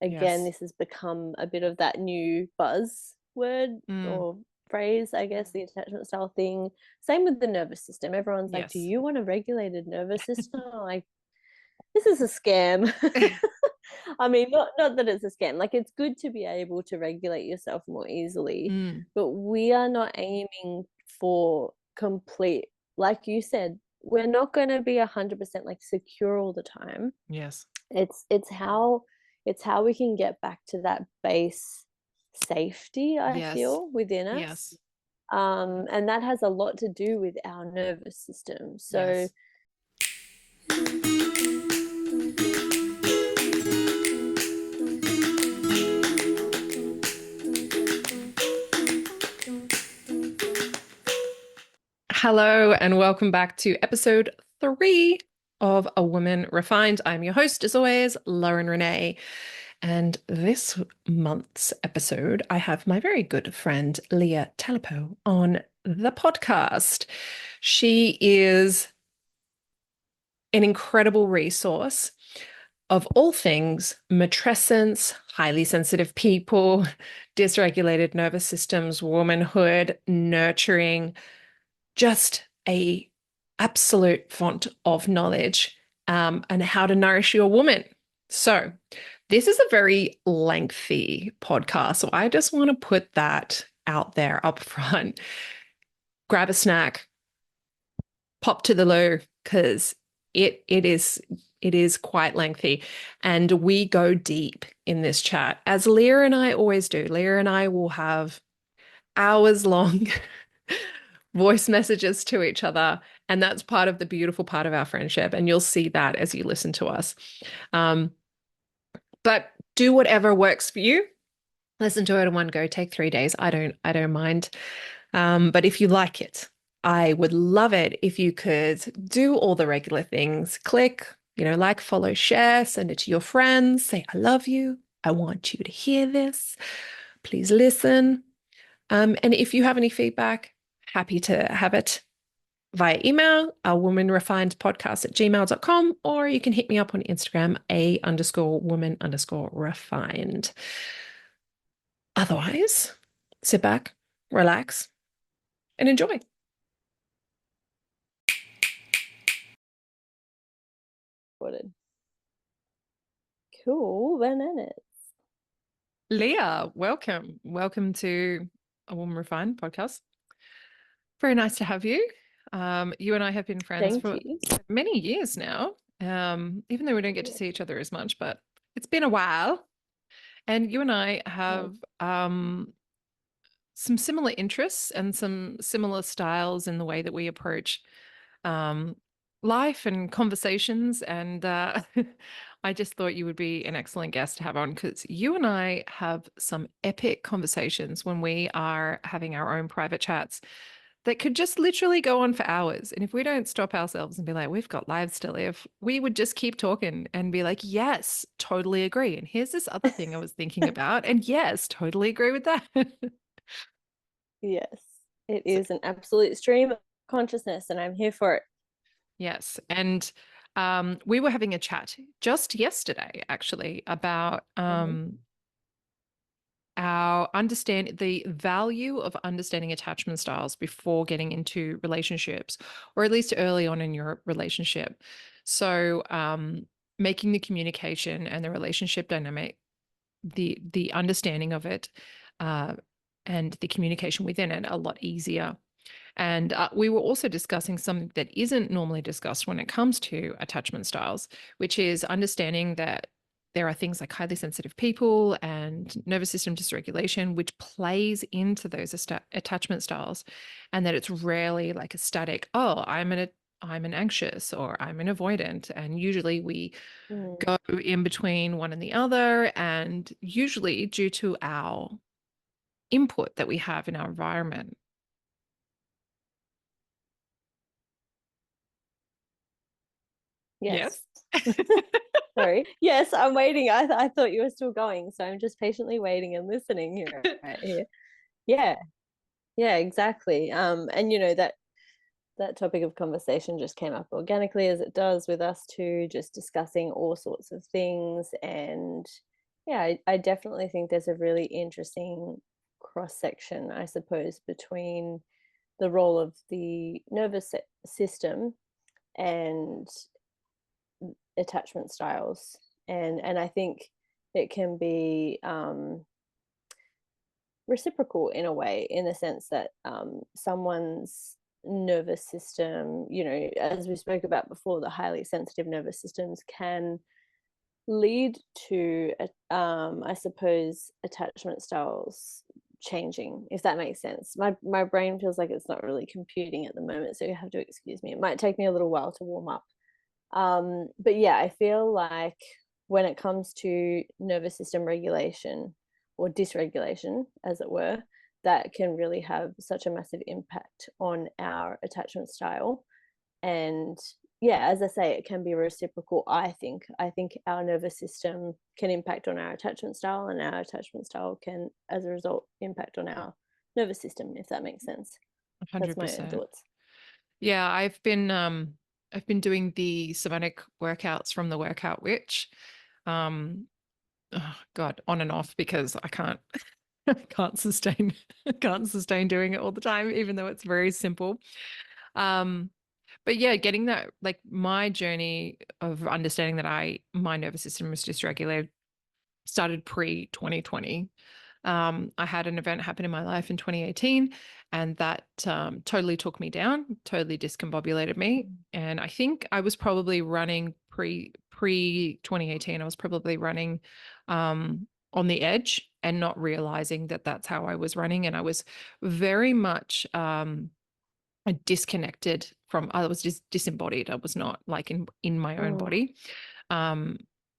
again, Yes. this has become a bit of that new buzzword Mm. or phrase, I guess, the attachment style thing. Same with the nervous system. Everyone's like, do Yes. you want a regulated nervous system? I'm like, this is a scam. I mean, not that it's a scam. Like, it's good to be able to regulate yourself more easily, Mm. but we are not aiming for complete, like you said, we're not going to be 100% like secure all the time. Yes. It's how we can get back to that base safety, I Yes. feel, within us. Yes. And that has a lot to do with our nervous system. So Yes. Hello, and welcome back to episode 3 of A Woman Refined. I'm your host, as always, Lauren Renee. And this month's episode, I have my very good friend, Leah Talipeau, on the podcast. She is an incredible resource of all things matrescence, highly sensitive people, dysregulated nervous systems, womanhood, nurturing, just a absolute font of knowledge, and how to nourish your woman. So this is a very lengthy podcast. So I just want to put that out there up front. Grab a snack, pop to the loo, because it is quite lengthy. And we go deep in this chat, as Leah and I always do. Leah and I will have hours long voice messages to each other. And that's part of the beautiful part of our friendship. And you'll see that as you listen to us. Um, but do whatever works for you. Listen to it in one go. Take 3 days. I don't mind. But if you like it, I would love it if you could do all the regular things. Click, like, follow, share, send it to your friends. Say, I love you. I want you to hear this. Please listen. And if you have any feedback, happy to have it via email, womanrefinedpodcast@gmail.com, or you can hit me up on Instagram, _woman_refined. Otherwise, sit back, relax, and enjoy. cool bananas. Leah, welcome. Welcome to A Woman Refined podcast. Very nice to have you. You and I have been friends Thank for you. many years now, even though we don't get to see each other as much, but it's been a while. And you and I have some similar interests and some similar styles in the way that we approach um, life and conversations. And I just thought you would be an excellent guest to have on, because you and I have some epic conversations when we are having our own private chats that could just literally go on for hours. And if we don't stop ourselves and be like, we've got lives to live, we would just keep talking and be like, yes, totally agree. And here's this other thing I was thinking about. And yes, totally agree with that. Yes, it So, is an absolute stream of consciousness, and I'm here for it. yes. And we were having a chat just yesterday, actually, about Mhm. the value of understanding attachment styles before getting into relationships, or at least early on in your relationship. So, making the communication and the relationship dynamic, the understanding of it, uh, and the communication within it a lot easier. And we were also discussing something that isn't normally discussed when it comes to attachment styles, which is understanding that there are things like highly sensitive people and nervous system dysregulation, which plays into those attachment styles, and that it's rarely like a static, oh, I'm an anxious or I'm an avoidant. And usually we Mm. go in between one and the other, and usually due to our input that we have in our environment. Yes. Yes. Sorry. Yes, I'm waiting. I thought you were still going, so I'm just patiently waiting and listening here. Right here. Yeah. Yeah, exactly. And that topic of conversation just came up organically, as it does with us too, just discussing all sorts of things. And Yeah, I definitely think there's a really interesting cross section, I suppose, between the role of the nervous system and attachment styles, and I think it can be reciprocal in a way, in the sense that someone's nervous system, as we spoke about before, the highly sensitive nervous systems can lead to, I suppose, attachment styles changing, if that makes sense. My brain feels like it's not really computing at the moment, so you have to excuse me. It might take me a little while to warm up. But yeah, I feel like when it comes to nervous system regulation or dysregulation, as it were, that can really have such a massive impact on our attachment style. And yeah, as I say, it can be reciprocal. I think our nervous system can impact on our attachment style, and our attachment style can, as a result, impact on our nervous system, if that makes sense. That's my own 100%. thoughts. Yeah, I've been doing the somatic workouts from the Workout Witch. Um, oh God, on and off because I can't I can't sustain can't sustain doing it all the time, even though it's very simple. Um, but yeah, getting that, like my journey of understanding that my nervous system was dysregulated started pre 2020. I had an event happen in my life in 2018, and that totally took me down, totally discombobulated me. And I think I was probably running pre 2018. I was probably running on the edge and not realizing that that's how I was running. And I was very much disconnected from. I was just disembodied. I was not like in my own Mm, body. Um,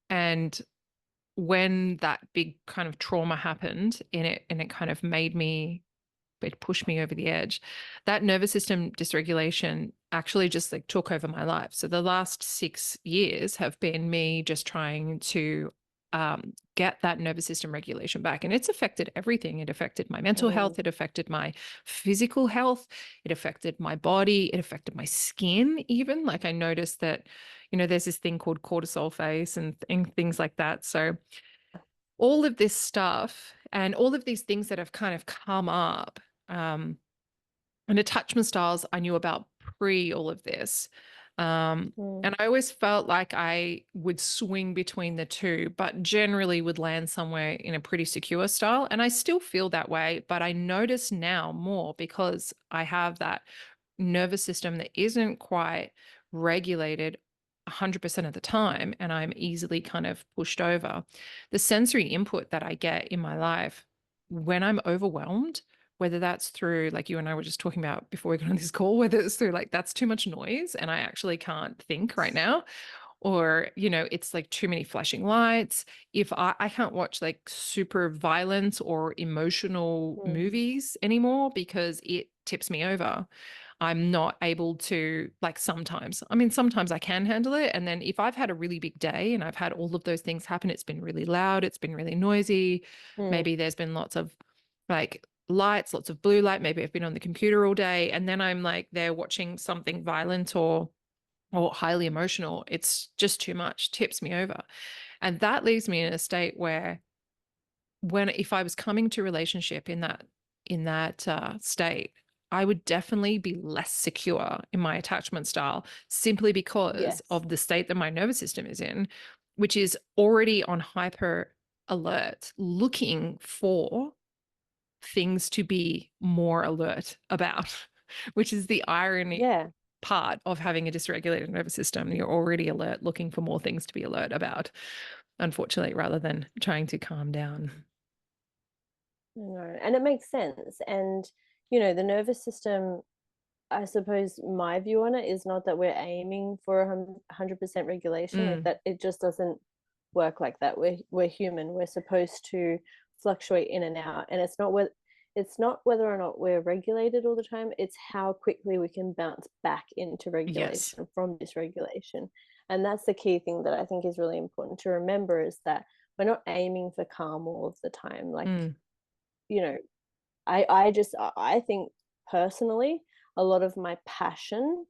and when that big kind of trauma happened in it, and it kind of made me, it pushed me over the edge, that nervous system dysregulation actually just like took over my life. So the last 6 years have been me just trying to get that nervous system regulation back. And it's affected everything. It affected my mental mm, health. It affected my physical health. It affected my body. It affected my skin, even. Like I noticed that, there's this thing called cortisol face and things like that. So all of this stuff and all of these things that have kind of come up, um, and attachment styles I knew about pre all of this. Um, mm, and I always felt like I would swing between the two, but generally would land somewhere in a pretty secure style. And I still feel that way, but I notice now more because I have that nervous system that isn't quite regulated 100% of the time, and I'm easily kind of pushed over. The sensory input that I get in my life when I'm overwhelmed, whether that's through, like you and I were just talking about before we got on this call, whether it's through like that's too much noise and I actually can't think right now, or it's like too many flashing lights. If I can't watch like super violent or emotional mm, movies anymore because it tips me over. I'm not able to, like, sometimes. I mean, sometimes I can handle it. And then if I've had a really big day and I've had all of those things happen, it's been really loud, it's been really noisy. mm, Maybe there's been lots of like lights, lots of blue light. Maybe I've been on the computer all day and then I'm like there watching something violent or highly emotional. It's just too much, tips me over. And that leaves me in a state where if I was coming to relationship in that state, I would definitely be less secure in my attachment style simply because yes. of the state that my nervous system is in, which is already on hyper alert, looking for things to be more alert about, which is the irony Yeah. part of having a dysregulated nervous system. You're already alert, looking for more things to be alert about, unfortunately, rather than trying to calm down. No, and it makes sense. And the nervous system, I suppose my view on it is not that we're aiming for 100% regulation, like Mm, that. It just doesn't work like that. We're human. We're supposed to fluctuate in and out, and it's not whether or not we're regulated all the time. It's how quickly we can bounce back into yes. regulation from dysregulation. And that's the key thing that I think is really important to remember, is that we're not aiming for calm all of the time. Like, Mm, you know I think personally, a lot of my passion,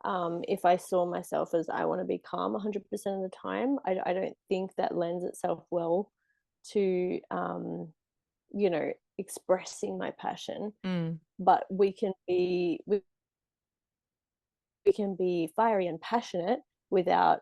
if I saw myself as I want to be calm 100% of the time, I don't think that lends itself well to expressing my passion, Mm. but we can be fiery and passionate without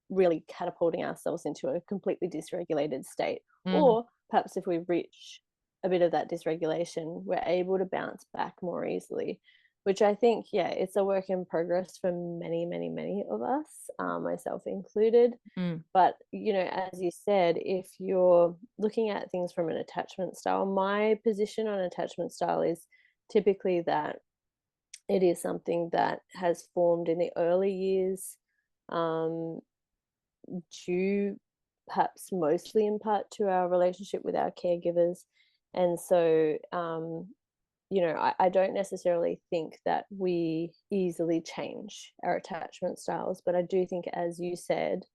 really catapulting ourselves into a completely dysregulated state. Mm. Or perhaps if we reach a bit of that dysregulation, we're able to bounce back more easily, which I think, yeah, it's a work in progress for many, many, many of us, myself included. Mm. But, as you said, if you're looking at things from an attachment style, my position on attachment style is typically that it is something that has formed in the early years, um, due perhaps mostly in part to our relationship with our caregivers. And so, I don't necessarily think that we easily change our attachment styles, but I do think, as you said,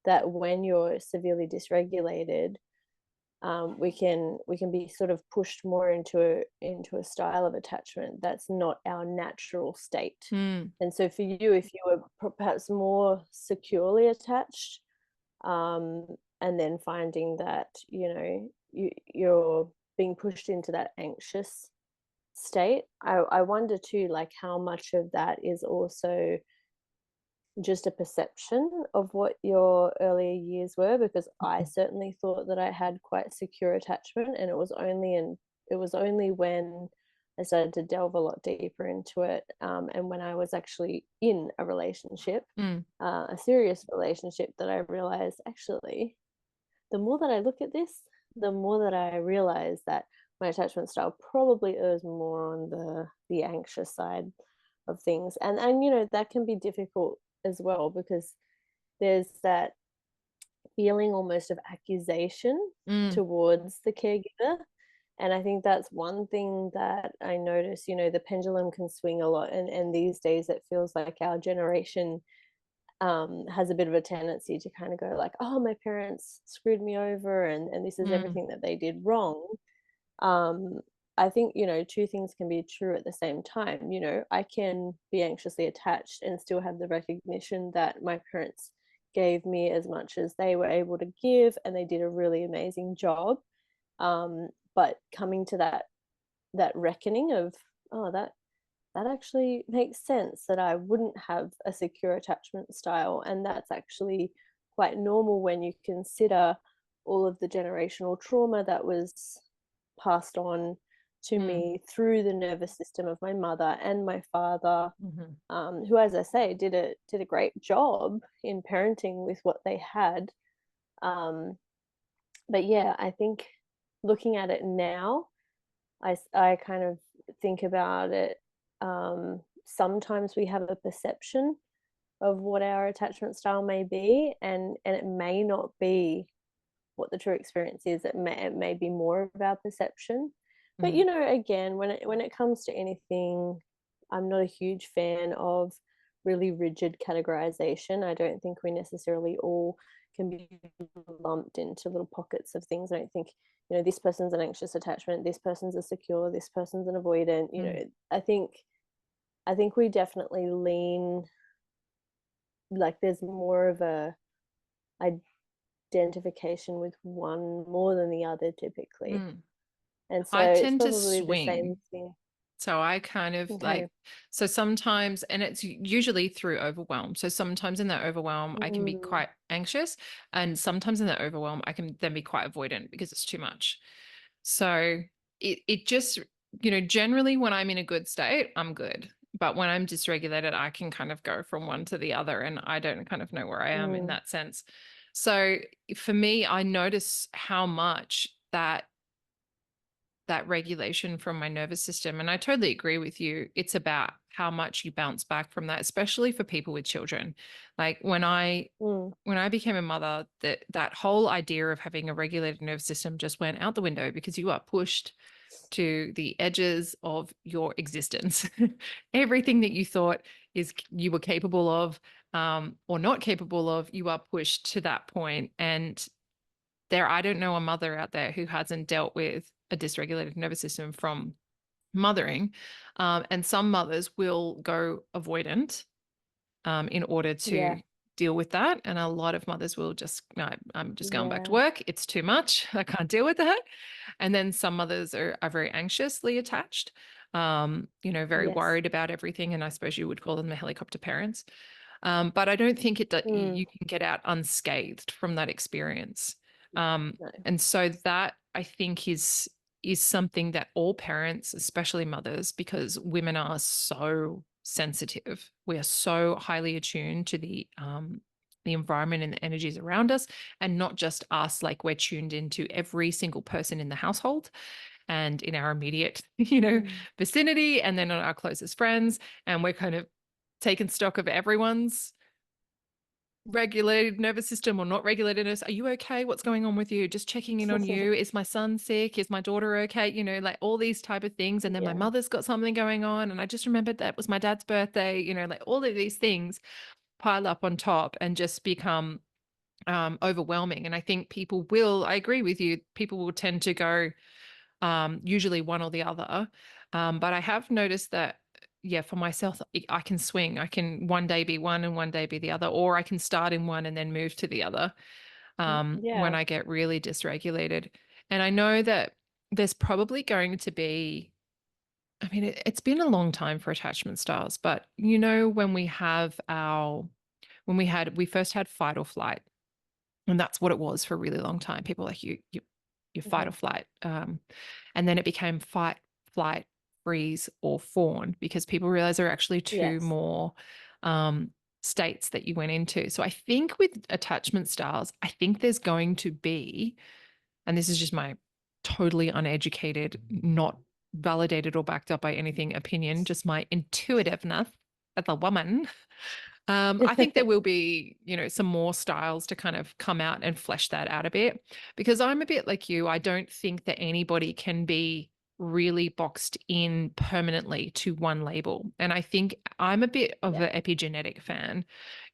that when you're severely dysregulated, we can be sort of pushed more into a style of attachment that's not our natural state. Mm. And so for you, if you were perhaps more securely attached, and then finding that you're being pushed into that anxious state, I wonder too, like how much of that is also just a perception of what your earlier years were, because I certainly thought that I had quite secure attachment, and it was only when I started to delve a lot deeper into it, and when I was actually in a relationship, Mm. a serious relationship, that I realized, actually, the more that I look at this, the more that I realize that my attachment style probably errs more on the anxious side of things. And that can be difficult as well, because there's that feeling almost of accusation Mm. towards the caregiver. And I think that's one thing that I notice, the pendulum can swing a lot. And these days it feels like our generation has a bit of a tendency to kind of go like, oh, my parents screwed me over, and this is Mm. everything that they did wrong. um I think, two things can be true at the same time. I can be anxiously attached and still have the recognition that my parents gave me as much as they were able to give, and they did a really amazing job. But coming to that reckoning of, oh, that actually makes sense, that I wouldn't have a secure attachment style. And that's actually quite normal when you consider all of the generational trauma that was passed on to Mm. me through the nervous system of my mother and my father, Mhm. who, as I say, did a great job in parenting with what they had. Um, but yeah, I think looking at it now, I kind of think about it. Sometimes we have a perception of what our attachment style may be, and it may not be what the true experience is. It may be more of our perception. But Mm. again, when it comes to anything, I'm not a huge fan of really rigid categorization. I don't think we necessarily all can be lumped into little pockets of things. I don't think, this person's an anxious attachment, this person's a secure, this person's an avoidant. Mm. I think we definitely lean, like there's more of a identification with one more than the other typically. Mm. And so I it's tend to probably the same swing. thing. So I kind of Okay. like, so sometimes, and it's usually through overwhelm. So sometimes in that overwhelm, I can be Mm, quite anxious. And sometimes in that overwhelm, I can then be quite avoidant because it's too much. So it just, generally when I'm in a good state, I'm good. But when I'm dysregulated, I can kind of go from one to the other and I don't kind of know where I am in mm, that sense. So for me, I notice how much that regulation from my nervous system. And I totally agree with you. It's about how much you bounce back from that, especially for people with children. Like mm. when I became a mother, that whole idea of having a regulated nervous system just went out the window because you are pushed to the edges of your existence. Everything that you thought is you were capable of, or not capable of, you are pushed to that point. And I don't know a mother out there who hasn't dealt with a dysregulated nervous system from mothering. And some mothers will go avoidant in order Yeah. to deal with that. And a lot of mothers will just, no, I'm just going back to Yeah. work. It's too much. I can't deal with that. And then some mothers are very anxiously attached, very Yes. worried about everything. And I suppose you would call them the helicopter parents. But I don't think Mm. you can get out unscathed from that experience. No. And so that I think is something that all parents, especially mothers, because women are so sensitive, we are so highly attuned to the environment and the energies around us, and not just us. Like we're tuned into every single person in the household and in our immediate, Mm. vicinity, and then on our closest friends, and we're kind of taking stock of everyone's regulated nervous system or not regulated nervous. Are you okay? What's going on with you? Just checking in on you. Is my son sick? Is my daughter okay? Like all these type of things. And then my Yeah. mother's got something going on. And I just remembered that was my dad's birthday, like all of these things pile up on top and just become overwhelming. And I think I agree with you, people will tend to go usually one or the other. But I have noticed that, yeah, for myself, I can swing. I can one day be one and one day be the other, or I can start in one and then move to the other when Yeah. I get really dysregulated. And I know that there's probably going to be, I mean, it's been a long time for attachment styles, but when we first had fight or flight, and that's what it was for a really long time. People like you fight or Hmm. flight. And then it became fight, flight, freeze, or fawn because people realize there are actually two Yes. more states that you went into. So I think with attachment styles, I think there's going to be, and this is just my totally uneducated, not validated or backed up by anything opinion, just my intuitiveness as a woman. I think there will be, some more styles to kind of come out and flesh that out a bit because I'm a bit like you. I don't think that anybody can be really boxed in permanently to one label. And I think I'm a bit of Yeah. an epigenetic fan.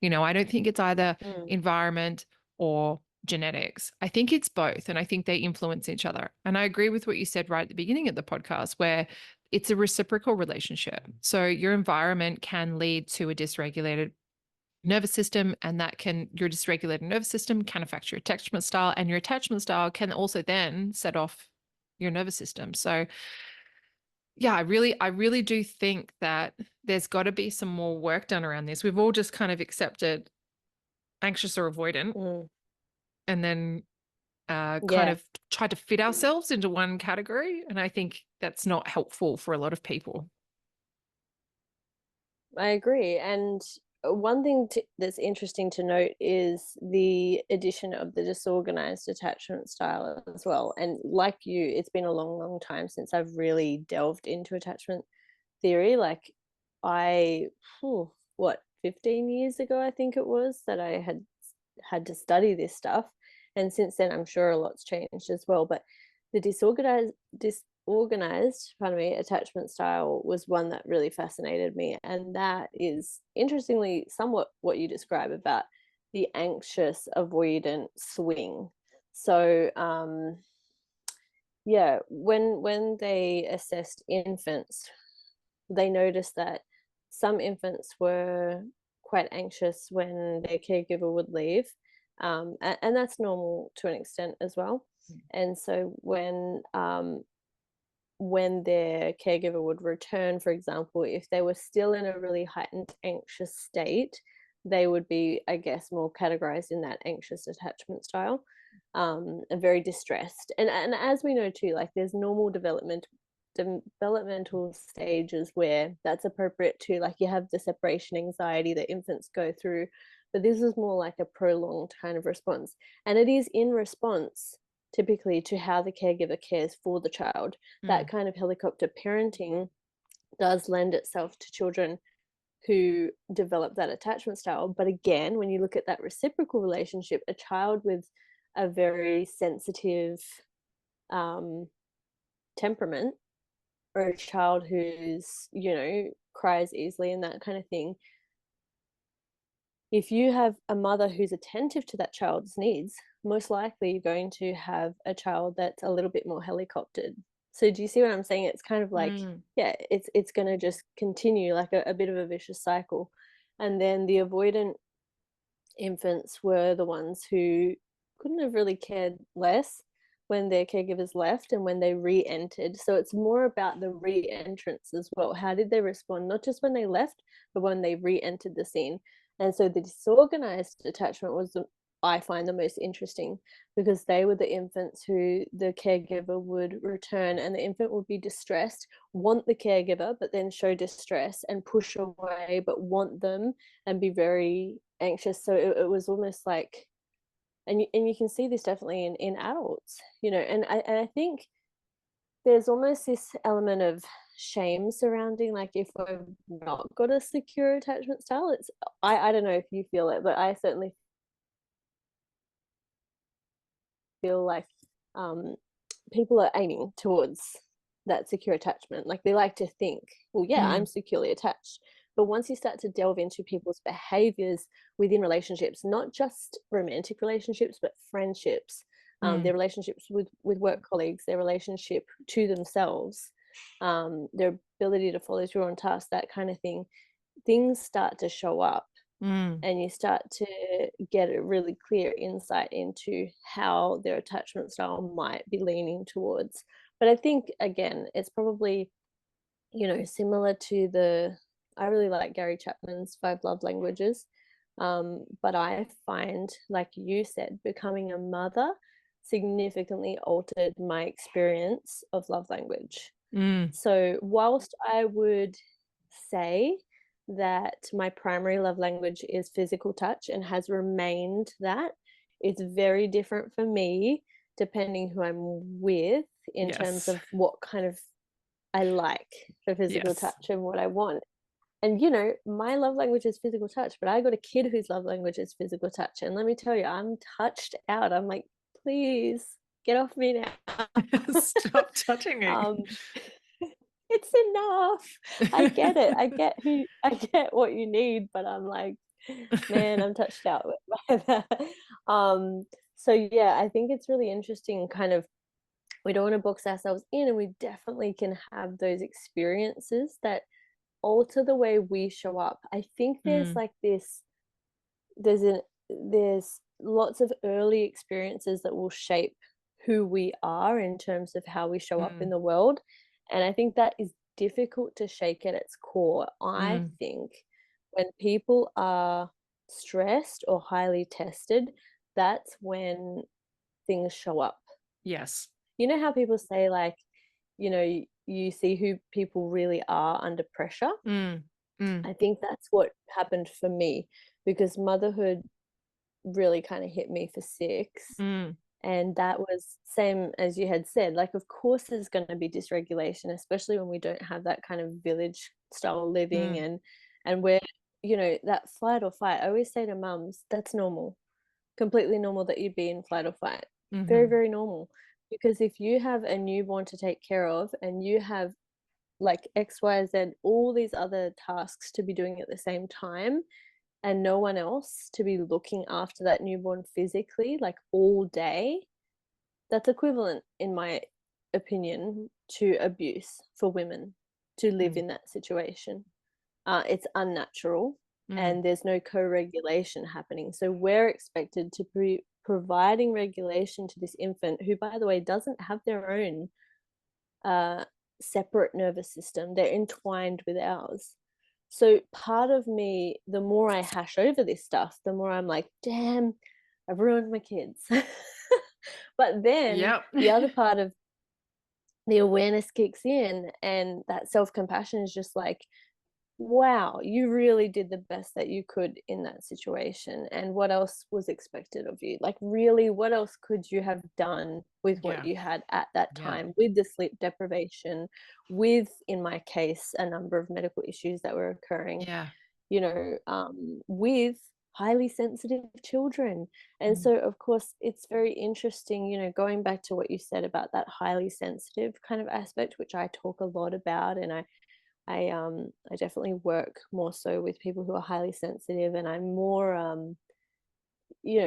I don't think it's either Mm. environment or genetics. I think it's both. And I think they influence each other. And I agree with what you said right at the beginning of the podcast, where it's a reciprocal relationship. So your environment can lead to a dysregulated nervous system, and your dysregulated nervous system can affect your attachment style, and your attachment style can also then set off your nervous system. So yeah, I really do think that there's got to be some more work done around this. We've all just kind of accepted anxious or avoidant Mm. and then kind Yeah. of tried to fit ourselves into one category. And I think that's not helpful for a lot of people. I agree. And one thing that's interesting to note is the addition of the disorganized attachment style as well. And like you, it's been a long, long time since I've really delved into attachment theory. Like I, what, 15 years ago, I think it was that I had to study this stuff. And since then, I'm sure a lot's changed as well. But the disorganized, pardon me, attachment style was one that really fascinated me. And that is interestingly somewhat what you describe about the anxious avoidant swing. So yeah, when they assessed infants, they noticed that some infants were quite anxious when their caregiver would leave, and that's normal to an extent as well. And so when their caregiver would return, for example, if they were still in a really heightened anxious state, they would be, I guess, more categorized in that anxious attachment style, and very distressed. And as we know too, like there's normal developmental stages where that's appropriate too. Like you have the separation anxiety that infants go through, but this is more like a prolonged kind of response, and it is in response typically to how the caregiver cares for the child. That Mm. kind of helicopter parenting does lend itself to children who develop that attachment style. But again, when you look at that reciprocal relationship, a child with a very sensitive um, temperament, or a child who's, cries easily and that kind of thing, if you have a mother who's attentive to that child's needs, most likely you're going to have a child that's a little bit more helicoptered. So do you see what I'm saying? It's kind of like, Mm. yeah, it's going to just continue like a bit of a vicious cycle. And then the avoidant infants were the ones who couldn't have really cared less when their caregivers left and when they re-entered. So it's more about the re-entrance as well. How did they respond, not just when they left, but when they re-entered the scene? And so the disorganized attachment was I find the most interesting, because they were the infants who the caregiver would return, and the infant would be distressed, want the caregiver, but then show distress and push away, but want them and be very anxious. So it was almost like, and you can see this definitely in adults, and I think there's almost this element of shame surrounding, like, if we've not got a secure attachment style. It's I don't know if you feel it, but I certainly feel like um, people are aiming towards that secure attachment. Like, they like to think, well, yeah, I'm securely attached. But once you start to delve into people's behaviors within relationships, not just romantic relationships, but friendships, their relationships with work colleagues, their relationship to themselves, their ability to follow through on tasks, that kind of thing, things start to show up. And you start to get a really clear insight into how their attachment style might be leaning towards. But I think, again, it's probably, similar to I really like Gary Chapman's Five Love Languages. But I find, like you said, becoming a mother significantly altered my experience of love language. So whilst I would say that my primary love language is physical touch and has remained that, it's very different for me depending who I'm with in terms Yes. of what kind of I like for physical Yes. touch and what I want. And my love language is physical touch, but I got a kid whose love language is physical touch. And let me tell you, I'm touched out. I'm like, please get off me now. Stop touching me. um, it's enough. I get it. I get what you need, but I'm like, man, I'm touched out by that. So yeah, I think it's really interesting, kind of, we don't want to box ourselves in, and we definitely can have those experiences that alter the way we show up. I think there's like this, there's lots of early experiences that will shape who we are in terms of how we show up in the world. And I think that is difficult to shake at its core. I think when people are stressed or highly tested, that's when things show up. Yes. You know how people say, like, you see who people really are under pressure? I think that's what happened for me, because motherhood really kind of hit me for 6. And that was same as you had said, like, of course there's going to be dysregulation, especially when we don't have that kind of village style living, and where, that flight or fight. I always say to mums, that's normal, completely normal that you'd be in flight or fight. Very, very normal. Because if you have a newborn to take care of, and you have like XYZ, all these other tasks to be doing at the same time, and no one else to be looking after that newborn physically, like, all day, that's equivalent, in my opinion, to abuse for women to live in that situation. It's unnatural, and there's no co-regulation happening. So we're expected to be providing regulation to this infant, who, by the way, doesn't have their own separate nervous system. They're entwined with ours. So part of me, the more I hash over this stuff, the more I'm like, damn, I've ruined my kids. But then the other part of the awareness kicks in, and that self-compassion is just like, wow, you really did the best that you could in that situation. And what else was expected of you? Like, really, what else could you have done with what you had at that time, with the sleep deprivation, with, in my case, a number of medical issues that were occurring, with highly sensitive children. And so, of course, it's very interesting, going back to what you said about that highly sensitive kind of aspect, which I talk a lot about. And I definitely work more so with people who are highly sensitive, and I'm more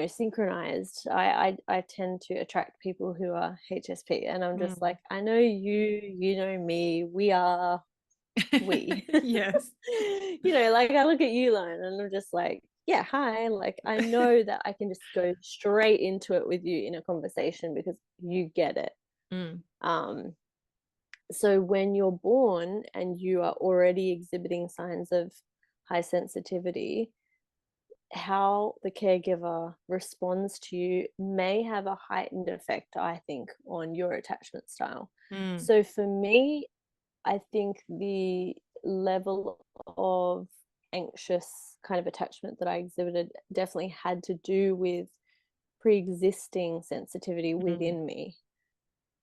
synchronized. I tend to attract people who are HSP, and I'm just like, I know you know me, we are we. Yes. Like, I look at you, Lauren, and I'm just like, yeah, hi. Like, I know that I can just go straight into it with you in a conversation because you get it. Mm, Um, so when you're born and you are already exhibiting signs of high sensitivity, how the caregiver responds to you may have a heightened effect, I think, on your attachment style. mm, So for me, I think the level of anxious kind of attachment that I exhibited definitely had to do with pre-existing sensitivity mm, within me.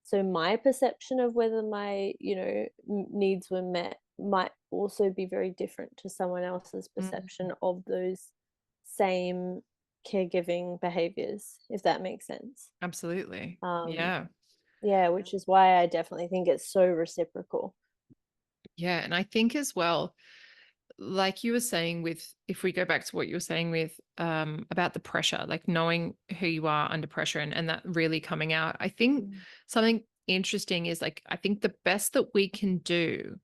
So my perception of whether my, needs were met might also be very different to someone else's mm. perception of those same caregiving behaviors, if that makes sense. Absolutely. Um, Yeah. yeah, which is why I definitely think it's so reciprocal. Yeah. And I think as well, like you were saying with, if we go back to what you were saying with about the pressure, like knowing who you are under pressure and that really coming out, I think Mm. something interesting is like, I think the best that we can do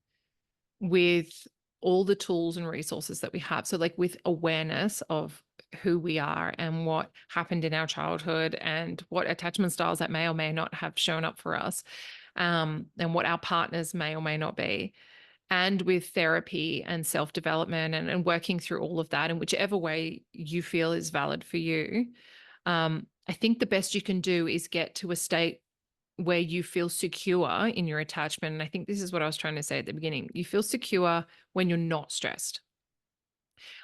with all the tools and resources that we have. So, like with awareness of who we are and what happened in our childhood and what attachment styles that may or may not have shown up for us, and what our partners may or may not be. And with therapy and self development and working through all of that in whichever way you feel is valid for you, I think the best you can do is get to a state where you feel secure in your attachment. And I think this is what I was trying to say at the beginning. You feel secure when you're not stressed.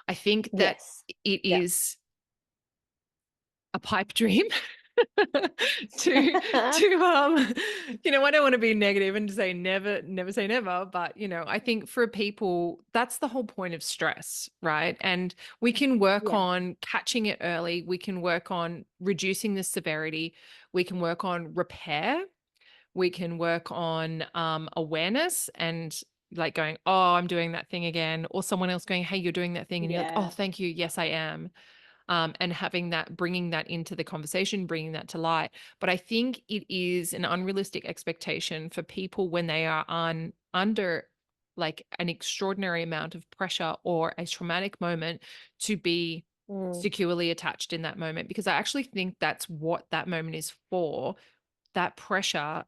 I think that Yes. it Yeah. is a pipe dream to I don't want to be negative and to say never say never, but I think for people that's the whole point of stress, right? And we can work Yeah. on catching it early, we can work on reducing the severity, we can work on repair, we can work on awareness and like going, oh, I'm doing that thing again, or someone else going, hey, you're doing that thing, and you're like, oh, Yeah. thank you, yes I am. And having that, bringing that into the conversation, bringing that to light. But I think it is an unrealistic expectation for people when they are under like an extraordinary amount of pressure or a traumatic moment to be Mm. securely attached in that moment, because I actually think that's what that moment is for. That pressure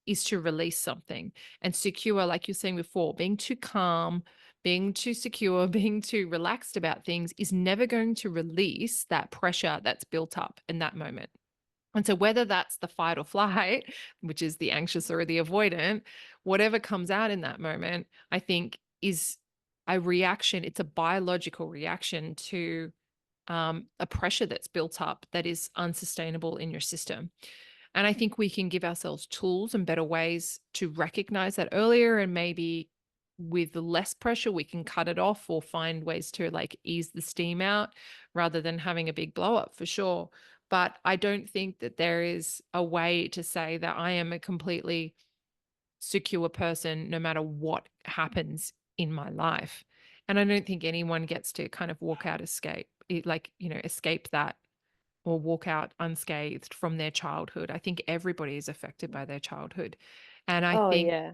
is to release something. And secure, like you're saying before, being too calm, being too secure, being too relaxed about things is never going to release that pressure that's built up in that moment. And so, whether that's the fight or flight, which is the anxious or the avoidant, whatever comes out in that moment, I think is a reaction. It's a biological reaction to a pressure that's built up that is unsustainable in your system. And I think we can give ourselves tools and better ways to recognize that earlier. And maybe with less pressure, we can cut it off or find ways to like ease the steam out rather than having a big blow up for sure. But I don't think that there is a way to say that I am a completely secure person no matter what happens in my life. And I don't think anyone gets to kind of walk out escape that or walk out unscathed from their childhood. I think everybody is affected by their childhood. And I Oh, think, yeah.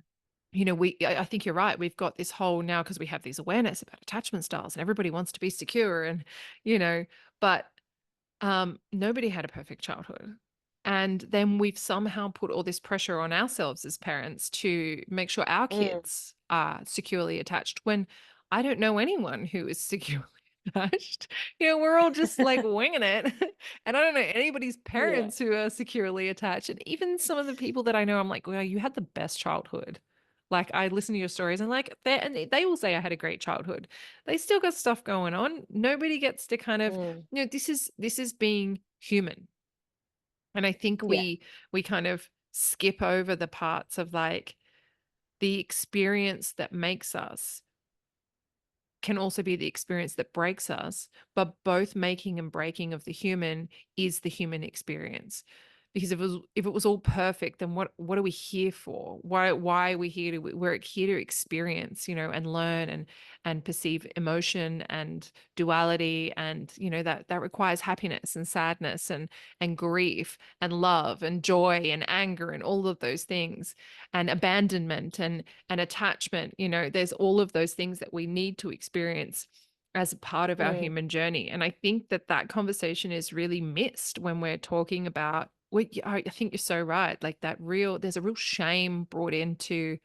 I think you're right. We've got this whole now because we have these awareness about attachment styles and everybody wants to be secure and, but nobody had a perfect childhood. And then we've somehow put all this pressure on ourselves as parents to make sure our Mm. kids are securely attached when I don't know anyone who is securely attached. We're all just like winging it. And I don't know anybody's Yeah. parents who are securely attached. And even some of the people that I know, I'm like, well, you had the best childhood. Like I listen to your stories and like they all say I had a great childhood. They still got stuff going on. Nobody gets to kind of Mm. this is being human. And I think Yeah. we kind of skip over the parts of like the experience that makes us can also be the experience that breaks us, but both making and breaking of the human is the human experience. Because if it was all perfect, then what are we here for? Why are we here to we're here to experience, and learn and perceive emotion and duality, and that requires happiness and sadness and grief and love and joy and anger and all of those things and abandonment and attachment. There's all of those things that we need to experience as a part of our Mm. human journey. And I think that that conversation is really missed when we're talking about, well, I think you're so right. Like there's a real shame brought into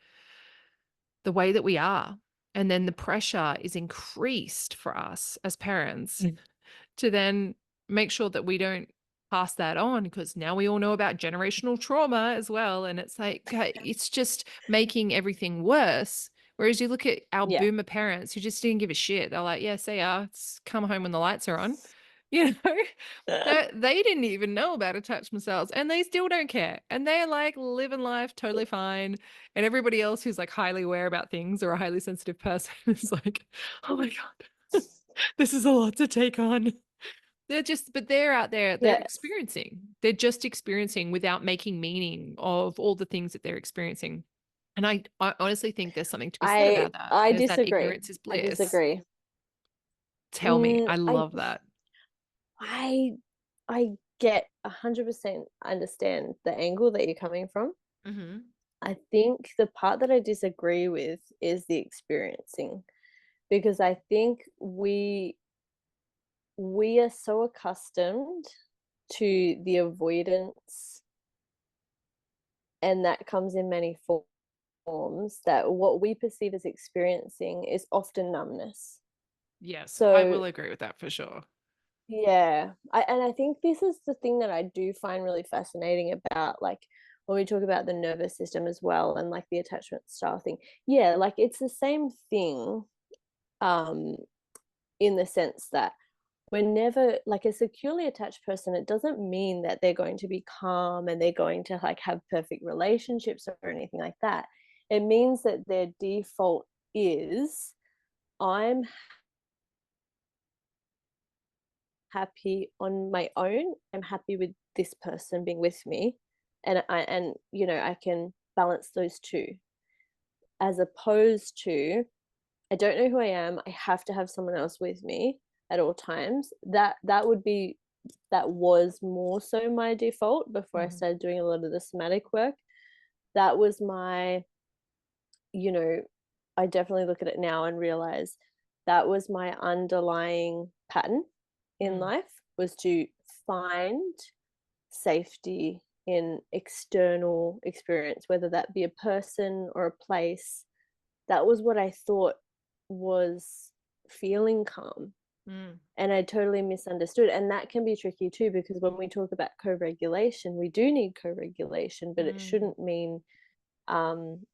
the way that we are. And then the pressure is increased for us as parents to then make sure that we don't pass that on, because now we all know about generational trauma as well. And it's like, it's just making everything worse. Whereas you look at our Yeah. boomer parents who just didn't give a shit. They're like, yeah, see ya, it's come home when the lights are on. You know, they didn't even know about attachment styles and they still don't care. And they're like living life totally fine. And everybody else who's like highly aware about things or a highly sensitive person is like, oh my God, this is a lot to take on. But they're out there, they're Yeah. experiencing. They're just experiencing without making meaning of all the things that they're experiencing. And I honestly think there's something to be said I about that. I There's that disagree. ignorance is I bliss. disagree. Tell me. I I love that. I I get 100% understand the angle that you're coming from. Mm-hmm. I think the part that I disagree with is the experiencing, because I think we are so accustomed to the avoidance, and that comes in many forms, that what we perceive as experiencing is often numbness. Yes, I So will agree with that for sure. yeah, and I think this is the thing that I do find really fascinating about, like, when we talk about the nervous system as well, and like the attachment style thing. Yeah, like it's the same thing, um, in the sense that we're never like a securely attached person. It doesn't mean that they're going to be calm and they're going to like have perfect relationships or anything like that. It means that their default is, I'm happy on my own. I'm happy with this person being with me. And I can balance those two, as opposed to, I don't know who I am. I have to have someone else with me at all times. That was more so my default before I Mm-hmm. started doing a lot of the somatic work. That was my, you know, I definitely look at it now and realize that was my underlying pattern in Mm. life, was to find safety in external experience, whether that be a person or a place. That was what I thought was feeling calm. Mm. And I totally misunderstood. And that can be tricky too, because when we talk about co regulation, we do need co regulation, but it Mm. shouldn't mean um,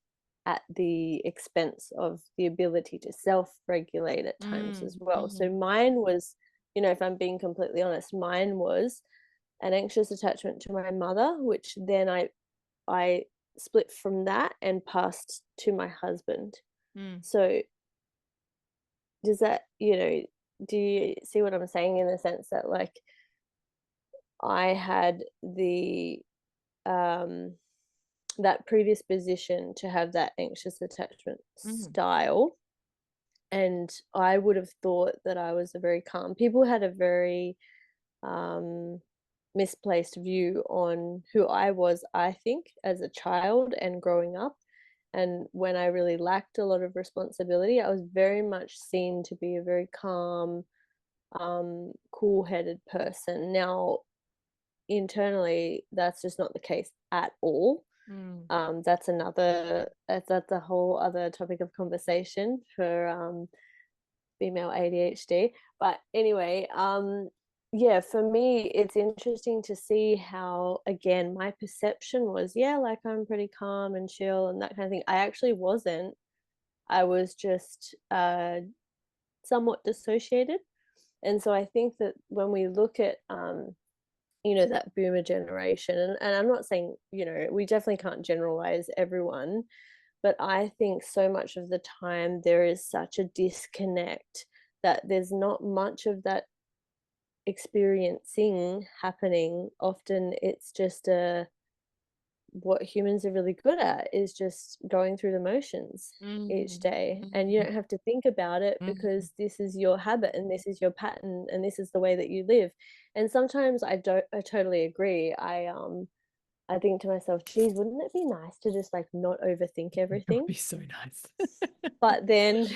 at the expense of the ability to self regulate at times as Mm. well. So Mm-hmm. mine was, if I'm being completely honest, mine was an anxious attachment to my mother, which then I split from that and passed to my husband. Mm. So does that, do you see what I'm saying, in the sense that, like, I had the um that predisposition to have that anxious attachment Mm. style, and I would have thought that I was a very calm. People had a very um misplaced view on who I was, I think, as a child and growing up. And when I really lacked a lot of responsibility, I was very much seen to be a very calm, cool-headed person. Now, internally, that's just not the case at all. Mm. That's a whole other topic of conversation for female ADHD. But anyway, yeah, for me, it's interesting to see how, again, my perception was, yeah, like I'm pretty calm and chill and that kind of thing. I actually wasn't. I was just somewhat dissociated. And so I think that when we look at, that boomer generation, and I'm not saying, we definitely can't generalize everyone, but I think so much of the time there is such a disconnect that there's not much of that experiencing happening. Often it's just what humans are really good at is just going through the motions each Mm. day, and you Mm. don't have to think about it, Mm. because this is your habit and this is your pattern and this is the way that you live. And sometimes I totally agree. I I think to myself, geez, wouldn't it be nice to just like not overthink It would everything? be so nice. But then,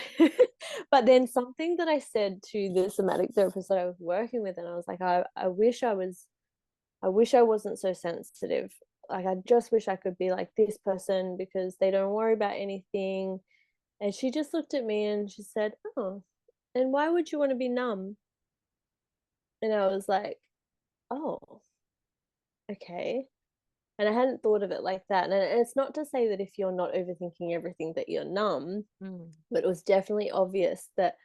but then something that I said to the somatic therapist that I was working with, and I was like, I wish I wasn't so sensitive. Like, I just wish I could be like this person because they don't worry about anything. And she just looked at me and she said, oh, and why would you want to be numb? And I was like, oh, okay. And I hadn't thought of it like that. And it's not to say that if you're not overthinking everything that you're numb, but it was definitely obvious that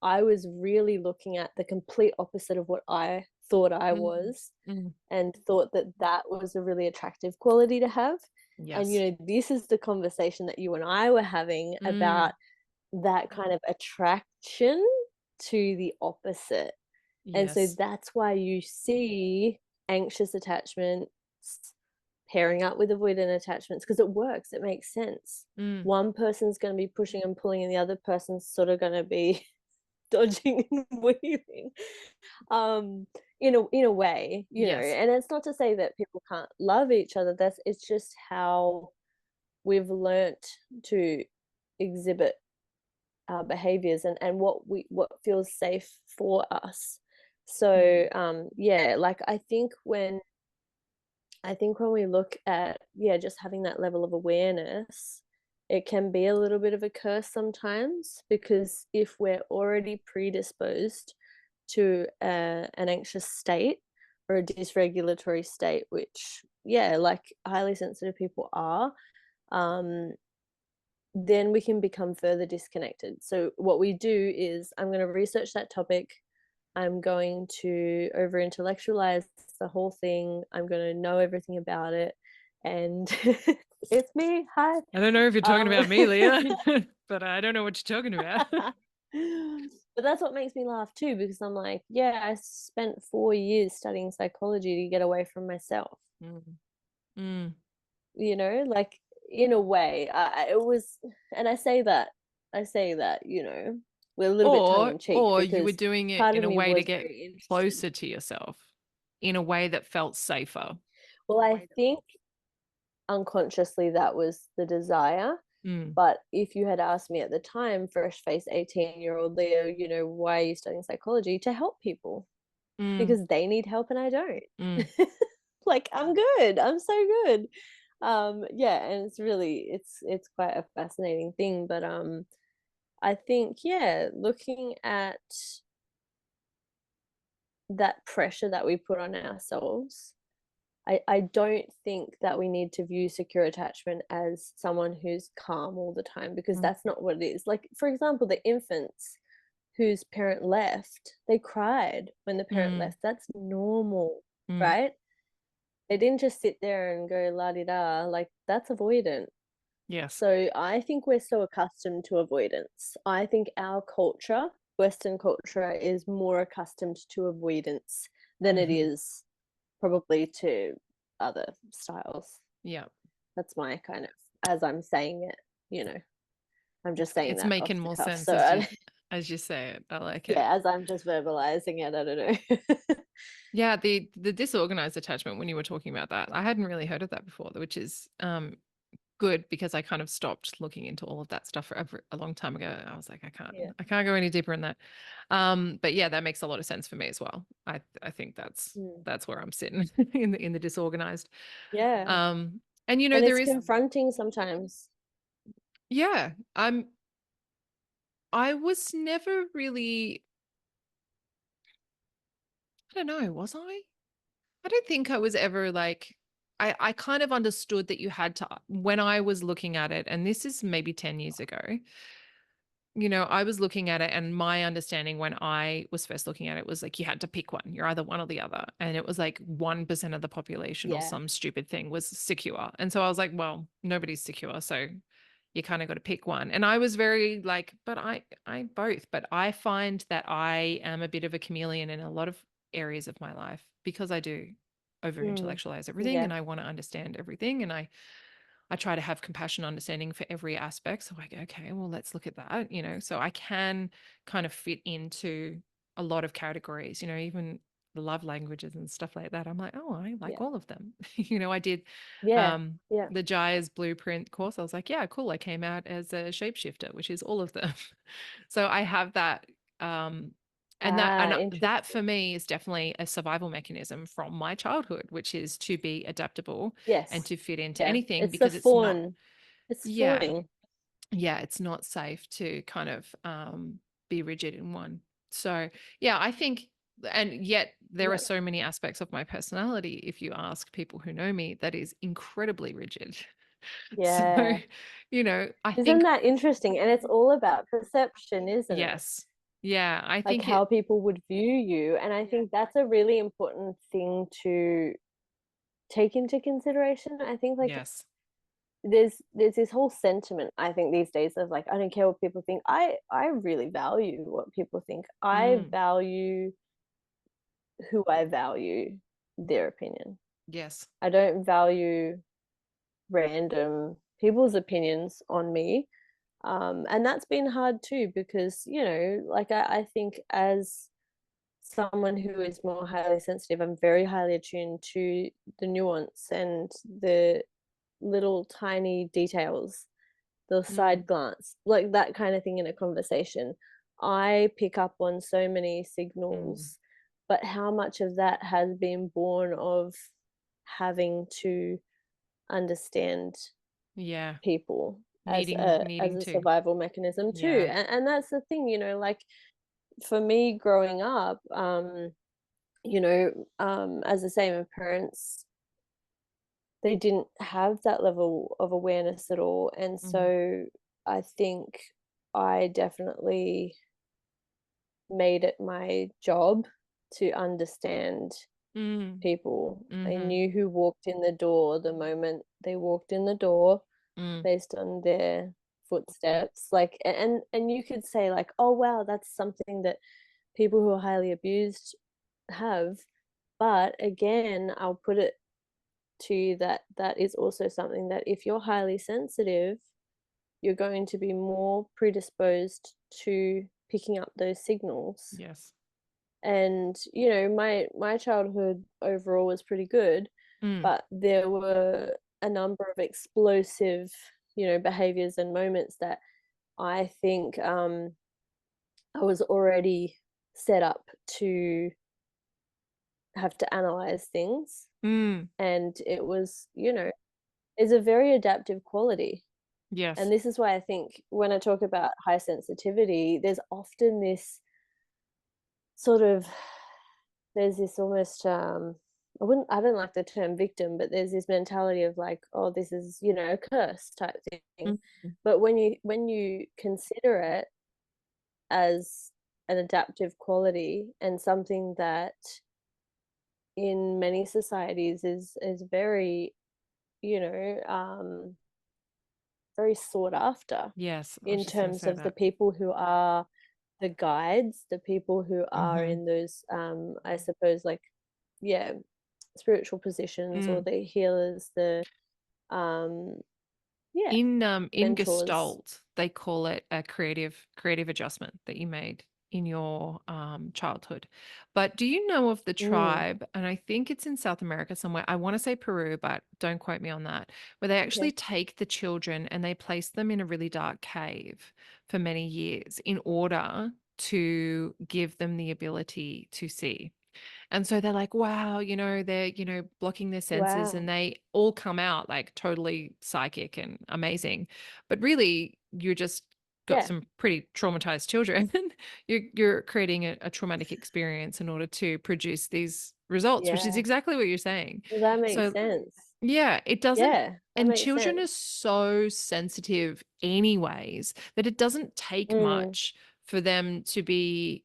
I was really looking at the complete opposite of what I thought I Mm. was, Mm. and thought that that was a really attractive quality to have. And, Yes. this is the conversation that you and I were having Mm. about that kind of attraction to the opposite. And so Yes. that's why you see anxious attachments pairing up with avoidant attachments, because it works, it makes sense. Mm. One person's going to be pushing and pulling, and the other person's sort of going to be dodging and weaving, in a way, Yes. and it's not to say that people can't love each other. It's just how we've learnt to exhibit our behaviors, and what feels safe for us. So Mm. yeah, like I think when we look at, yeah, just having that level of awareness, it can be a little bit of a curse sometimes, because if we're already predisposed to an anxious state or a dysregulatory state, which, yeah, like highly sensitive people are, um, then we can become further disconnected. So what we do is, I'm going to research that topic. I'm going to over intellectualize the whole thing. I'm going to know everything about it. And it's me. Hi. I don't know if you're talking Um, about me, Leah, but I don't know what you're talking about. but that's what makes me laugh too, because I'm like, yeah, I spent 4 years studying psychology to get away from myself, Mm. Mm. like, in a way, it was, and I say that, with a little bit tongue in cheek, Or you were because doing it part in of a me way to was get very interested. closer to yourself, in a way that felt safer. Well, I think unconsciously that was the desire. Mm. But if you had asked me at the time, fresh face 18-year-old Leo, why are you studying psychology? To help people, Mm. because they need help and I don't. Mm. Like, I'm good. I'm so good. Yeah, and it's quite a fascinating thing. But I think, yeah, looking at that pressure that we put on ourselves, I don't think that we need to view secure attachment as someone who's calm all the time, because Mm. that's not what it is. Like, for example, the infants whose parent left, they cried when the parent Mm. left. That's normal, Mm. right? They didn't just sit there and go la di da. Like, that's avoidant. Yes. So I think we're so accustomed to avoidance. I think our culture, Western culture, is more accustomed to avoidance than it Hmm. is probably to other styles. Yeah. That's my kind of, as I'm saying it, I'm just saying It's that off making the more cuff. sense So as you say it. I like it. yeah, as I'm just verbalizing it, I don't know. Yeah, the disorganized attachment, when you were talking about that, I hadn't really heard of that before, which is good, because I kind of stopped looking into all of that stuff for a long time ago. I was like, Yeah. I can't go any deeper in that. But yeah, that makes a lot of sense for me as well. I think Mm. that's where I'm sitting in the disorganized. Yeah. Um, and And there it's is, confronting sometimes. yeah, I was never really, I don't know, was I? I don't think I was ever like, I kind of understood that you had to, when I was looking at it, and this is maybe 10 years ago, I was looking at it, and my understanding when I was first looking at it was like you had to pick one. You're either one or the other. And it was like 1% of the population or Yeah. some stupid thing was secure. And so I was like, well, nobody's secure. So you kind of got to pick one. And I was very like, but I both. But I find that I am a bit of a chameleon in a lot of areas of my life, because I do over Mm. intellectualize everything, Yeah. and I want to understand everything. And I try to have compassion, understanding for every aspect. So I go, okay, well, let's look at that. So I can kind of fit into a lot of categories, even the love languages and stuff like that. I'm like, oh, I like Yeah. all of them. I did Yeah. Yeah. the Jaya's blueprint course. I was like, yeah, cool. I came out as a shapeshifter, which is all of them. So I have that and that Interesting. for me is definitely a survival mechanism from my childhood, which is to be adaptable and Yes. to fit into Yeah. anything It's the because it's not, fawn. It's yeah, fawning. yeah, it's not safe to kind of be rigid in one. So, yeah, I think, and yet there are Yeah. so many aspects of my personality, if you ask people who know me, that is incredibly rigid. So, Yeah. I Isn't think, that interesting? And it's all about perception, isn't it? yes, yeah, I Like think how it, people would view you. And I think that's a really important thing to take into consideration. I think like yes. there's this whole sentiment I think these days of like I don't care what people think. I really value what people think. I Mm, value who I value their opinion. yes. I don't value random people's opinions on me. And that's been hard too because like I think as someone who is more highly sensitive, I'm very highly attuned to the nuance and the little tiny details, the Mm, side glance, like that kind of thing in a conversation. I pick up on so many mm, signals, but how much of that has been born of having to understand yeah. people as Needing, a needing to. survival mechanism too. Yeah. And that's the thing, like for me growing up, as the same, my parents, they didn't have that level of awareness at all. And Mm, so I think I definitely made it my job to understand mm, people. I mm-hmm, knew who walked in the door the moment they walked in the door mm, based on their footsteps. Like, and you could say like, oh wow, that's something that people who are highly abused have. But again, I'll put it to you that that is also something that if you're highly sensitive, you're going to be more predisposed to picking up those signals. yes. And my childhood overall was pretty good, Mm, but there were a number of explosive behaviors and moments that I think I was already set up to have to analyze things. mm, And it was, is a very adaptive quality. yes. And this is why I think when I talk about high sensitivity, there's often this sort of, there's this almost, I don't like the term victim, but there's this mentality of like, oh, this is, a curse type thing. Mm, But when you consider it as an adaptive quality and something that in many societies is very, you know, very sought after yes, I was in just going to terms say of the that. people who are the guides, the people who are Mm-hmm. in those, I suppose, like, yeah, spiritual positions or Mm. the healers, the, um, yeah, In mentors. Gestalt, they call it a creative adjustment that you made in your childhood. But do you know of the Mm, tribe? And I think it's in South America somewhere. I want to say Peru, but don't quote me on that. Where they actually okay. take the children and they place them in a really dark cave for many years in order to give them the ability to see. And so they're like, wow, they're, blocking their senses and Wow. they all come out like totally psychic and amazing. But really, you just got Yeah. some pretty traumatized children. You're creating a traumatic experience in order to produce these results, which is Yeah. exactly what you're saying. Well, that makes So, sense. yeah, it doesn't. Yeah, that And makes children are sense. so sensitive, anyways, that it doesn't take Mm, much for them to be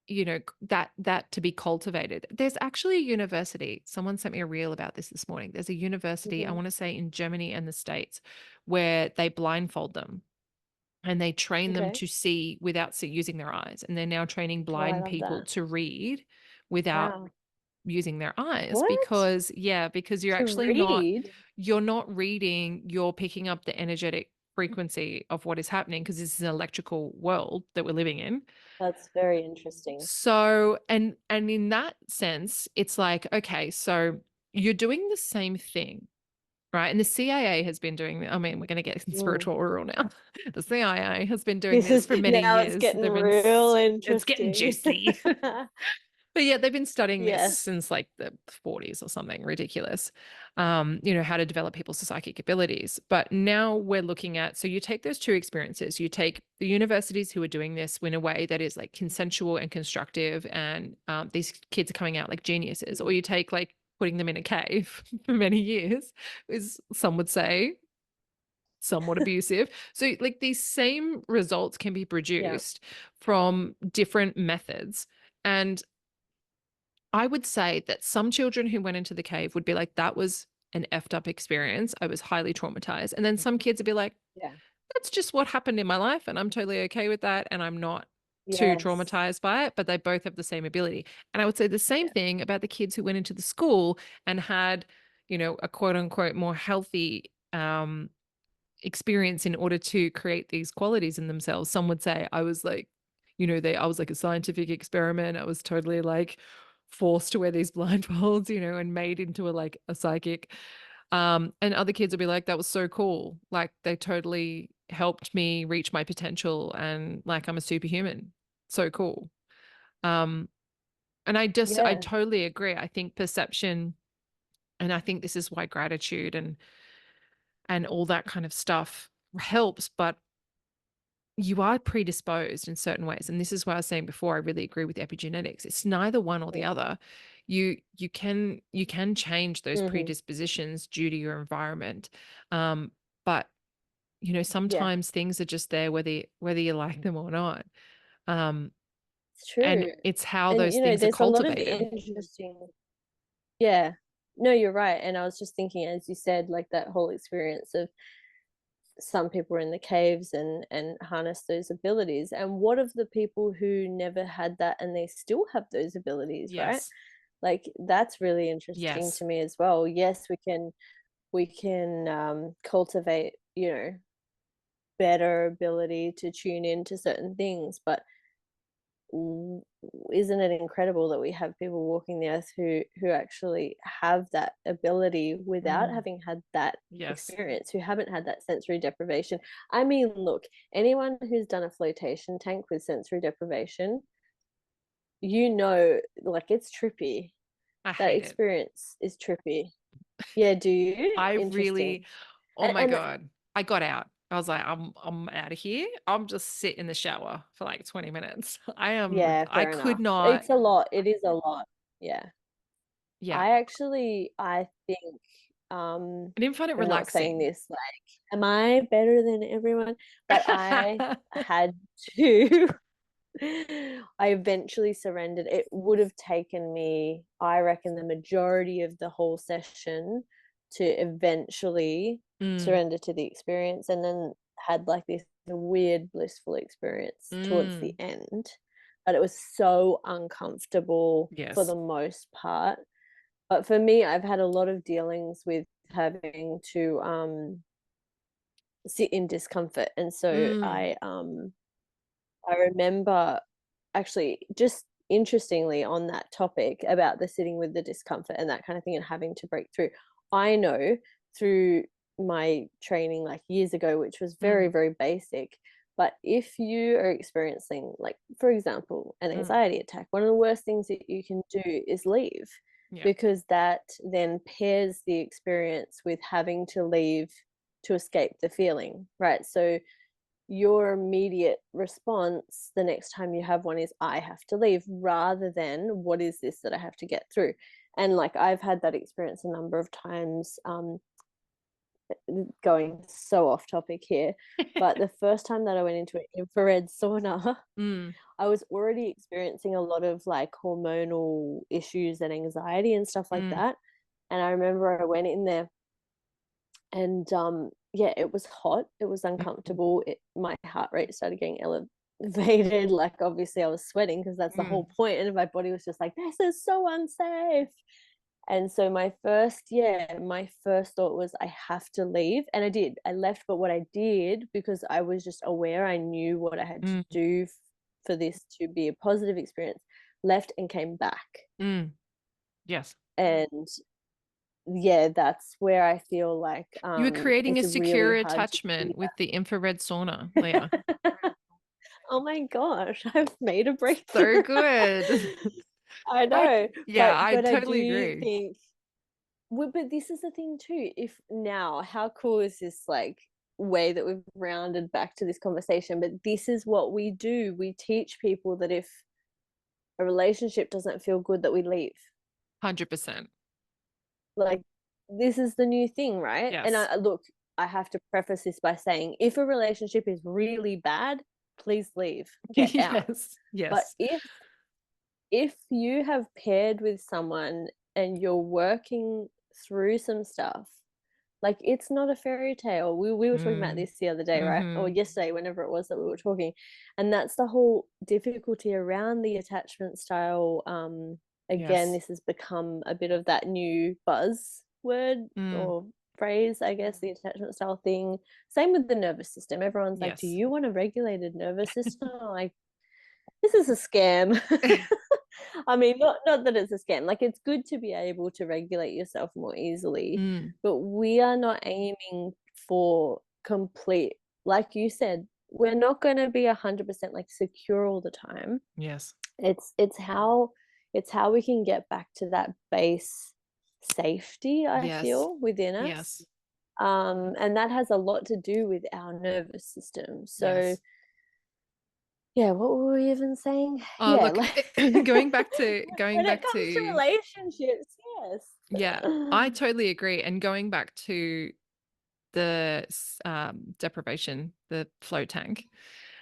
that to be cultivated. There's actually a university, someone sent me a reel about this morning. There's a university, I hmm. want to say in Germany and the States, where they blindfold them and they train them Okay. to see without using their eyes, and they're now training Oh, I blind love people that. to read without Wow. using their eyes, What? because you're To actually not, read? you're not reading, you're picking up the energetic frequency of what is happening because this is an electrical world that we're living in. That's very interesting. So, and in that sense, it's like, okay, so you're doing the same thing, right? And the CIA has been doing, I mean, we're going to get Mm. conspiratorial now. The CIA has been doing This this is for many now it's years. getting real It's getting interesting. juicy. But yeah, they've been studying this Yes. since like the 40s or something ridiculous. How to develop people's psychic abilities. But now we're looking at, so you take those two experiences, you take the universities who are doing this in a way that is like consensual and constructive, and these kids are coming out like geniuses, or you take like putting them in a cave for many years, is some would say somewhat abusive. So like these same results can be Yeah. produced from different methods. And I would say that some children who went into the cave would be like, that was an effed up experience. I was highly traumatized. And then some kids would be like, Yeah. that's just what happened in my life. And I'm totally okay with that. And I'm not too Yes. traumatized by it. But they both have the same ability. And I would say the same Yeah. thing about the kids who went into the school and had, a quote unquote more healthy experience in order to create these qualities in themselves. Some would say I was like, I was like a scientific experiment. I was totally like forced to wear these blindfolds, and made into a psychic. And other kids would be like, that was so cool. Like they totally helped me reach my potential and like I'm a superhuman. So cool. Um, and I Yeah. totally agree. I think perception, and I think this is why gratitude and all that kind of stuff helps, but you are predisposed in certain ways. And this is why I was saying before, I really agree with epigenetics. It's neither one or the Yeah. other. You can change those Hmm. predispositions due to your environment. But Yeah. sometimes things are just there whether you like them or not. Um, It's and true. it's how And those things are there's a lot of cultivated. interesting. Yeah. No, you're right. And I was just thinking, as you said, like that whole experience of some people were in the caves and harness those abilities. And what of the people who never had that and they still have those abilities, right? Yes. Like that's really interesting Yes. to me as well. Yes, we can cultivate, better ability to tune into certain things, but isn't it incredible that we have people walking the earth who actually have that ability without Mm. having had that Yes. experience, who haven't had that sensory deprivation? I mean, look, anyone who's done a flotation tank with sensory deprivation, like it's trippy. I That hate it. experience is trippy. Yeah, do you? I Interesting. really, oh my And God. I got out. I was like, I'm out of here. I'm just sit in the shower for like 20 minutes. yeah, I fair could enough. not, It's a lot. It is a lot. Yeah. yeah. I think I didn't find it I'm not saying relaxing. this like, am I better than everyone? But I had to I eventually surrendered. It would have taken me, I reckon, the majority of the whole session to eventually Mm, surrender to the experience, and then had like this weird blissful experience towards the mm, end. But it was so uncomfortable for yes. the most part. But for me, I've had a lot of dealings with having to sit in discomfort. And so Mm, I remember actually just interestingly on that topic about the sitting with the discomfort and that kind of thing and having to break through. I know through my training like years ago, which was very, mm, very basic. But if you are experiencing, like, for example, an mm, anxiety attack, one of the worst things that you can do is leave, yeah. because that then pairs the experience with having to leave to escape the feeling, right? So your immediate response the next time you have one is, I have to leave, rather than, what is this that I have to get through? And like I've had that experience a number of times, going so off topic here, but the first time that I went into an infrared sauna, Mm, I was already experiencing a lot of like hormonal issues and anxiety and stuff like mm, that. And I remember I went in there and yeah, it was hot, it was mm, uncomfortable, my heart rate started getting elevated, like obviously I was sweating because that's the whole mm, point, and my body was just like, this is so unsafe. And so my first thought was I have to leave. And I did. I left, but what I did, because I was just aware, I knew what I had to Mm, do for this to be a positive experience, left and came back. mm, yes. And yeah, that's where I feel like You were creating a it's really secure hard to do attachment with the infrared sauna, Leah. that. Oh my gosh, I've made a So breakthrough. good. I I, know, yeah, I but I totally do agree. think, well, but this is the thing too. If now, how cool is this like way that we've rounded back to this conversation? But this is what we do. We teach people that if a relationship doesn't feel good, that we leave. 100%. Like this is the new thing, right? And Yes. I look, I have to preface this by saying, if a relationship is really bad, please leave, get out. Yes. But Yes. if you have paired with someone and you're working through some stuff, like it's not a fairy tale. We were talking about Mm. this the other day, right? Or Mm-hmm. yesterday, whenever it was that we were talking. And that's the whole difficulty around the attachment style. Again, Yes. this has become a bit of that new buzz word Mm. or phrase, I guess, the attachment style thing. Same with the nervous system. Everyone's like, do Yes. you want a regulated nervous system? I'm like, this is a scam. I mean, not that it's a scam. Like it's good to be able to regulate yourself more easily, Mm. but we are not aiming for complete, like you said, we're not going to be 100% like secure all the time. Yes. It's how we can get back to that base safety, I Yes. feel, within us. Yes. And that has a lot to do with our nervous system. So Yes. yeah, what were we even saying? Yeah, Look, like going back to when it comes to relationships, yeah, yes. I totally agree. And going back to the deprivation, the float tank,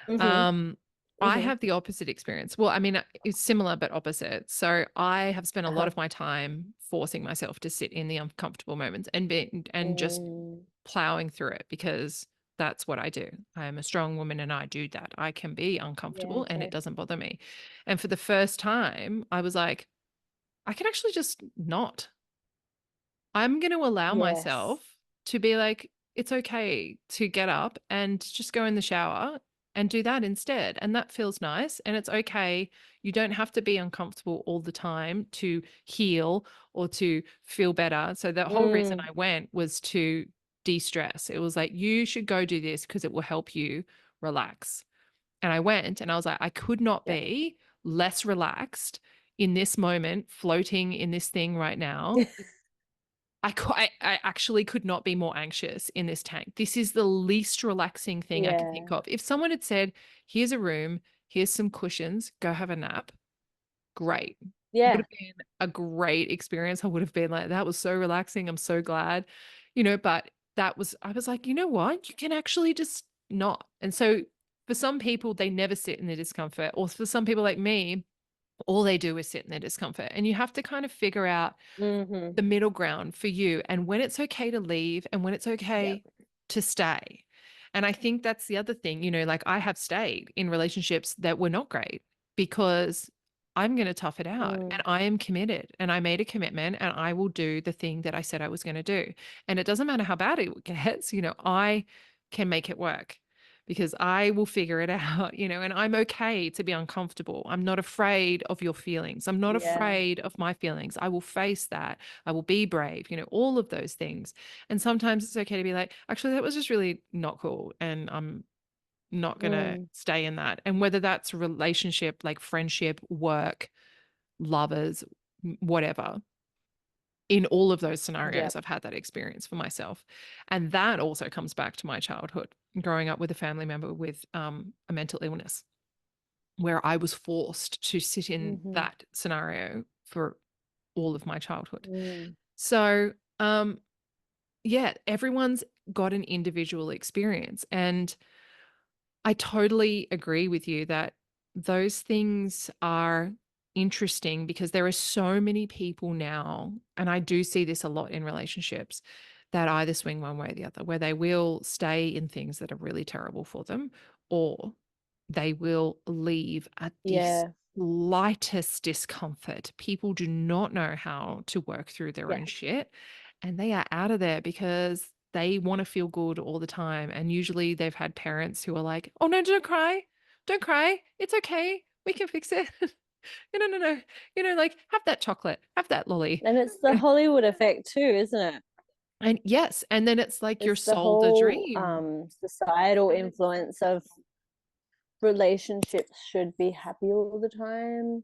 Mm-hmm. um, I Mm-hmm. have the opposite experience. Well, I mean, it's similar but opposite. So I have spent a lot Uh-huh. of my time forcing myself to sit in the uncomfortable moments and just Mm, plowing through it because that's what I do. I am a strong woman and I do that. I can be yeah, uncomfortable and it okay. doesn't bother me. And for the first time, I was like, I can actually just not. I'm going to allow Yes. myself to be like, it's okay to get up and just go in the shower and do that instead. And that feels nice. And it's okay. You don't have to be uncomfortable all the time to heal or to feel better. So the whole reason Mm, I went was to de stress. It was like, you should go do this because it will help you relax. And I went and I was like, I could not yeah. be less relaxed in this moment, floating in this thing right now. I actually could not be more anxious in this tank. This is the least relaxing thing I could think Yeah. of. If someone had said, here's a room, here's some cushions, go have a nap, great. Would Yeah. have been a great experience. I would have been like, that was so relaxing. I'm so glad, but I was like, you know what? You can actually just not. And so for some people, they never sit in the discomfort. Or for some people like me, all they do is sit in their discomfort. And you have to kind of figure out Mm-hmm. the middle ground for you and when it's okay to leave and when it's Yeah. okay to stay. And I think that's the other thing, like I have stayed in relationships that were not great because I'm going to tough it out and Mm, I am committed and I made a commitment and I will do the thing that I said I was going to do. And it doesn't matter how bad it gets, I can make it work because I will figure it out, and I'm okay to be uncomfortable. I'm not afraid of your feelings. I'm not yeah. afraid of my feelings. I will face that. I will be brave, all of those things. And sometimes it's okay to be like, actually, that was just really not cool. And I'm not going to Mm, stay in that. And whether that's relationship, like friendship, work, lovers, whatever, in all of those yeah. scenarios, I've had that experience for myself. And that also comes back to my childhood, growing up with a family member with a mental illness, where I was forced to sit in Mm-hmm. that scenario for all of my childhood. Mm, So, yeah, everyone's got an individual experience. And I totally agree with you that those things are interesting because there are so many people now, and I do see this a lot in relationships, that either swing one way or the other, where they will stay in things that are really terrible for them, or they will leave at this yeah. lightest discomfort. People do not know how to work through their Yeah. own shit, and they are out of there because they want to feel good all the time. And usually they've had parents who are like, oh no, don't cry. Don't cry. It's okay. We can fix it. No, no, no. Like, have that chocolate, have that lolly. And it's the Hollywood effect too, isn't it? And yes, and then it's like you're It's the sold a whole dream. societal influence of relationships should be happy all the time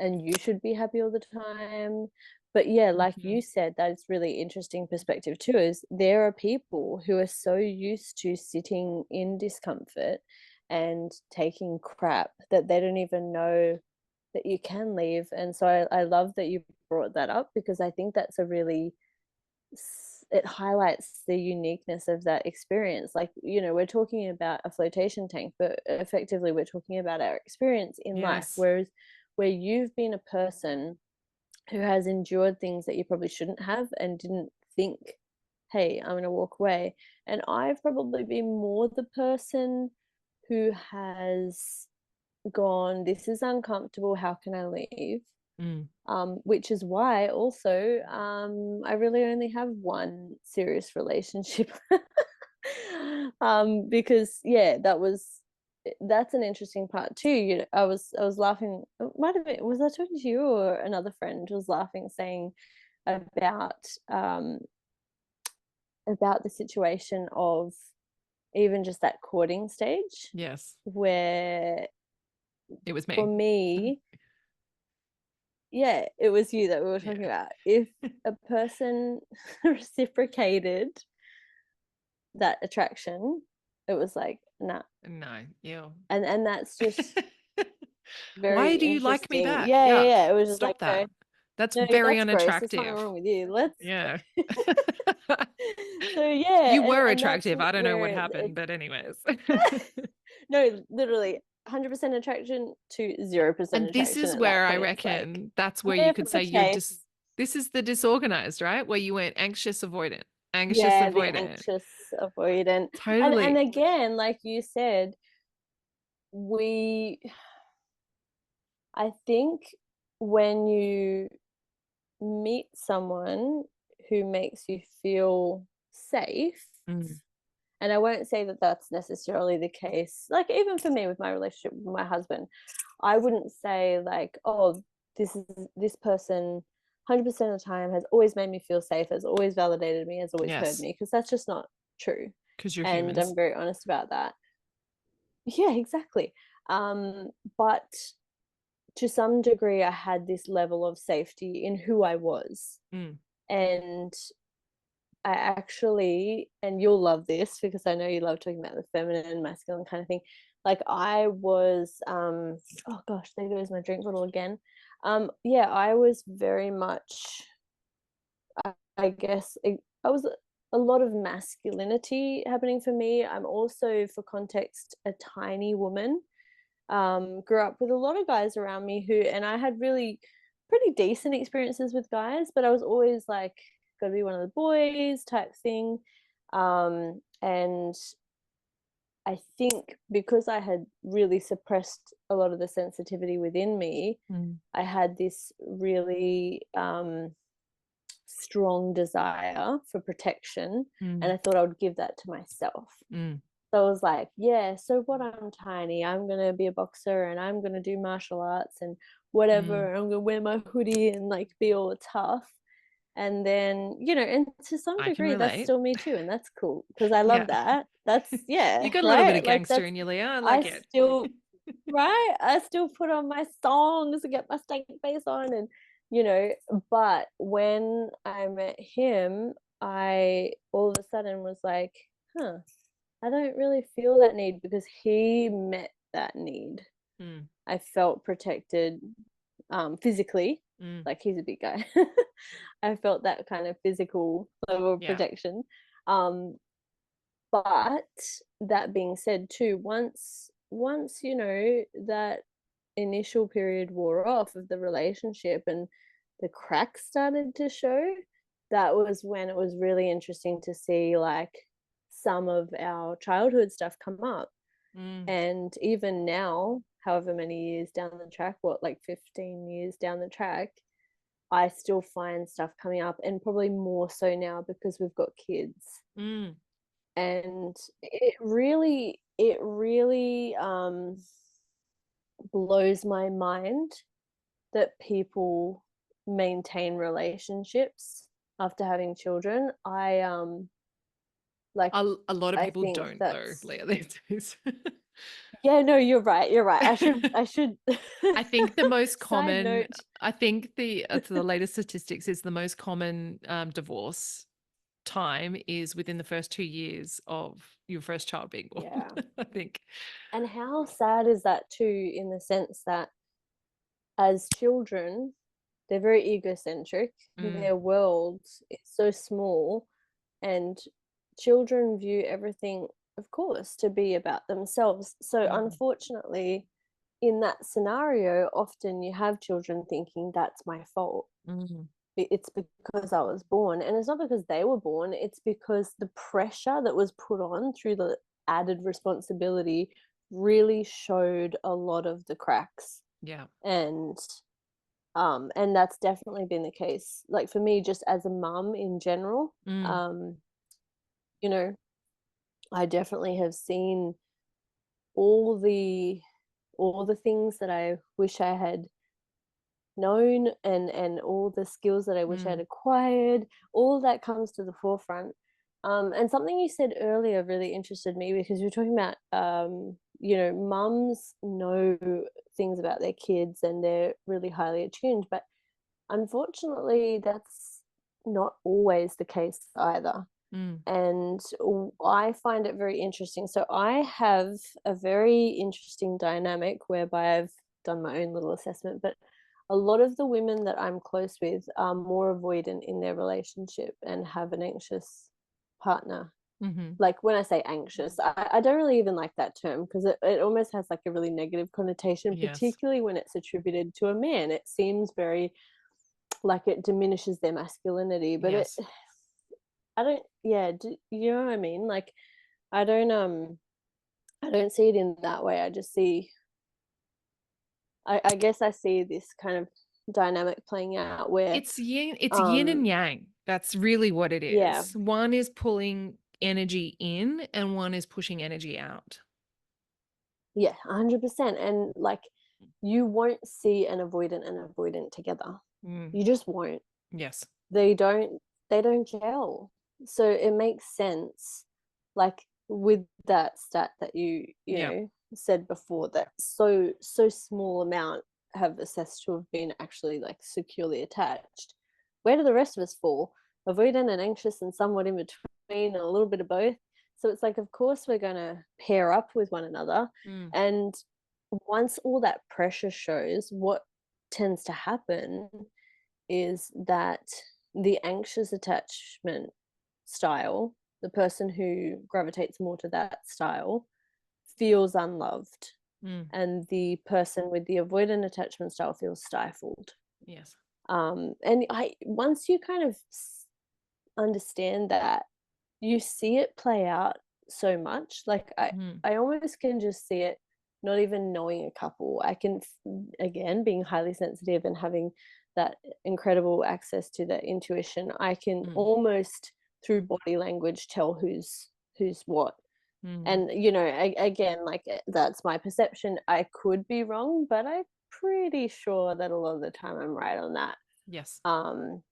and you should be happy all the time. But yeah, like Mhm. you said, that's really interesting perspective too, is there are people who are so used to sitting in discomfort and taking crap that they don't even know that you can leave. And so I love that you brought that up, because I think that's a really, it highlights the uniqueness of that experience. Like, we're talking about a flotation tank, but effectively we're talking about our experience in life. Yes. Whereas where you've been a person who has endured things that you probably shouldn't have and didn't think, hey, I'm going to walk away. And I've probably been more the person who has gone, this is uncomfortable, how can I leave? Mm. Which is why also I really only have one serious relationship. Because yeah, that's an interesting part too. I was laughing. It might have been, was I talking to you or another friend was laughing, saying about um about the situation of even just that courting stage, Yes. where It was for me. me, yeah, it was you that we were talking Yeah. about. If a person reciprocated that attraction, it was like, nah. No, you. And that's just very Why do you like me interesting. back? Yeah, yeah, Yuck. yeah. It was just like, Stop no, that. That's no, very that's gross. There's something unattractive. wrong with you. Let's Yeah. so yeah, You were and that's attractive. I don't know where what happened, but anyways. no, literally 100% attraction to 0% And this attraction is at that where I point. It's like, reckon that's where you cliff could the say you're case. just, this is the disorganized, right? Where you went anxious, Yeah, the avoidant. anxious avoidant. And Totally. again, like you said, we I think when you meet someone who makes you feel safe, Mm. and I won't say that that's necessarily the case, like even for me with my relationship with my husband, I wouldn't say like, oh, this person 100% of the time has always made me feel safe, has always validated me, has always heard Yes, me, because that's just not true. because you're And humans. I'm very honest about that. Yeah, exactly. But to some degree, I had this level of safety in who I was. Mm. And I actually, and you'll love this because I know you love talking about the feminine and masculine kind of thing. Like I was, oh gosh, there goes my drink bottle again. Yeah, I was very much, I guess, I was a lot of masculinity happening for me. I'm also, for context, a tiny woman. Grew up with a lot of guys around me who, and I had really pretty decent experiences with guys, but I was always like, gotta be one of the boys type thing. And I think because I had really suppressed a lot of the sensitivity within me, Mm. I had this really strong desire for protection, and Mm. I thought I would give that to myself. Mm. So I was like, yeah, so what, I'm tiny, I'm gonna be a boxer and I'm gonna do martial arts and Mm. whatever, I'm gonna wear my hoodie and like be all tough. And then, and to some I can degree that's relate. still me too, and that's cool because I love Yeah. that. That's, You yeah, got a little bit right, of like gangster that's, in you, Leah. I I like it. still, right, I still put on my songs and get my stank face on, and you know but when I met him, I all of a sudden was like, huh, I don't really feel that need, because he met that need. Mm. I felt protected, physically, Mm. like he's a big guy. I felt that kind of physical level of Yeah. protection. Um, but that being said, too, once that initial period wore off of the relationship and the cracks started to show, that was when it was really interesting to see like some of our childhood stuff come up. Mm. And even now, however many years down the track, what, like 15 years down the track, I still find stuff coming up, and probably more so now because we've got kids. Mm. And it really blows my mind that people maintain relationships after having children. Like A lot of I people think don't though, that's, Leah, these days. yeah, no, you're right. I should I think the most side common, note. I think the latest statistics is the most common divorce time is within the first 2 years of your first child being born, Yeah. I think. And how sad is that too, in the sense that as children, they're very egocentric. Mm, Their world is so small, and children view everything, of course, to be about themselves. So, mm, unfortunately, in that scenario, often you have children thinking that's my fault. mm, It's because I was born. And it's not because they were born, it's because the pressure that was put on through the added responsibility really showed a lot of the cracks. yeah. And that's definitely been the case, like for me, just as a mum in general. Mm, um you know, I definitely have seen all the all the things that I wish I had known, and all the skills that I wish I'd mm, acquired. All that comes to the forefront. And something you said earlier really interested me, because you were talking about, mums know things about their kids and they're really highly attuned, but unfortunately, that's not always the case either. mm, And I find it very interesting. So I have a very interesting dynamic whereby I've done my own little assessment, but a lot of the women that I'm close with are more avoidant in their relationship and have an anxious partner. mm-hmm. Like, when I say anxious, I don't really even like that term, because it almost has like a really negative connotation, Yes. particularly when it's attributed to a man. It seems very like it diminishes their masculinity, but Yes. I don't, yeah, you know what I mean? Like, I don't I don't see it in that way. I just see, I guess I see this kind of dynamic playing out where, It's yin and um yang. That's really what it yeah, is. One is pulling energy in and one is pushing energy out. yeah, 100%. And like, you won't see an avoidant and avoidant together. Mm, You just won't. yes. they don't they don't gel. So it makes sense, like with that stat that you Yeah. know said before, that so small amount have assessed to have been actually like securely attached. Where do the rest of us fall? Avoidant and anxious and somewhat in between, and a little bit of both. So it's like, of course we're going to pair up with one another. Mm, And once all that pressure shows, what tends to happen is that the anxious attachment style, the person who gravitates more to that style, feels unloved, mm, and the person with the avoidant attachment style feels stifled. yes. And I once you kind of understand that, you see it play out so much. Like, Mm, I almost can just see it, not even knowing a couple. I can, again, being highly sensitive and having that incredible access to that intuition, I can mm, almost, through body language, tell who's what. mm, And again, like, that's my perception. I could be wrong, but I'm pretty sure that a lot of the time I'm right on that. yes. um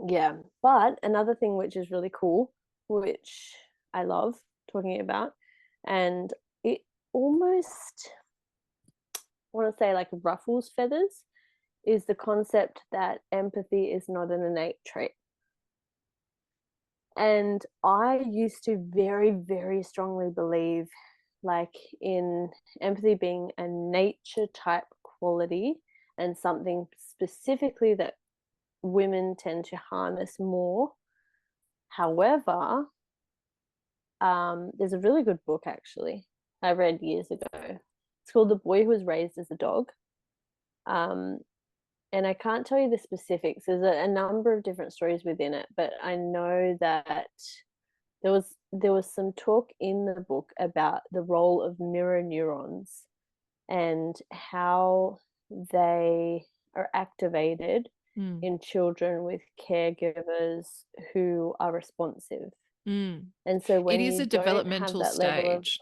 yeah, but another thing which is really cool, which I love talking about, and it almost, want to say, like, ruffles feathers, is the concept that empathy is not an innate trait. And I used to very, very strongly believe, like, in empathy being a nature type quality, and something specifically that women tend to harness more. However, there's a really good book, actually, I read years ago. It's called The Boy Who Was Raised as a Dog. Um, and I can't tell you the specifics. There's a number of different stories within it, but I know that there was some talk in the book about the role of mirror neurons and how they are activated Mm. in children with caregivers who are responsive. Mm. And so It when is a you don't have developmental that level of, stage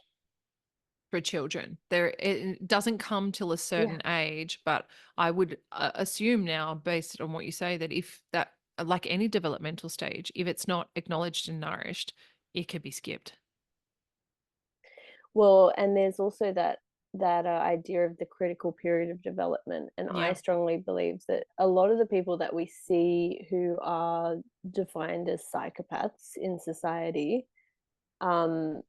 for children. It doesn't come till a yeah, certain age, but I would assume now, based on what you say, that if that, like any developmental stage, if it's not acknowledged and nourished, it could be skipped. well, and there's also that idea of the critical period of development. And I Yeah. strongly believe that a lot of the people that we see who are defined as psychopaths in society, um,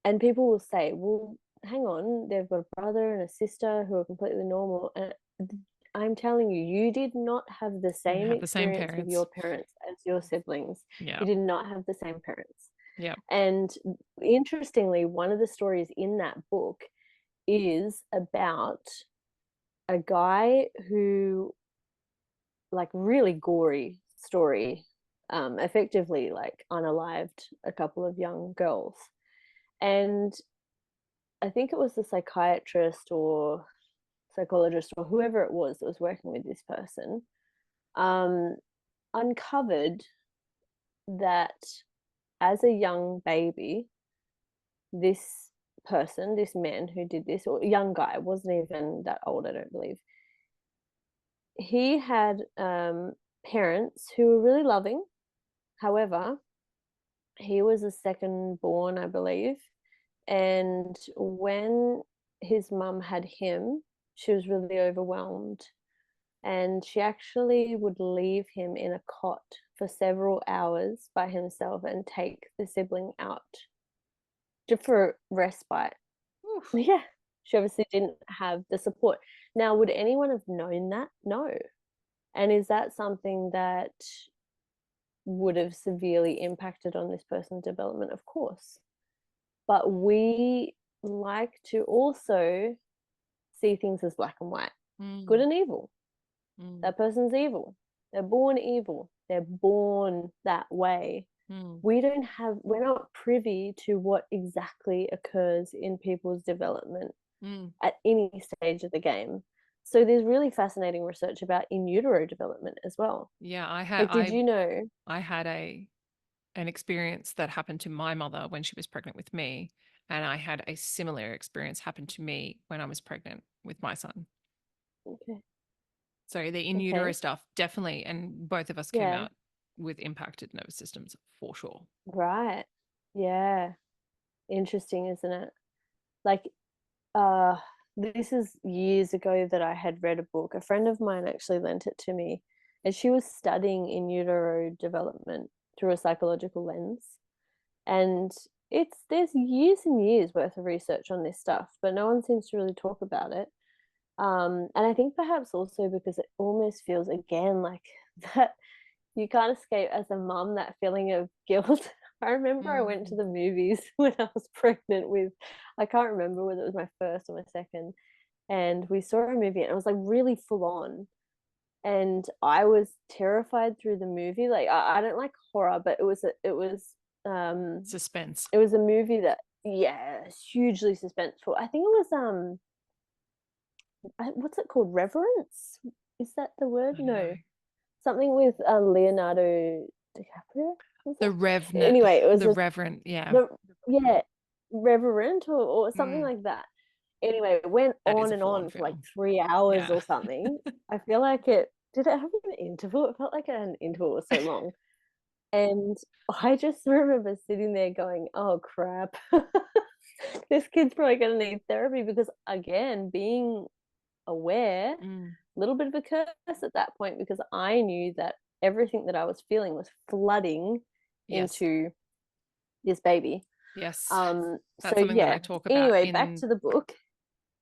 and people will say, well, hang on, they've got a brother and a sister who are completely normal. And I'm telling you, you did not have the You didn't same have the same experience with parents. your parents as your siblings. Yeah. You did not have the same parents. Yeah. And interestingly, one of the stories in that book is about a guy who, like, really gory story, effectively like unalived a couple of young girls. And I think it was the psychiatrist or psychologist or whoever it was that was working with this person, um, uncovered that as a young baby, this person, this man who did this, or young guy, wasn't even that old, I don't believe, he had parents who were really loving. However, he was a second born, I believe. And when his mum had him, she was really overwhelmed. And she actually would leave him in a cot for several hours by himself and take the sibling out just for respite. Oof. Yeah. She obviously didn't have the support. Now, would anyone have known that? No. And is that something that would have severely impacted on this person's development? Of course. But we like to also see things as black and white, good Mm. and evil. Mm. That person's evil. They're born evil. They're born that way. Mm. We're not privy to what exactly occurs in people's development Mm. at any stage of the game. So there's really fascinating research about in utero development as well. Yeah, Like, did you know? I had an experience that happened to my mother when she was pregnant with me, and I had a similar experience happen to me when I was pregnant with my son. Okay. So the in utero Okay. stuff, definitely, and both of us came Yeah. out with impacted nervous systems for sure. Right. Yeah. Interesting, isn't it? Like, uh, this is years ago that I had read a book. A friend of mine actually lent it to me, and she was studying in utero development through a psychological lens. And there's years and years worth of research on this stuff, but no one seems to really talk about it. And I think perhaps also because it almost feels again like that you can't escape as a mum that feeling of guilt. I remember I went to Mm. the movies when I was pregnant with, I can't remember whether it was my first or my second, and we saw a movie and it was like really full on. And I was terrified through the movie. Like I don't like horror, but um Suspense. it was a movie that, yeah, hugely suspenseful. I think it was what's it called? Reverence? Is that the word? I know. No. Something with Leonardo DiCaprio, was The it? Revenant, Anyway, it was the Reverend, yeah. the yeah, Reverend or something Mm. like that. Anyway, it went That is on a and full-on on for like film. 3 hours Yeah. or something. I feel like it did it have an interval? It felt like it had an interval, it was so long. And I just remember sitting there going, oh crap. This kid's probably gonna need therapy because again, being aware, a Mm. little bit of a curse at that point because I knew that everything that I was feeling was flooding Yes. into this baby. Yes. So That's something that I yeah. talk about Anyway, back in to the book.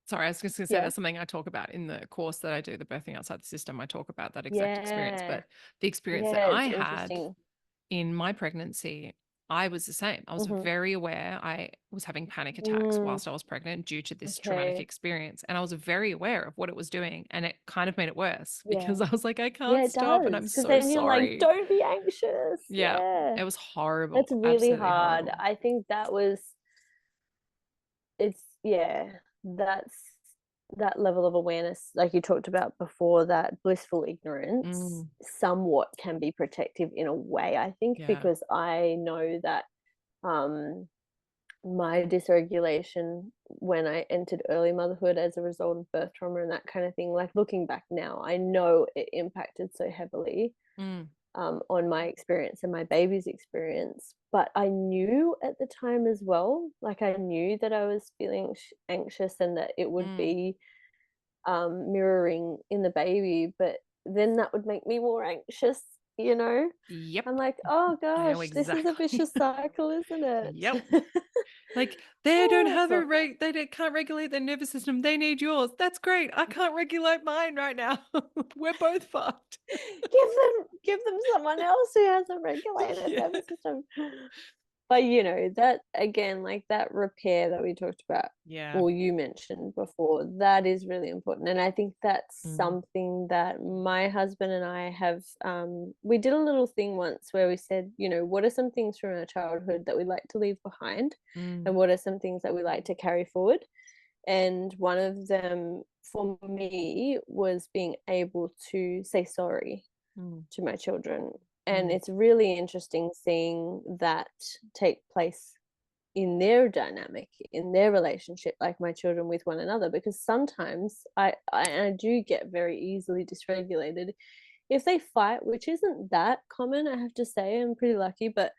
Sorry, I was just going to say Yeah. that's something I talk about in the course that I do, the birthing outside the system. I talk about that exact experience. Yeah. But the experience that Yeah, I it's had interesting. in my pregnancy, I was the same. I was Mm-hmm. very aware. I was having panic attacks Mm, whilst I was pregnant due to this traumatic okay. experience. And I was very aware of what it was doing. And it kind of made it worse Yeah. because I was like, I Yeah, can't it stop. And does. I'm Because so then you're like, sorry. don't be anxious. Yeah, Yeah. it was horrible. That's really Absolutely hard. horrible. I think that was, it's, yeah, that's that level of awareness, like you talked about before, that blissful ignorance somewhat can be protective in a way, I think, Yeah. because I know that my dysregulation when I entered early motherhood as a result of birth trauma and that kind of thing, like looking back now, I know it impacted so heavily on my experience and my baby's experience. But I knew at the time as well, like I knew that I was feeling anxious and that it would be mirroring in the baby, but then that would make me more anxious, you know? I'm Yep. like, oh I know gosh, this is a exactly. vicious cycle, isn't Yep. it? Like they don't Oh, it's have not fun. they can't regulate their nervous system. They need yours. That's great. I can't regulate mine right now. We're both fucked. Give them someone else who has a regulated Yeah. nervous system. But you know, that again, like that repair that we talked about, Yeah. or you mentioned before, that is really important. And I think that's Mm, something that my husband and I have we did a little thing once where we said, you know, what are some things from our childhood that we like to leave behind? mm, And what are some things that we like to carry forward? And one of them for me was being able to say sorry mm, to my children. And mm. it's really interesting seeing that take place in their dynamic, in their relationship, like my children with one another, because sometimes I do get very easily dysregulated if they fight, which isn't that common, I have to say. I'm pretty lucky, but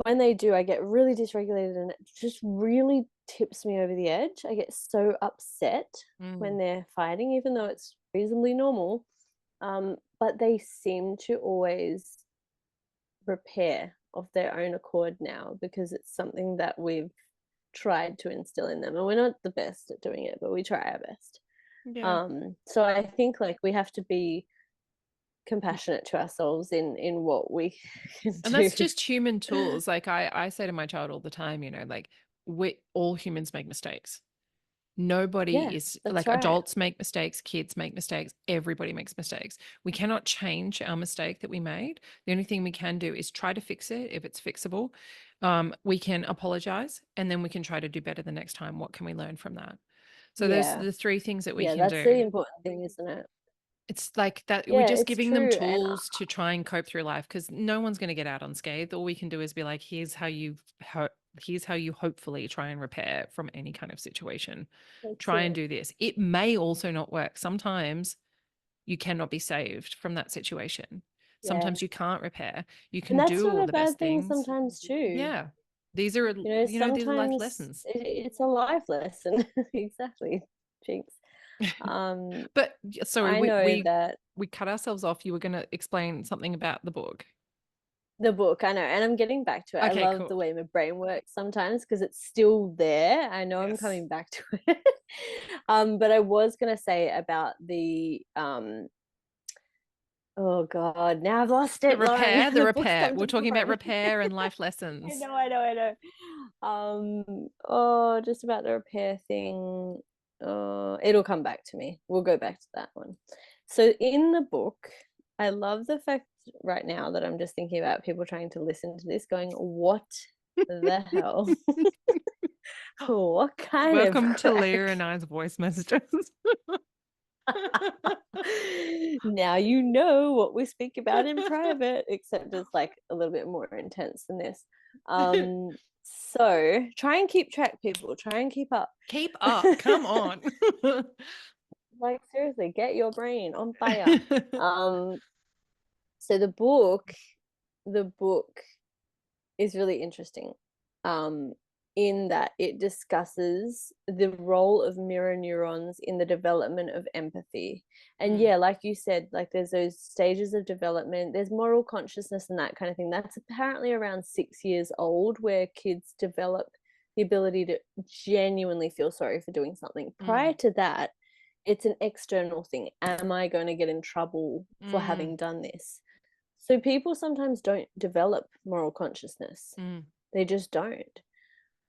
when they do, I get really dysregulated and it just really tips me over the edge. I get so upset when Mm. they're fighting, even though it's reasonably normal. But they seem to always repair of their own accord now because it's something that we've tried to instill in them. And we're not the best at doing it, but we try our best. Yeah. So I think like we have to be compassionate to ourselves in what we can And do. that's just human tools. Like I say to my child all the time, like we all humans make mistakes. Nobody Yeah, is that's like right. adults make mistakes, kids make mistakes, everybody makes mistakes. We cannot change our mistake that we made. The only thing we can do is try to fix it if it's fixable. We can apologize and then we can try to do better the next time. What can we learn from that? So those are Yeah. the three things that we Yeah, can that's the do. important thing, isn't it? It's like that we're Yeah, just it's giving them true. And tools to try and cope through life because no one's going to get out unscathed. All we can do is be like, here's how you hopefully try and repair from any kind of situation. that's Try and it. do this. It may also not work. Sometimes you cannot be saved from that situation. Yeah. Sometimes you can't repair. You And can that's do not all a the best bad thing things. sometimes too. Yeah. These are, You know, these are life sometimes lessons. it's a life lesson. Exactly. Jinx. Um, But sorry, I we know we that we cut ourselves off. You were going to explain something about the book. the book, I know, and I'm getting back to it. I Okay, love cool. the way my brain works sometimes because it's still there. I know I'm Yes. coming back to it. But I was gonna say about the oh God, now I've lost The it, Lauren. repair, the The book's repair. come We're to the talking about front. repair and life I lessons. know, I know, I know. Oh, just about the repair thing. It'll come back to me. We'll go back to that one. So in the book, I love the fact right now that I'm just thinking about people trying to listen to this, going, "What the hell? What kind of Welcome to Leah crack?" and I's voice messages. Now you know what we speak about in private, except it's like a little bit more intense than this. So try and keep track, people. Try and keep up. Keep up. Come on. Like seriously, get your brain on fire. Um, so the book is really interesting. Um, in that it discusses the role of mirror neurons in the development of empathy. And Mm, yeah, like you said, like there's those stages of development, there's moral consciousness and that kind of thing. That's apparently around 6 years old, where kids develop the ability to genuinely feel sorry for doing something. Prior mm, to that, it's an external thing. Am I going to get in trouble for mm, having done this? So people sometimes don't develop moral consciousness. mm, They just don't.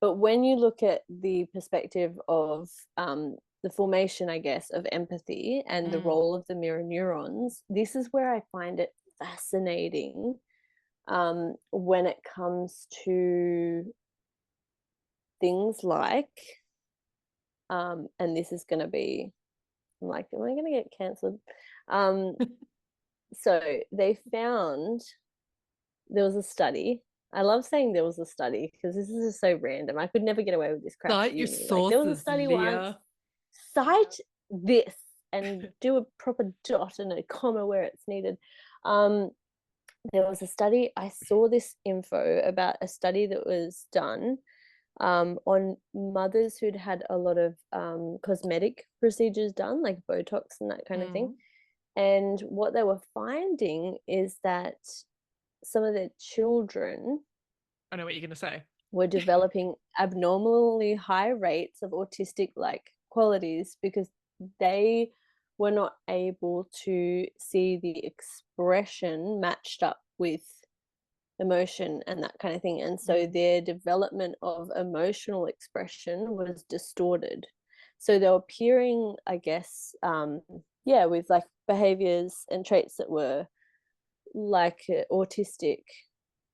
But when you look at the perspective of the formation, I guess, of empathy and the mm. role of the mirror neurons, this is where I find it fascinating when it comes to things like and this is going to be, I'm like, am I going to get cancelled? Um, so they found there was a study. I love saying there was a study because this is just so random. I could never get away with this crap at Cite your uni. Like there was a sources, study once. Leah. Cite this and do a proper dot and a comma where it's needed. Um, there was a study. I saw this info about a study that was done on mothers who'd had a lot of cosmetic procedures done, like Botox and that kind of thing. And what they were finding is that some of their children I know what you're going to say. were developing abnormally high rates of autistic like qualities because they were not able to see the expression matched up with emotion and that kind of thing. And so their development of emotional expression was distorted. So they were appearing, I guess, with like behaviors and traits that were like autistic,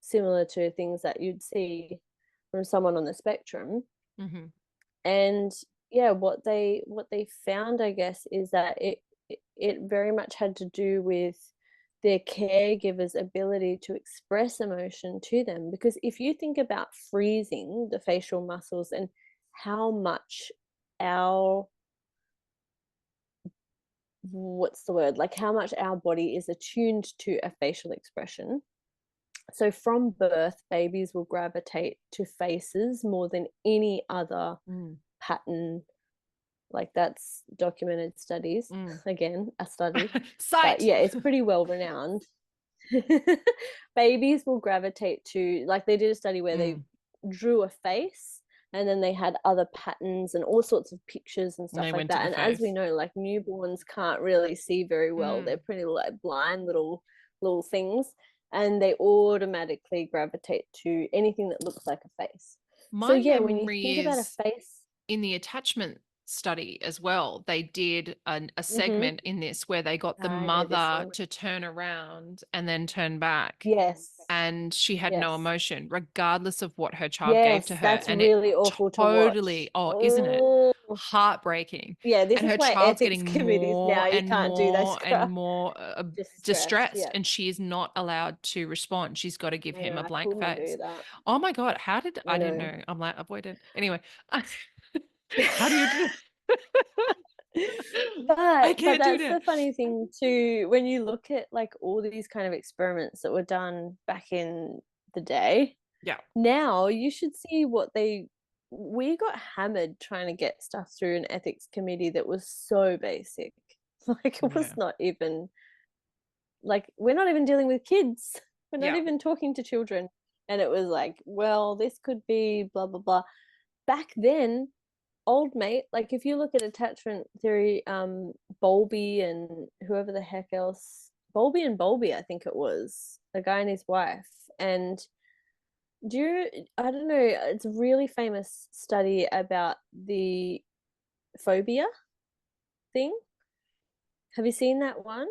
similar to things that you'd see from someone on the spectrum. And yeah, what they found, I guess, is that it very much had to do with their caregiver's ability to express emotion to them. Because if you think about freezing the facial muscles and how much our what's the word, like how much our body is attuned to a facial expression. So from birth, babies will gravitate to faces more than any other pattern. Like that's documented studies. Again, a study. But Cite. yeah, it's pretty well renowned. Babies will gravitate to, like they did a study where they drew a face and then they had other patterns and all sorts of pictures and stuff like that. And as we know, like newborns can't really see very well. They're pretty like blind little things, and they automatically gravitate to anything that looks like a face. My So yeah, when you memory think about a is face, in the attachment study as well, they did a segment in this where they got the I know this mother one. to turn around and then turn back. Yes. And she had no Yes. emotion, regardless of what her child gave to Yes, her. that's And it really awful to totally, watch. oh, isn't it? Oh, Heartbreaking. yeah, this And is her why child's ethics getting committees now, more you and can't do that more and crap. more Distressed. distressed, Yeah. and she is not allowed to respond. She's got to give I him know, a I blank couldn't do face. that. Oh my God, how did I I didn't know. know. I'm like avoidant. Anyway, how do you do? I But can't do that's that. the funny thing too, when you look at like all these kind of experiments that were done back in the day. Yeah. Now you should see what we got hammered trying to get stuff through an ethics committee that was so basic. Like it was Yeah. not even, like we're not even dealing with kids. We're not Yeah. even talking to children. And it was like, well, this could be blah blah blah. Back then, old mate, like if you look at attachment theory, Bowlby and whoever the heck else, Bowlby, I think it was, a guy and his wife. And I don't know, it's a really famous study about the phobia thing. Have you seen that one?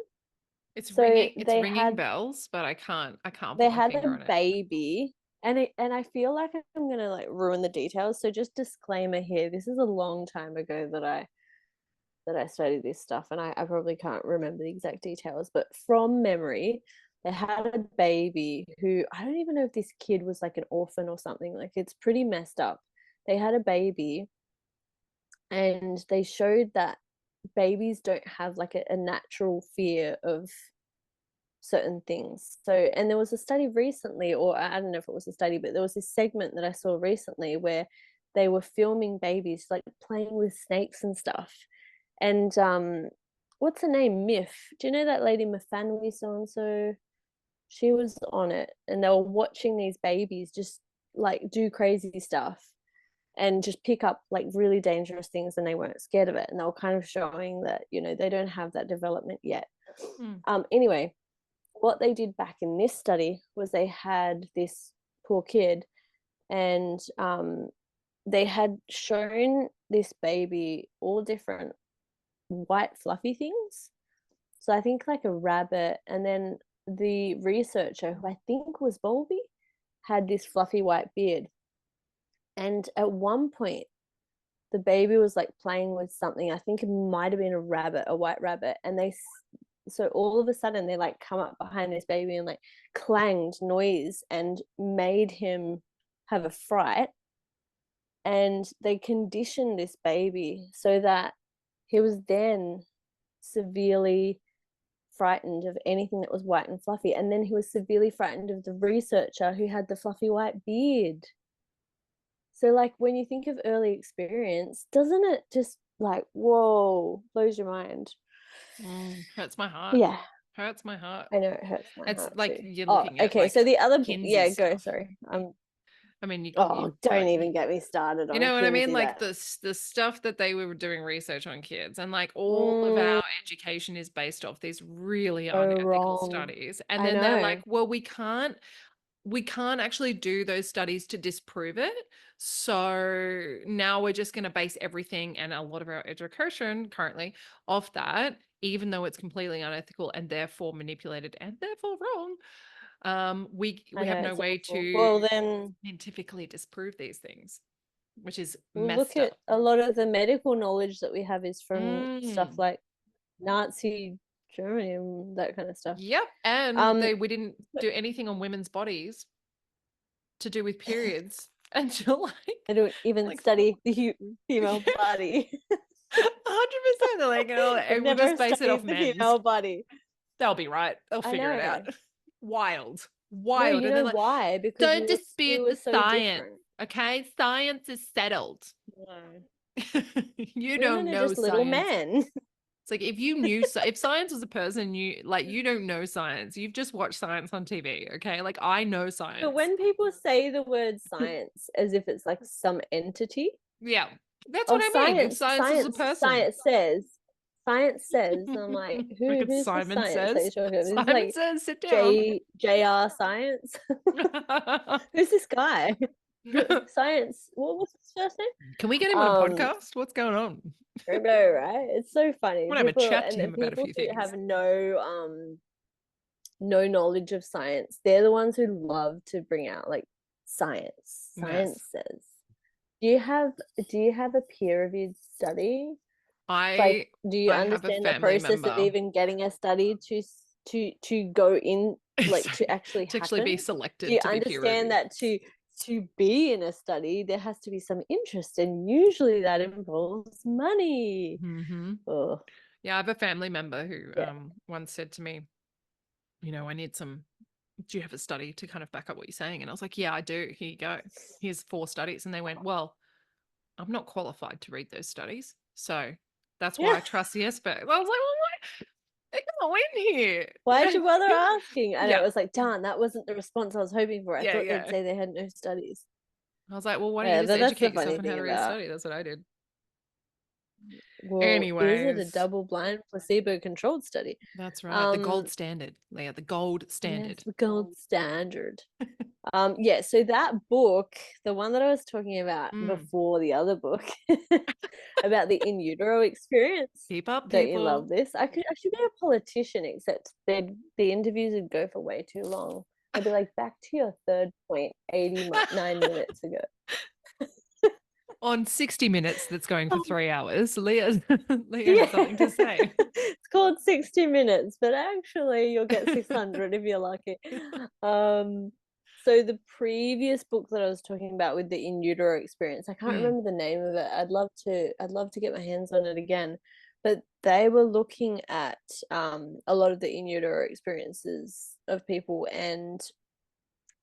So It's ringing bells, but I can't they put my had finger a on it. baby, and I feel like I'm gonna like ruin the details. So just disclaimer here, this is a long time ago that I studied this stuff, and I probably can't remember the exact details, but from memory, they had a baby who, I don't even know if this kid was like an orphan or something. Like it's pretty messed up. They had a baby, and they showed that babies don't have like a natural fear of certain things. So, and there was a study recently, or I don't know if it was a study, but there was this segment that I saw recently where they were filming babies like playing with snakes and stuff. And what's her name? Miff. Do you know that lady Mafanoui so and so? She was on it, and they were watching these babies just like do crazy stuff and just pick up like really dangerous things, and they weren't scared of it. And they were kind of showing that, they don't have that development yet. Anyway, what they did back in this study was they had this poor kid, and they had shown this baby all different white fluffy things. So I think like a rabbit, and then the researcher, who I think was Bowlby, had this fluffy white beard. And at one point, the baby was like playing with something. I think it might have been a rabbit, a white rabbit, and so all of a sudden they like come up behind this baby and like clanged noise and made him have a fright. And they conditioned this baby so that he was then severely frightened of anything that was white and fluffy. And then he was severely frightened of the researcher who had the fluffy white beard. So, like, when you think of early experience, doesn't it just like, whoa, blows your mind? Hurts my heart. Yeah, Hurts my heart. I know it hurts my It's heart like too. you're Oh, looking at okay. like So the other, Kinsey yeah, go. stuff. Sorry. I mean, Oh, don't even get me started you on know what I mean? Kinsey. Like That. the stuff that they were doing research on kids, and like all of Mm, our education is based off these really so unethical wrong. studies. And I then they're like, know. well, we can't actually do those studies to disprove it. So now we're just going to base everything and a lot of our education currently off that, even though it's completely unethical and therefore manipulated and therefore wrong. We I have know no it's way awful. to Well, then scientifically disprove these things, which is we'll look messed at up. a lot of the medical knowledge that we have is from stuff Mm. like Nazi Germany and that kind of stuff. Yep. And Um, we didn't do anything on women's bodies to do with periods until I don't even like study the female body. 100%. They're like, I've we'll just never base it off studied the men's. female body. They'll be right. They'll I figure it know. out. Wild. No, Wild. you And they're know like, why? Because don't we dispute were the so science. different. Okay. Science is settled. No. You don't Women are know just little science. men. It's like if you knew, if science was a person, you don't know science. You've just watched science on TV. Okay. Like I know But science. when people say the word science as if it's like some entity, Yeah. That's oh, what I mean. If science, science was a science, person. science says. And I'm like, Like it's who's the Simon science that you're says. talking about? This is Simon like says, sit down. JR Science. Who's this guy? Science. What was his first name? Can we get him on a podcast? What's going on? I know, right? It's so I funny. want to have a People chat to and the him about a people few who things. have no knowledge of science, they're the ones who love to bring out like science. Science Yes. says. Do you have a peer-reviewed study? I Like, do you I have a understand the family process of member even getting a study to go in, like sorry, to actually to actually be happen? Do selected you to be peer understand reviewed. that to be in a study there has to be some interest, and usually that involves money? Mm-hmm. Oh, Yeah, I have a family member who yeah. once said to me, I need some, do you have a study to kind of back up what you're saying? And I was like, yeah, I do. Here you go. Here's 4 studies. And they went, well, I'm not qualified to read those studies. So that's why Yeah. I trust the expert. I was like, well, what? They go in here. Why'd you bother asking? And it Yeah. was like, darn, that wasn't the response I was hoping for. I Yeah. thought they'd Yeah. say they had no studies. I was like, well, why don't you Yeah, just but that's the educate funny yourself on how thing to read a about, study? That's what I did. well, is it a Anyways, double-blind placebo-controlled study? that's right. The gold Um, standard, Leah, the gold yes, standard. the gold standard. Yeah, so that book, the one that I was talking about Mm. before the other book, about the in utero experience. Keep up, Don't you people. love this? I should be a politician, except the interviews would go for way too long. I'd be like, back to your third point 89 minutes ago. On 60 Minutes, that's going for 3 hours, Leah Yeah. has something to say. It's called 60 minutes, but actually you'll get 600 if you're lucky. Um, so the previous book that I was talking about with the in utero experience, I can't Mm. remember the name of it. I'd love to get my hands on it again. But they were looking at a lot of the in utero experiences of people, and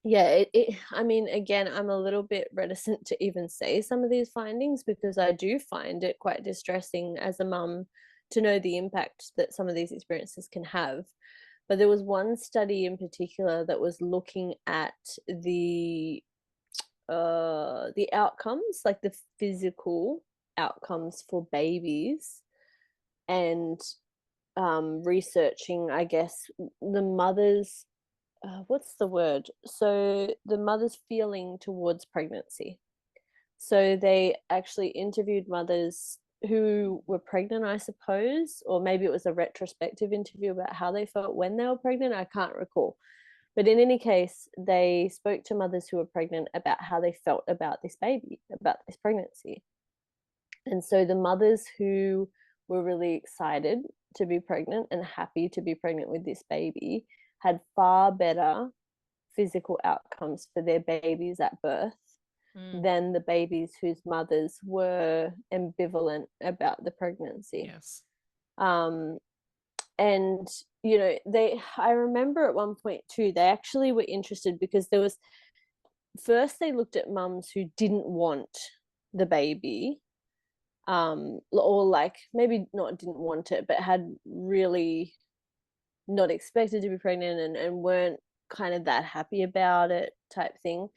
yeah, I mean, again, I'm a little bit reticent to even say some of these findings because I do find it quite distressing as a mum to know the impact that some of these experiences can have. But there was one study in particular that was looking at the outcomes, like the physical outcomes for babies, and researching, I guess, the mother's what's the word? So the mother's feeling towards pregnancy. So they actually interviewed mothers who were pregnant, I suppose, or maybe it was a retrospective interview about how they felt when they were pregnant. I can't recall. But in any case, they spoke to mothers who were pregnant about how they felt about this baby, about this pregnancy. And so the mothers who were really excited to be pregnant and happy to be pregnant with this baby had far better physical outcomes for their babies at birth Mm. than the babies whose mothers were ambivalent about the pregnancy. Yes. Um, and I remember at one point too, they actually were interested because there was, first they looked at mums who didn't want the baby, or like maybe not didn't want it, but had really not expected to be pregnant and weren't kind of that happy about it type thing.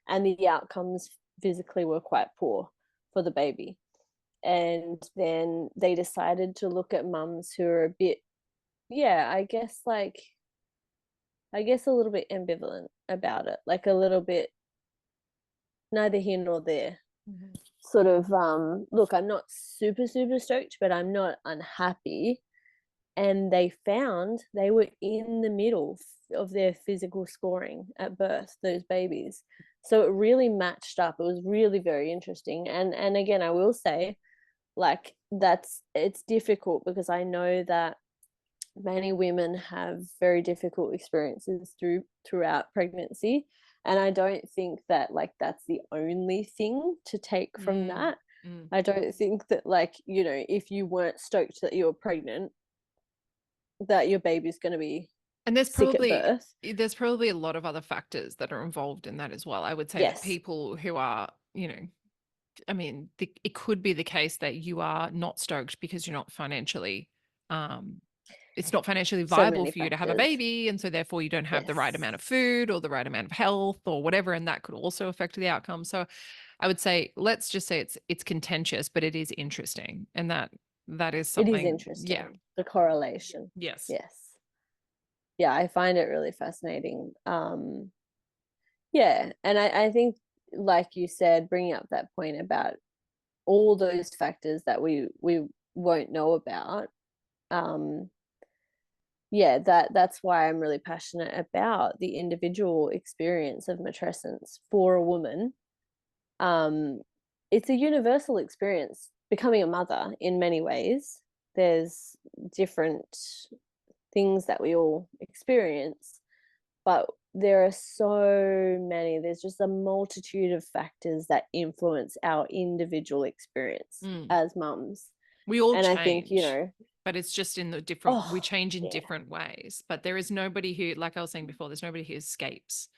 And the outcomes physically were quite poor for the baby. And then they decided to look at mums who are a bit, yeah, I guess a little bit ambivalent about it, like a little bit neither here nor there. Mm-hmm. Sort of, look, I'm not super, super stoked, but I'm not unhappy. And they found they were in the middle of their physical scoring at birth, those babies. So it really matched up. It was really very interesting. And again, I will say, like, it's difficult because I know that many women have very difficult experiences throughout pregnancy, and I don't think that like that's the only thing to take from Mm. that. Mm. I don't think that, like, if you weren't stoked that you were pregnant, that your baby's going to be And sick at birth. there's probably a lot of other factors that are involved in that as well. I would say that Yes, people who are, I mean, it could be the case that you are not stoked because you're not financially, um, it's not financially so viable many for you to have a factors. baby. And so therefore you don't have the right Yes, amount of food or the right amount of health or whatever. And that could also affect the outcome. So I would say, let's just say it's contentious, but it is interesting. And that is it is something, yeah. interesting, the correlation. Yes. Yes, yeah, I find it really fascinating. Yeah, and I think, like you said, bringing up that point about all those factors that we won't know about, um yeah, that's why I'm really passionate about the individual experience of matrescence for a woman. um it's a universal experience becoming a mother in many ways. There's different things that we all experience, but there are so many, there's just a multitude of factors that influence our individual experience Mm. as mums. We all And I think, change, but it's just in the different, we oh change in yeah, different ways. But there is nobody who, like I was saying before, there's nobody who escapes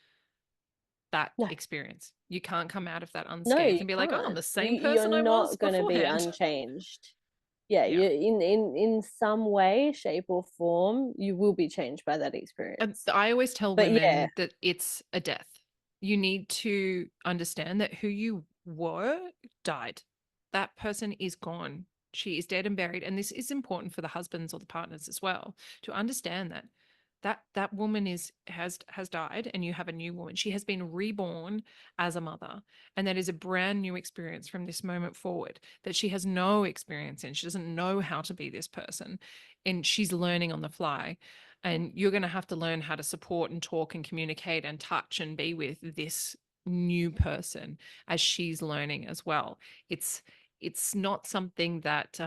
that no, experience. You can't come out of that no, unscathed you and be like, oh, I'm can't. the same You're person I was not going to be beforehand. unchanged. Yeah, Yeah. you in some way, shape, or form, you will be changed by that And experience. I always tell But yeah, women that it's a death. You need to understand that who you were died. That person is gone. She is dead and buried. And this is important for the husbands or the partners as well to understand that that woman has died and you have a new woman. She has been reborn as a mother. And that is a brand new experience from this moment forward that she has no experience in. She doesn't know how to be this person. And she's learning on the fly. And you're going to have to learn how to support and talk and communicate and touch and be with this new person as she's learning as well. It's not something that's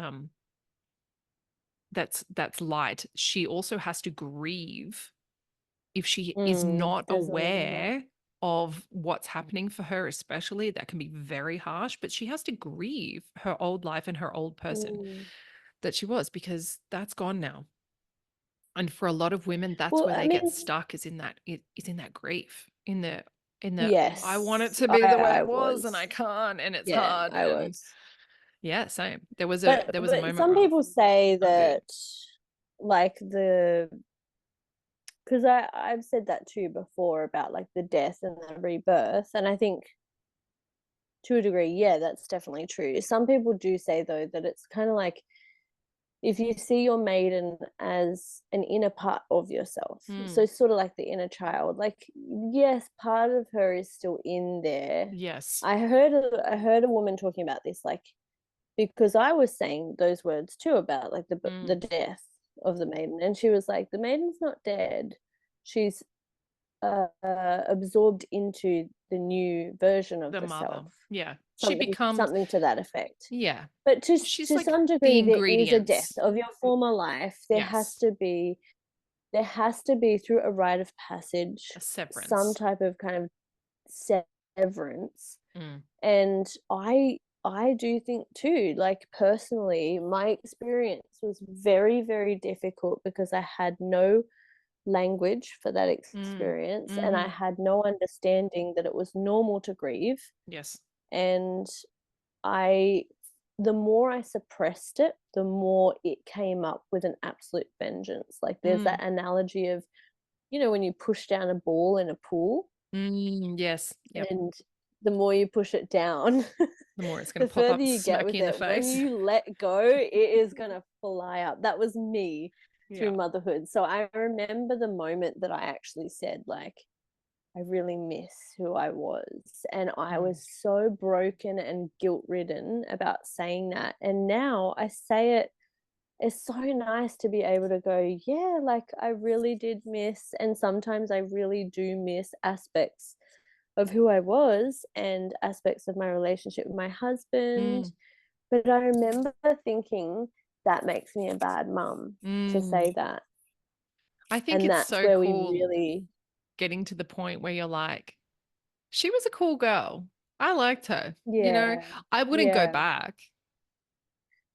light. She also has to grieve if she is not there's a lot of that. aware of what's happening for her, especially that can be very harsh, but she has to grieve her old life and her old person Mm. that she was, because that's gone now. And for a lot of women, that's Well, where I they get mean, stuck, is in that, it is in that grief, in the I want it yes, to be the way I it was and was. I can't and it's Yeah, hard. I And was. yeah, same. There was a But moment some where I was, people say I'm good. that, like, because I've said that too before about like the death and the rebirth, and I think to a degree, yeah, that's definitely true. Some people do say though that it's kind of like if you see your maiden as an inner part of yourself, Mm, so sort of like the inner child, like, yes, part of her is still in there. yes. I heard a woman talking about this, like, because I was saying those words too about like the Mm, death of the maiden, and she was like, the maiden's not dead, she's absorbed into the new version of The the mother. self. Yeah. She Something becomes, something to that effect. yeah. But She's to like some the degree, there is a death ingredients. of your former life. Yes. There has to be through a rite of passage A some severance. type of kind of severance. Mm. And I do think too, like personally, my experience was very, very difficult because I had no language for that Mm. experience, and I Mm-hmm. had no understanding that it was normal to grieve. Yes. And I the more I suppressed it, the more it came up with an absolute vengeance. Like there's Mm. that analogy of, when you push down a ball in a pool, Mm. Yes. Yep. and the more you push it down, The more it's going the to pop further up, you get smack with you in the it, when face. you let go, it is going to fly up. That was me through Yeah. motherhood. So I remember the moment that I actually said, like, I really miss who I was. And I Mm. was so broken and guilt ridden about saying that. And now I say it. It's so nice to be able to go, yeah, like I really did miss. And sometimes I really do miss aspects of who I was and aspects of my relationship with my husband. Mm. But I remember thinking that makes me a bad mum to Mm. say that. I think And it's that's so where we cool really, getting to the point where you're like, she was a cool girl. I liked her. yeah, I wouldn't go yeah. back.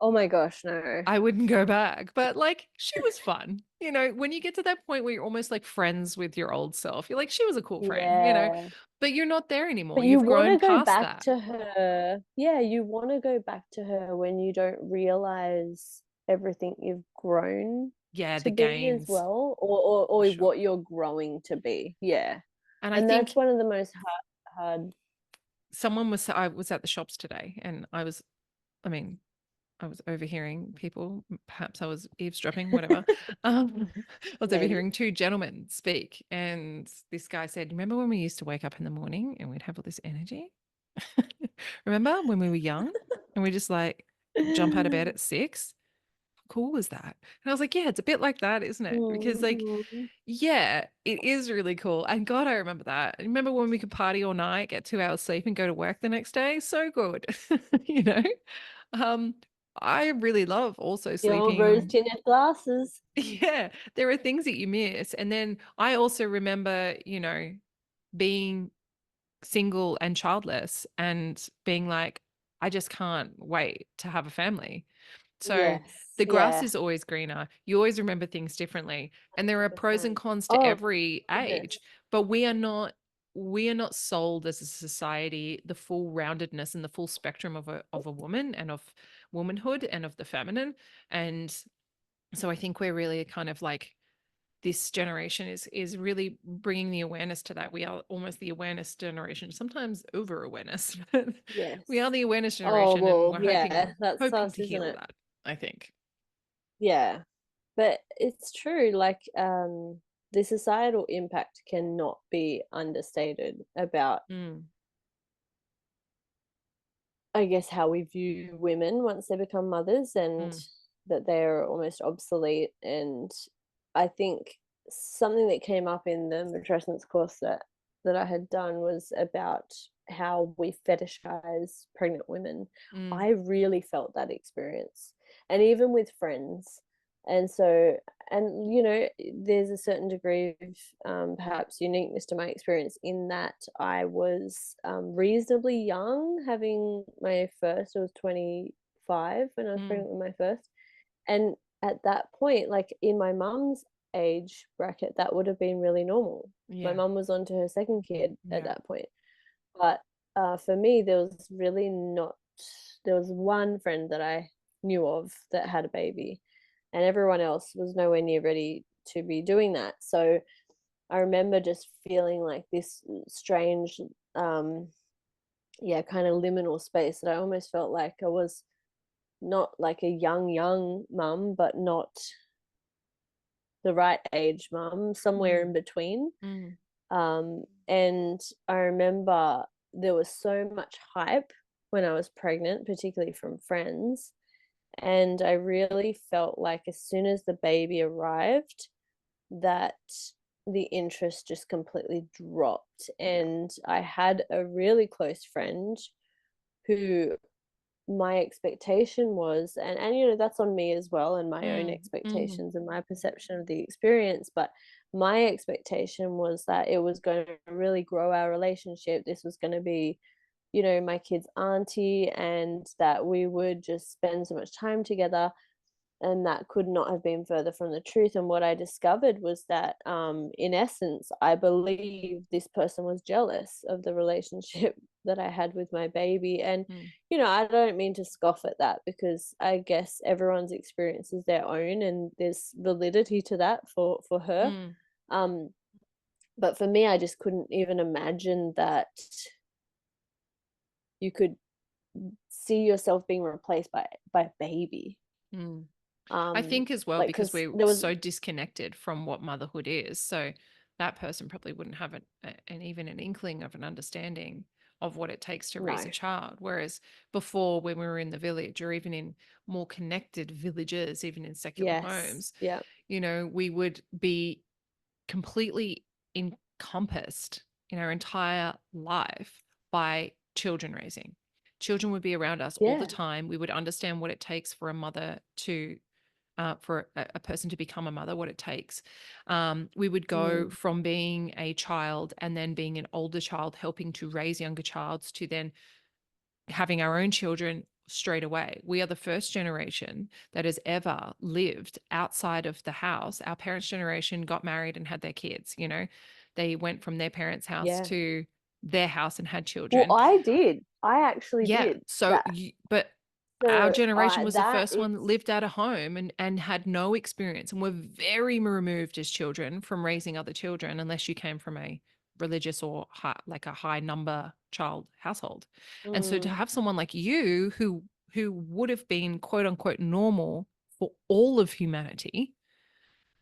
Oh my gosh, no. I wouldn't go back, but like she was fun. When you get to that point where you're almost like friends with your old self, you're like, she was a cool friend, Yeah. but you're not there anymore. But you You've want grown to go past back that. to her. Yeah, you want to go back to her when you don't realize everything you've grown Yeah, to the be as gains well, for or sure. what you're growing to be. Yeah. And I And that's think one of the most hard. I was at the shops today and I mean, I was overhearing people. Perhaps I was eavesdropping, whatever. I was Maybe. overhearing two gentlemen speak, and this guy said, "Remember when we used to wake up in the morning and we'd have all this energy? Remember when we were young and we just like jump out of bed at 6? How cool was that?" And I was like, "Yeah, it's a bit like that, isn't it? Because like, Mhm. yeah, it is really cool. And God, I remember that. Remember when we could party all night, get 2 hours sleep, and go to work the next day? So good, you know." Um, I really love also The old rose sleeping. tinted glasses. Yeah, there are things that you miss. And then I also remember, being single and childless and being like, I just can't wait to have a family. So Yes. the grass Yeah. is always greener. You always remember things differently. And there are pros and 100%. cons to Oh, every goodness. age, but we are not sold as a society the full roundedness and the full spectrum of a woman and of womanhood and of the feminine. And so I think we're really kind of like this generation is really bringing the awareness to that. We are almost the awareness generation, sometimes over awareness, but we are Yes. the awareness Oh, generation, and well, we're yeah, hoping that's hoping us, to isn't heal it? that, I think. Yeah. But it's true, like, the societal impact cannot be understated about, Mm, I guess, how we view women once they become mothers, and mm, that they're almost obsolete. And I think something that came up in the matrescence course that I had done was about how we fetishize pregnant women. mm, I really felt that experience, and even with friends. And so, and there's a certain degree of perhaps uniqueness to my experience in that I was reasonably young, having my first. I was 25 when I was mm. pregnant with my first. And at that point, like in my mum's age bracket, that would have been really normal. My Yeah, mum was on to her second kid at yeah. that point. But for me, there was really not, there was one friend that I knew of that had a baby, and everyone else was nowhere near ready to be doing that. So I remember just feeling like this strange, yeah, kind of liminal space that I almost felt like I was not like a young mum, but not the right age mum, somewhere Mm, in between. mm, And I remember there was so much hype when I was pregnant, particularly from friends. And I really felt like as soon as the baby arrived, that the interest just completely dropped. And I had a really close friend who my expectation was, and you know, that's on me as well, and my own Mm. expectations and my perception of the experience, but my expectation was that it was going to really grow our relationship. This was going to be, you know, my kid's auntie, and that we would just spend so much time together, and that could not have been further from the truth. And what I discovered was that, in essence, I believe this person was jealous of the relationship that I had with my baby. And Mm. you know, I don't mean to scoff at that, because I guess everyone's experience is their own, and there's validity to that for her. Mm. um but for me, I just couldn't even imagine that you could see yourself being replaced by a baby. Mm. I um think as well, like, because because we're there was, so disconnected from what motherhood is. So that person probably wouldn't have an even an inkling of an understanding of what it takes to raise a no. child. Whereas before, when we were in the village or even in more connected villages, even in secular Yes. homes, Yeah. you know, we would be completely encompassed in our entire life by children raising. Children would be around us all the Yeah. time. We would understand what it takes for a mother to for a person to become a mother, what it takes. We would go Mm. from being a child and then being an older child, helping to raise younger childs, to then having our own children straight away. We are the first generation that has ever lived outside of the house. Our parents' generation got married and had their kids, you know, they went from their parents' house Yeah. to their house and had Well, children. I did. I actually Yeah. did So, that. but our So generation I was the that first one that is lived at a home and had no experience and were very removed as children from raising other children, unless you came from a religious or like a high number child household. And so to mm, have someone like you who would have been quote unquote normal for all of humanity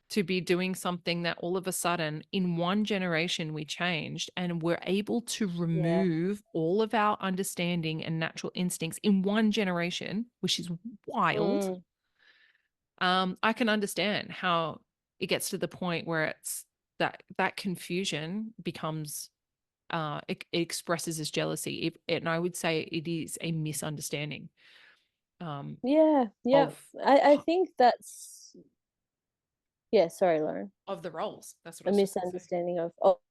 to be doing something that all of a sudden in one generation we changed and were able to yeah. remove all of our understanding and natural instincts in one generation, which is wild. Mm, I can understand how it gets to the point where it's that confusion becomes it expresses as jealousy. And I would say it is a misunderstanding um, yeah. Yeah. of I think that's, yeah, sorry, Lauren. of the roles. That's what I A was just going to say. misunderstanding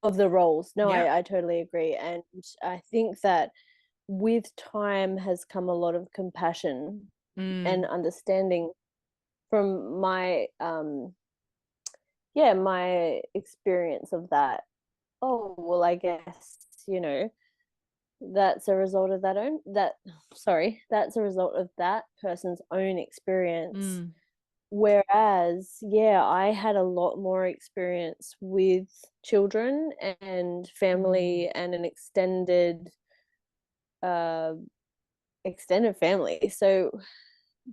of the roles. No, Yeah. I totally agree. And I think that with time has come a lot of compassion and Mm. understanding from my, yeah, my experience of that. Oh, well, I guess, you know, that's a result of that own that sorry, that's a result of that person's own experience. Mm. Whereas, yeah, I had a lot more experience with children and Mm. family and an uh extended family. So,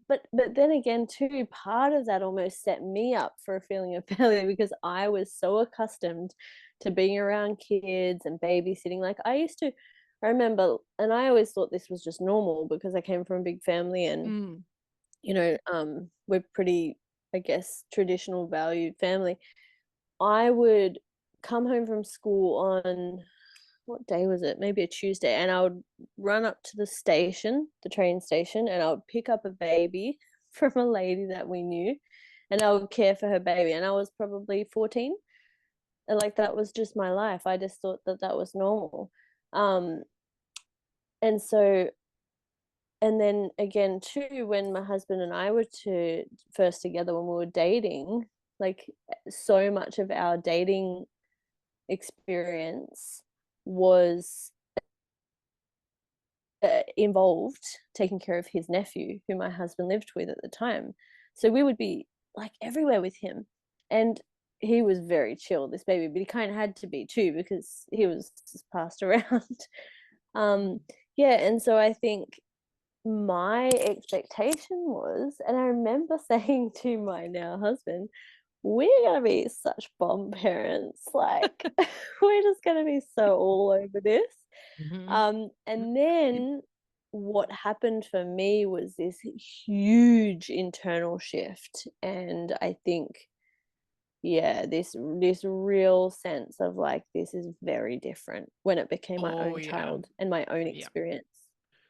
but then again too, part of that almost set me up for a feeling of failure, because I was so accustomed to being around kids and babysitting. Like, I remember, and I always thought this was just normal because I came from a big family, and Mm. you know, we're pretty, I guess, traditional valued family. I would come home from school on, what day was it? Maybe a Tuesday. And I would run up to the station, the train station, and I would pick up a baby from a lady that we knew, and I would care for her baby. And I was probably 14. And like, that was just my life. I just thought that that was normal. Um, and so, and then again, too, when my husband and I were to first together when we were dating, like, so much of our dating experience was involved taking care of his nephew, who my husband lived with at the time. So we would be like everywhere with him. And he was very chill, this baby, but he kind of had to be too, because he was just passed around. um, yeah, and so I think my expectation was, and I remember saying to my now husband, we're gonna be such bomb parents. Like, we're just gonna be so all over this. Mhm. And then what happened for me was this huge internal shift. And I think yeah, this real sense of like this is very different when it became my Oh own yeah. child and my own Yeah. experience.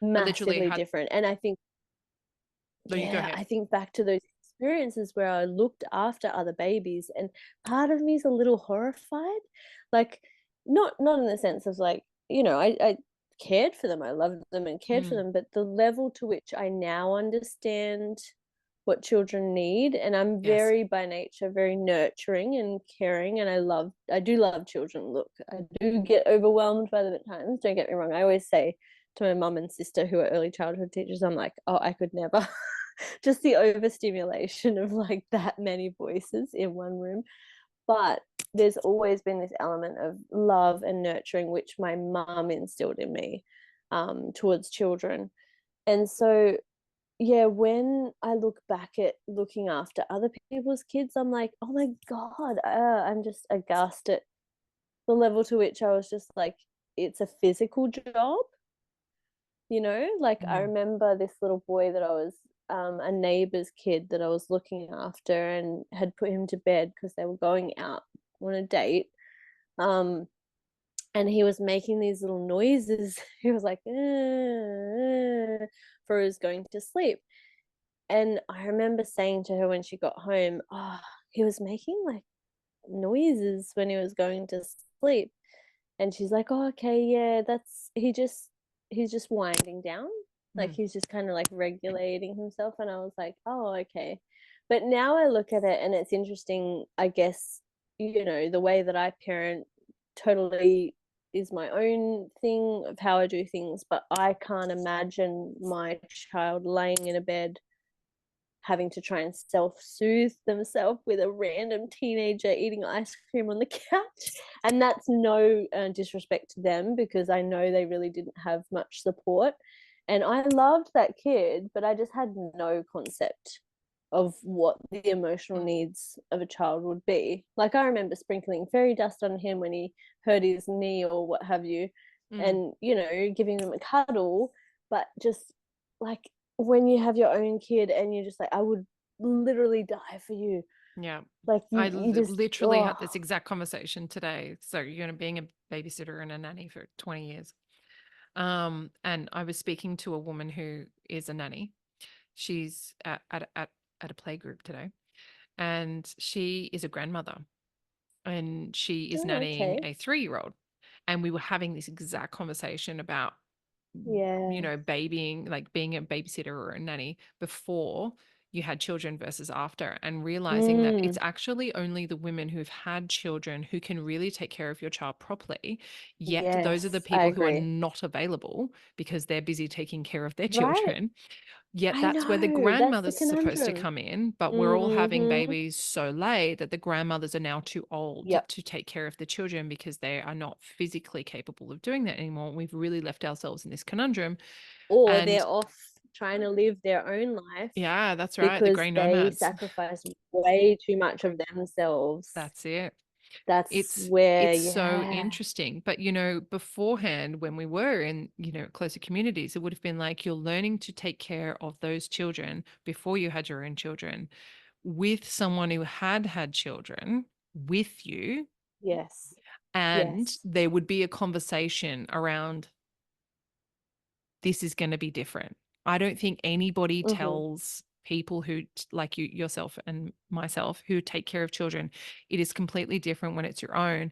I literally Massively had, different. And I think, no, you go yeah, ahead. I think back to those experiences where I looked after other babies, and part of me is a little horrified. Like, not in the sense of like, I cared for them, I loved them and cared for Mm, them, but the level to which I now understand what children need, and I'm yes. very by nature very nurturing and caring, and I do love children. Look, I do get overwhelmed by them at times, don't get me wrong. I always say to my mum and sister who are early childhood teachers, I'm like, oh, I could never. Just the overstimulation of like that many voices in one room. But there's always been this element of love and nurturing which my mum instilled in me, towards children. And so, yeah, when I look back at looking after other people's kids, I'm like, oh my God, I'm just aghast at the level to which I was just like, it's a physical job. Like I Mm, remember this little boy that I was, a neighbor's kid that I was looking after, and had put him to bed because they were going out on a date. Um, and he was making these little noises. He was like, for he was going to sleep. And I remember saying to her when she got home, oh, he was making like noises when he was going to sleep. And she's like, oh, okay, yeah, he's just winding down. Like mm, he's just kind of like regulating himself. And I was like, oh, okay. But now I look at it and it's interesting, I guess, the way that I parent totally is my own thing of how I do things, but I can't imagine my child laying in a bed having to try and self-soothe themselves with a random teenager eating ice cream on the couch. And that's no disrespect to them, because I know they really didn't have much support, and I loved that kid, but I just had no concept of what the emotional mm, needs of a child would be. Like I remember sprinkling fairy dust on him when he hurt his knee or what have you, mm. and giving him a cuddle. But just like when you have your own kid and you're just like, I would literally die for you. Yeah. Like I you just, literally oh, had this exact conversation today. So, being a babysitter and a nanny for 20 years. And I was speaking to a woman who is a nanny. She's at a play group today, and she is a grandmother, and she is oh, nannying okay. a 3-year-old. And we were having this exact conversation about, Yeah. babying, like being a babysitter or a nanny before you had children versus after, and realizing that it's Mm, actually only the women who've had children who can really take care of your child properly. Yet those are the yes, I people who are agree. not available because they're busy taking care of their Right. children. Yet I that's where the know. That's the grandmother's supposed to conundrum. come in, but we're all having Mm-hmm. babies so late that the grandmothers are now too old Yep. to take care of the children because they are not physically capable of doing that anymore. We've really left ourselves in this conundrum. Or And they're off trying to live their own life yeah, that's right, the because grey they nomads. sacrifice way too much of themselves. That's it. That's It's where, it's so yeah, interesting. But beforehand, when we were in, closer communities, it would have been like you're learning to take care of those children before you had your own children with someone who had had children with you. yes, And yes. there would be a conversation around, this is going to be different. I don't think anybody Mm-hmm. tells people who, like you, yourself and myself, who take care of children, it is completely different when it's your own,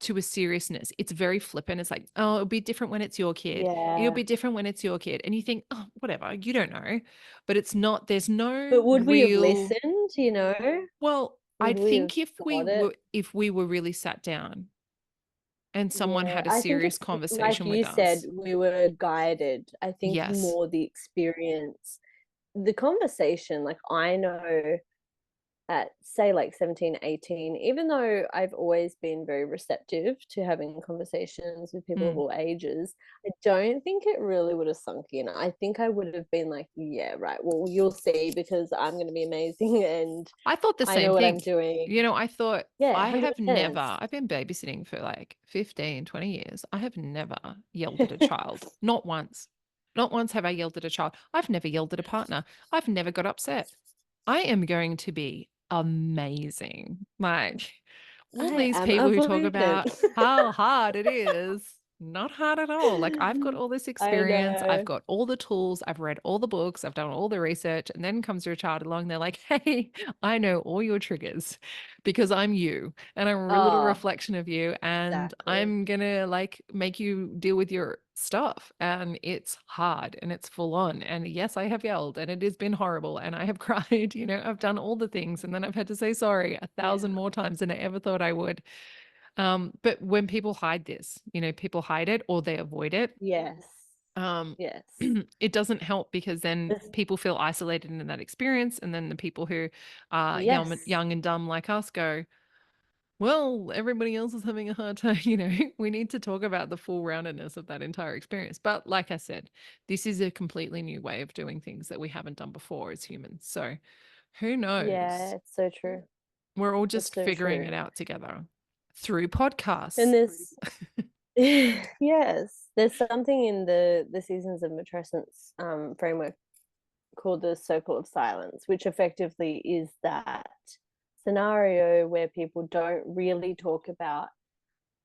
to a seriousness. It's very flippant. It's like, oh, it'll be different when it's your kid. It'll Yeah. be different when it's your kid. And you think, oh, whatever, you don't know. But it's not, there's But no would we have real, listened, well, Would I we have think got it? if we were really sat down and someone Yeah, had a I think serious it's like conversation you with said, us. we were guided. I think Yes. more the experience, the conversation, like I know at say like 17, 18, even though I've always been very receptive to having conversations with people of Mm. all ages, I don't think it really would have sunk in. I think I would have been like, yeah, right, well, you'll see because I'm going to be amazing and I thought the I same know what thing. I'm doing. I thought, Yeah, 100%. I've been babysitting for like 15, 20 years. I have never yelled at a child. Not once. Not once have I yelled at a child. I've never yelled at a partner. I've never got upset. I am going to be amazing. Like all I these am people who talk avoidant. about how hard it is. Not hard at all. Like I've got all this I experience, I've know. got all the tools, I've read all the books, I've done all the research, and then comes your child along, they're like, "Hey, I know all your triggers because I'm you, and I'm a little Oh, reflection of you, and exactly. I'm gonna like make you deal with your stuff." And it's hard and it's full on. And yes, I have yelled and it has been horrible and I have cried, I've done all the things and then I've had to say sorry a thousand Yeah. more times than I ever thought I would. But when people hide this, people hide it or they avoid it, Yes. um, Yes. it doesn't help because then This- people feel isolated in that experience. And then the people who are Yes. young and dumb like us go, well, everybody else is having a hard time. We need to talk about the full roundedness of that entire experience. But like I said, this is a completely new way of doing things that we haven't done before as humans. So who Yeah, knows? it's so true. We're all It's just so figuring true. it out together through And podcasts. there's yes, there's something in the seasons of matrescence framework called the circle of silence, which effectively is that scenario where people don't really talk about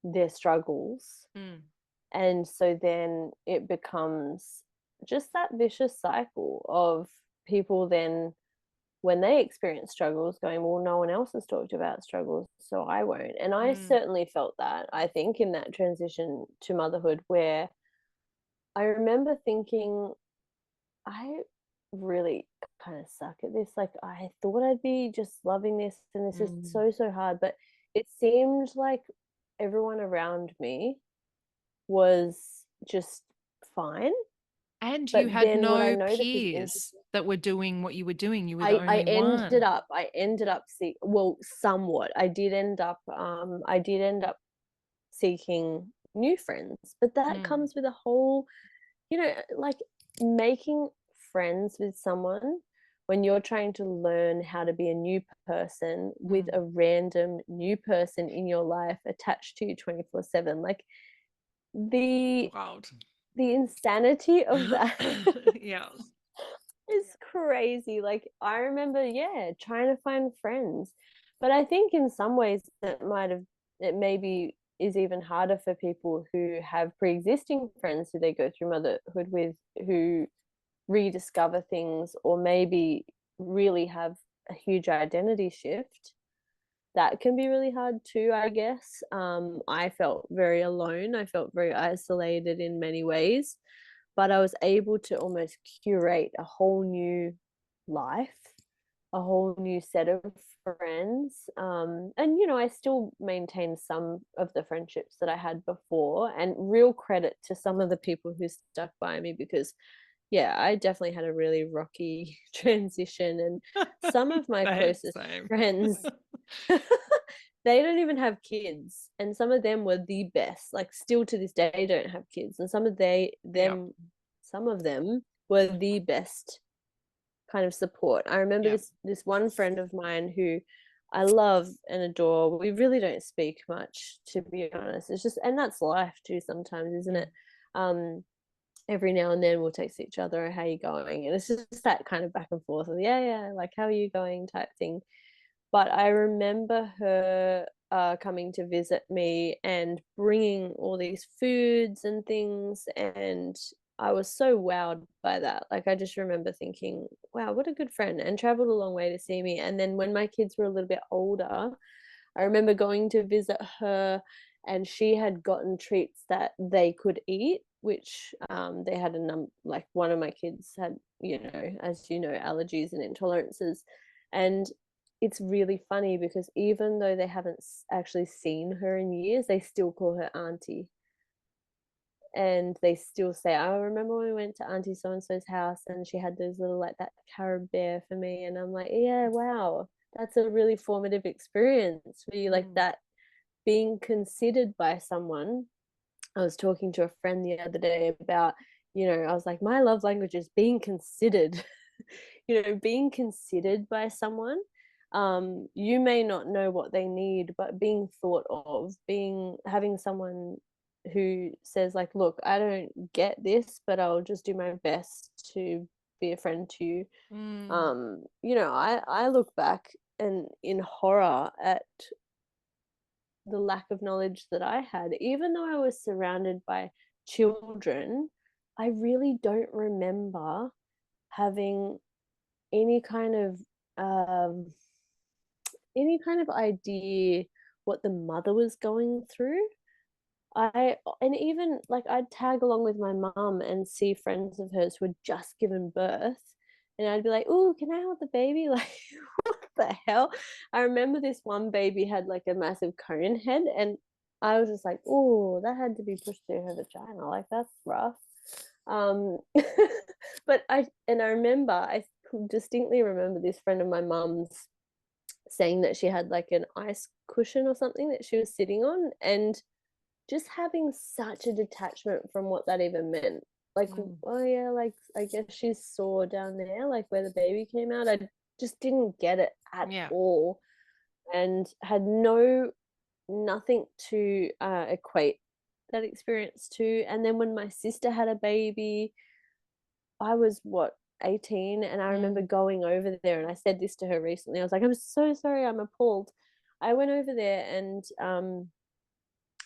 their struggles. Mm, And so then it becomes just that vicious cycle of people then, when they experience struggles, going, well, no one else has talked about struggles, so I won't. And I mm, certainly felt that, I think, in that transition to motherhood, where I remember thinking, I really kind of suck at this. Like, I thought I'd be just loving this, and this is mm. so, so hard. But it seemed like everyone around me was just fine. And you But had then what I no noticed is peers interesting. that were doing what you were doing. You were the I only one. ended up see well, somewhat. I did end up seeking new friends, but that Mm, comes with a whole, like, making friends with someone when you're trying to learn how to be a new person with mm. a random new person in your life attached to you 24/7. Like, the Wild. insanity of that Yeah. is crazy. Like, I remember, yeah, trying to find friends. But I think in some ways it maybe is even harder for people who have pre-existing friends who they go through motherhood with, who rediscover things, or maybe really have a huge identity shift. That can be really hard too, I guess. I felt very alone. I felt very isolated in many ways, but I was able to almost curate a whole new life, a whole new set of friends. And, I still maintain some of the friendships that I had before, and real credit to some of the people who stuck by me, because yeah, I definitely had a really rocky transition. And some of my Same, closest same. friends, they don't even have kids. And some of them were the best, like, still to this day don't have kids. And Yep, some of them were the best kind of support. I remember yep. this one friend of mine who I love and adore. We really don't speak much, to be honest. It's just, and that's life too sometimes, isn't Mm, it? Um, every now and then we'll text each other, how are you going? And it's just that kind of back and forth of, yeah, yeah, like, how are you going type thing. But I remember her coming to visit me and bringing all these foods and things, and I was so wowed by that. Like, I just remember thinking, wow, what a good friend, and traveled a long way to see me. And then when my kids were a little bit older, I remember going to visit her, and she had gotten treats that they could eat, which they had like, one of my kids had, as you know, allergies and intolerances. And it's really funny because even though they haven't actually seen her in years, they still call her auntie. And they still say, I remember when we went to Auntie so and so's house and she had those little, like, that carib bear for me. And I'm like, yeah, wow, that's a really formative experience for you, like mm, that, being considered by someone. I was talking to a friend the other day about, I was like, my love language is being considered, being considered by someone. You may not know what they need, but being thought of, having someone who says, like, look, I don't get this, but I'll just do my best to be a friend to you. mm. I look back and in horror at the lack of knowledge that I had. Even though I was surrounded by children, I really don't remember having any kind of um, any kind of idea what the mother was going through. And even like I'd tag along with my mum and see friends of hers who had just given birth, and I'd be like, "Oh, can I hold the baby?" Like, what the hell? I remember this one baby had like a massive cone head, and I was just like, "Oh, that had to be pushed through her vagina. Like that's rough." Um, but I remember I distinctly remember this friend of my mum's saying that she had like an ice cushion or something that she was sitting on, and just having such a detachment from what that even meant. Like, oh yeah, like I guess she's sore down there, like where the baby came out. I just didn't get it at Yeah. all, and had nothing to equate that experience to. And then when my sister had a baby, I was what, 18, and I remember going over there, and I said this to her recently. I was like, I'm so sorry, I'm appalled. I went over there, and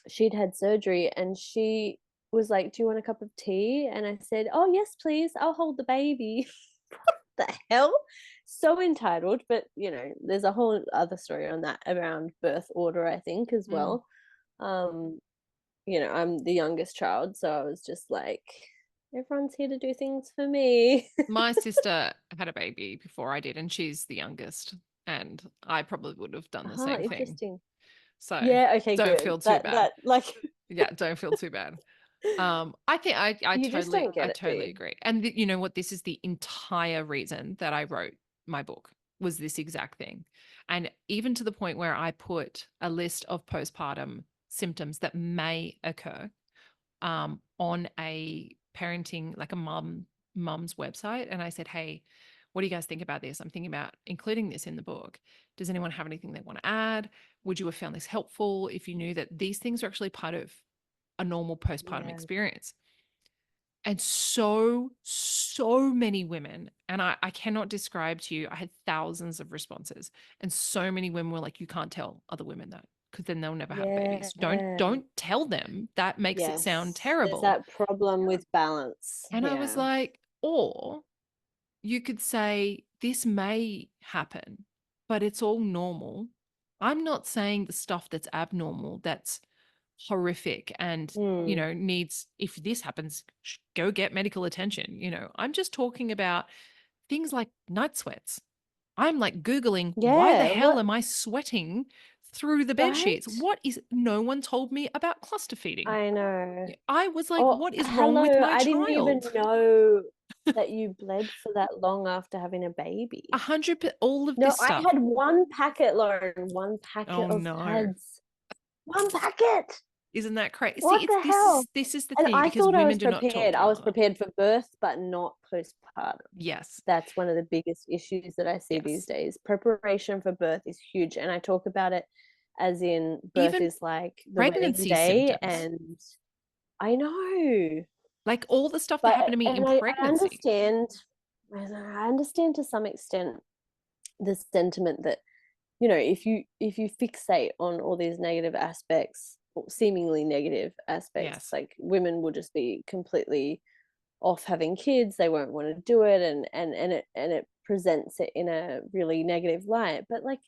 she'd had surgery, and she was like, "Do you want a cup of tea?" And I said, "Oh, yes, please. I'll hold the baby." What the hell? So entitled, but there's a whole other story on that around birth order, I think, as Mm. well. Um, I'm the youngest child, so I was just like, everyone's here to do things for me. My sister had a baby before I did, and she's the youngest. And I probably would have done the same thing. Interesting. So Yeah, okay, don't good. feel too bad. That like Yeah, don't feel too bad. I think I you just totally don't get it, do you? agree. And you know what? This is the entire reason that I wrote my book, was this exact thing. And even to the point where I put a list of postpartum symptoms that may occur on a parenting, like a mum's website. And I said, hey, what do you guys think about this? I'm thinking about including this in the book. Does anyone have anything they want to add? Would you have found this helpful if you knew that these things are actually part of a normal postpartum Yeah. experience? And so many women, and I cannot describe to you, I had thousands of responses, and so many women were like, you can't tell other women that, because then they'll never have babies. Yeah. Don't tell them. That makes it sound Yes. There's terrible. that problem with balance. And I was Yeah. like, or you could say, this may happen, but it's all normal. I'm not saying the stuff that's abnormal, that's horrific and, Mm. needs, if this happens, go get medical attention. I'm just talking about things like night sweats. I'm like Googling, why the Yeah. hell What? am I sweating through the bed sheets? Right? What is, no one told me about cluster feeding. I know. I was like, Oh, what is wrong with hello. my I didn't even child? know that you bled for that long after having a A baby. hundred, all of No, this I stuff. had one packet, Lauren, one packet Oh of no. pads. One packet. Isn't that crazy? See, What it's the hell? this is the And thing, I because thought I women was do not talk prepared. to I one was another. prepared for birth, but not postpartum. Yes. That's one of the biggest issues that I see these Yes. days. Preparation for birth is huge. And I talk about it as in birth Even is like the wedding pregnancy day. symptoms, And I know, like all the stuff that but happened to me in I pregnancy. understand. I understand to some extent the sentiment that, if you fixate on all these negative aspects, or seemingly negative aspects, Yes. like women will just be completely off having kids, they won't want to do it, and it presents it in a really negative light. But like,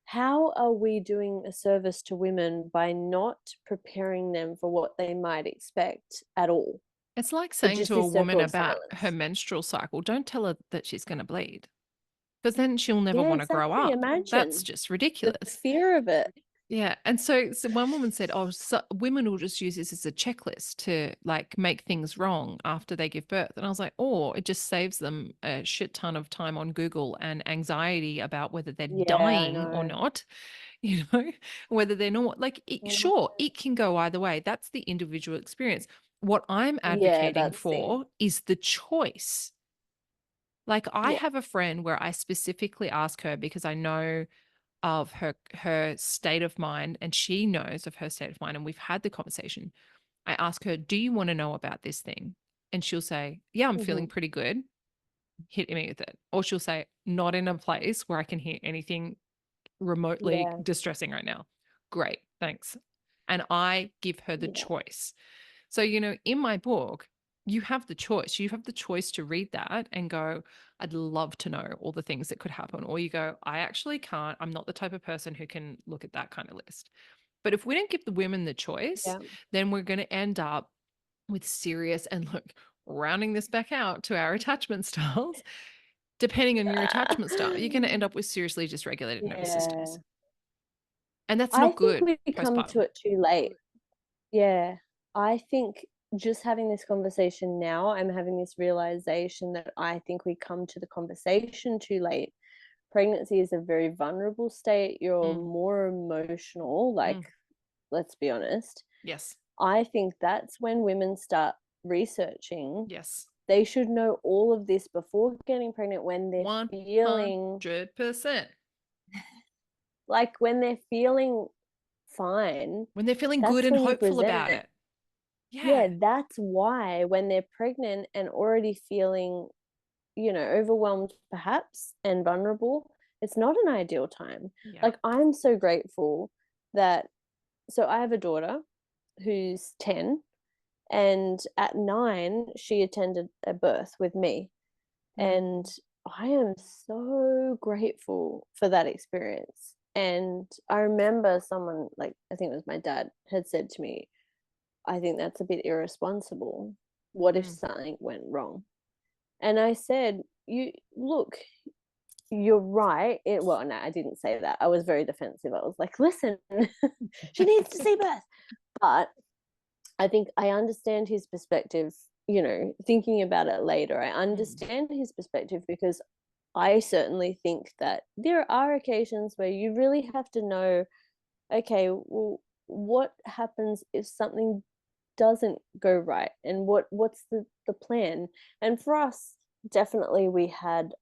how are we doing a service to women by not preparing them for what they might expect at all? It's like It saying just to a this woman circle of about her silence. menstrual cycle, don't tell her that she's going to bleed, because then she'll never Yeah, want to grow exactly. up. That's Imagine just the ridiculous. fear of it. Yeah. And so one woman said, oh, so women will just use this as a checklist to like make things wrong after they give birth. And I was like, oh, it just saves them a shit ton of time on Google and anxiety about whether they're Yeah, I dying or know. not, whether they're not. Like, I know. sure, it can go either way. That's the individual experience. What I'm Yeah, advocating that's the for is the choice. Like, I yeah. have a friend where I specifically ask her, because I know of her state of mind, and she knows of her state of mind, and we've had the conversation. I ask her, do you want to know about this thing? And she'll say, yeah, I'm feeling Hmm. pretty good, hit me with it. Or she'll say, not in a place where I can hear anything remotely Yeah. distressing right now. Great, thanks. And I give her the Yeah. choice. So, you know, in my book, you have the choice. You have the choice to read that and go, I'd love to know all the things that could happen. Or you go, I actually can't. I'm not the type of person who can look at that kind of list. But if we don't give the women the choice, Yeah. then we're going to end up with serious, and look, rounding this back out to our attachment styles, depending on your attachment style, you're going to end up with seriously dysregulated nervous Yeah. systems. And that's I not think good we come to postpartum. it too late. Yeah. I think just having this conversation now, I'm having this realization that I think we come to the conversation too late. Pregnancy is a very vulnerable state. You're Mm, more emotional, like, mm, let's be honest. yes, I think that's when women start researching. yes. They should know all of this before getting pregnant when they're feeling 100%. like when they're feeling fine. When they're feeling good That's and when you hopeful present about it. it. Yeah. Yeah, that's why when they're pregnant and already feeling, overwhelmed perhaps and vulnerable, it's not an ideal time. Yeah. Like, I'm so grateful that, so I have a daughter who's 10, and at 9 she attended a birth with me, and Mm, I am so grateful for that experience. And I remember someone, like, I think it was my dad, had said to me, I think that's a bit irresponsible. What if mm, something went wrong? And I said, you look, you're right. Well, no, I didn't say that. I was very defensive. I was like, listen, she needs to see birth. But I think I understand his perspective, thinking about it later. I mm, understand his perspective because I certainly think that there are occasions where you really have to know, okay, well, what happens if something doesn't go right, and what's the plan? And for us, definitely we had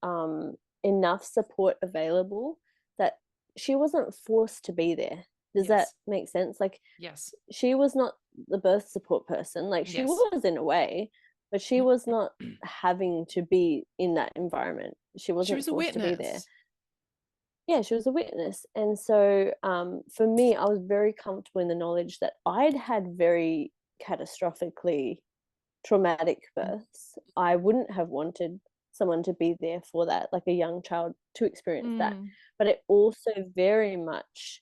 enough support available that she wasn't forced to be there. Does that yes. make sense? Like, Yes. she was not the birth support person. Like, she Yes. was in a way, but she was not having to be in that environment. She She wasn't was a forced to be there. witness. Yeah, she was a witness. And so for me, I was very comfortable in the knowledge that I'd had very catastrophically traumatic births. I wouldn't have wanted someone to be there for that, like a young child to experience that. Mm, But I also very much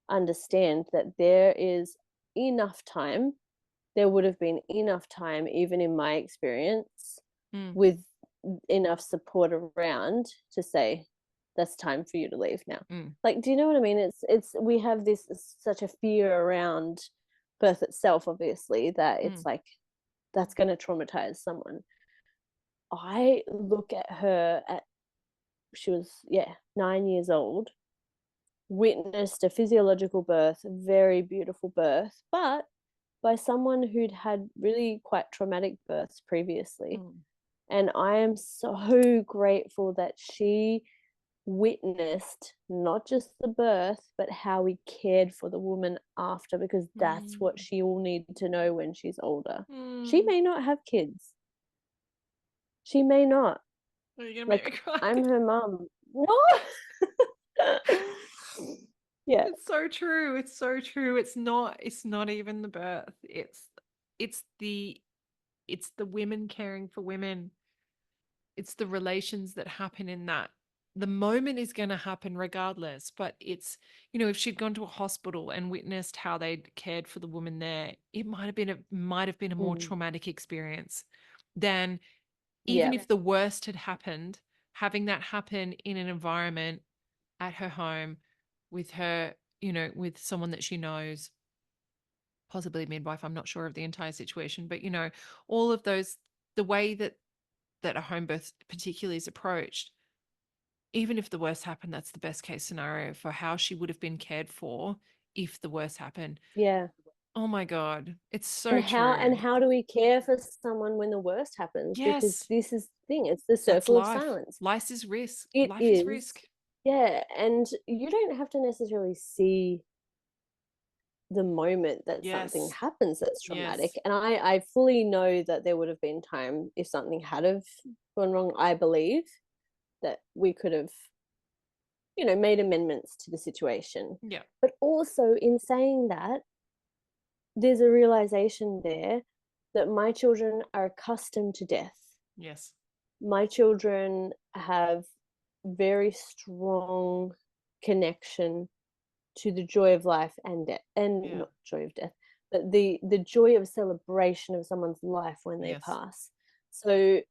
understand that there is enough time, there would have been enough time, even in my experience, mm, with enough support around to say, that's time for you to leave now. mm, Like, do you know what I mean? It's we have this such a fear around birth itself, obviously, that mm, it's like that's going to traumatize someone. I look at her at she was, yeah, 9 years old, witnessed a physiological birth, a very beautiful birth, but by someone who'd had really quite traumatic births previously. mm, And I am so grateful that she witnessed not just the birth, but how we cared for the woman after, because that's what mm, she will need to know when she's older. She mm. may not have kids. She may not. Are you gonna make me Like, cry? I'm her mom. No. Yeah. It's so true. It's so true. It's not even the birth. It's the it's the women caring for women. It's the relations that happen in that. The moment is going to happen regardless, but if she'd gone to a hospital and witnessed how they'd cared for the woman there, it might have been a more Mm. traumatic experience than even Yeah. if the worst had happened, having that happen in an environment at her home with her, with someone that she knows, possibly a midwife. I'm not sure of the entire situation, but all of those, the way that a home birth particularly is approached, even if the worst happened, that's the best case scenario for how she would have been cared for if the worst happened. Yeah. Oh my God, it's so And how true. and how do we care for someone when the worst happens? Because Yes, this is the thing, it's the that's circle of life. silence. Life is risk. It Life is is. risk. Yeah. And you don't have to necessarily see the moment that something Yes, happens that's traumatic. yes. And I fully know that there would have been time if something had have gone wrong. I believe that we could have made amendments to the situation. Yeah. But also in saying that, there's a realization there that my children are accustomed to death. Yes. My children have very strong connection to the joy of life and death, and Yeah. not joy of death, but the joy of celebration of someone's life when they Yes. pass. So,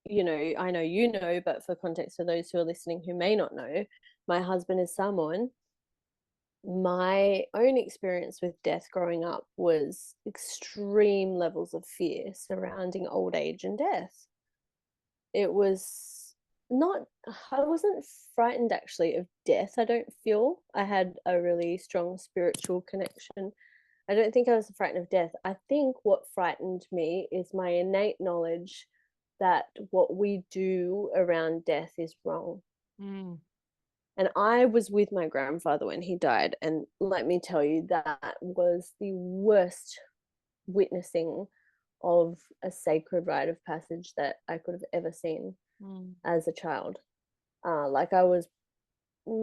I know, but for context for those who are listening who may not know, my husband is Samoan. My own experience with death growing up was extreme levels of fear surrounding old age and death. It was not, I wasn't frightened actually of death. I don't feel I had a really strong spiritual connection. I don't think I was frightened of death. I think what frightened me is my innate knowledge that what we do around death is wrong. Mm. And I was with my grandfather when he died. And let me tell you, that was the worst witnessing of a sacred rite of passage that I could have ever seen as a child. Like I was, how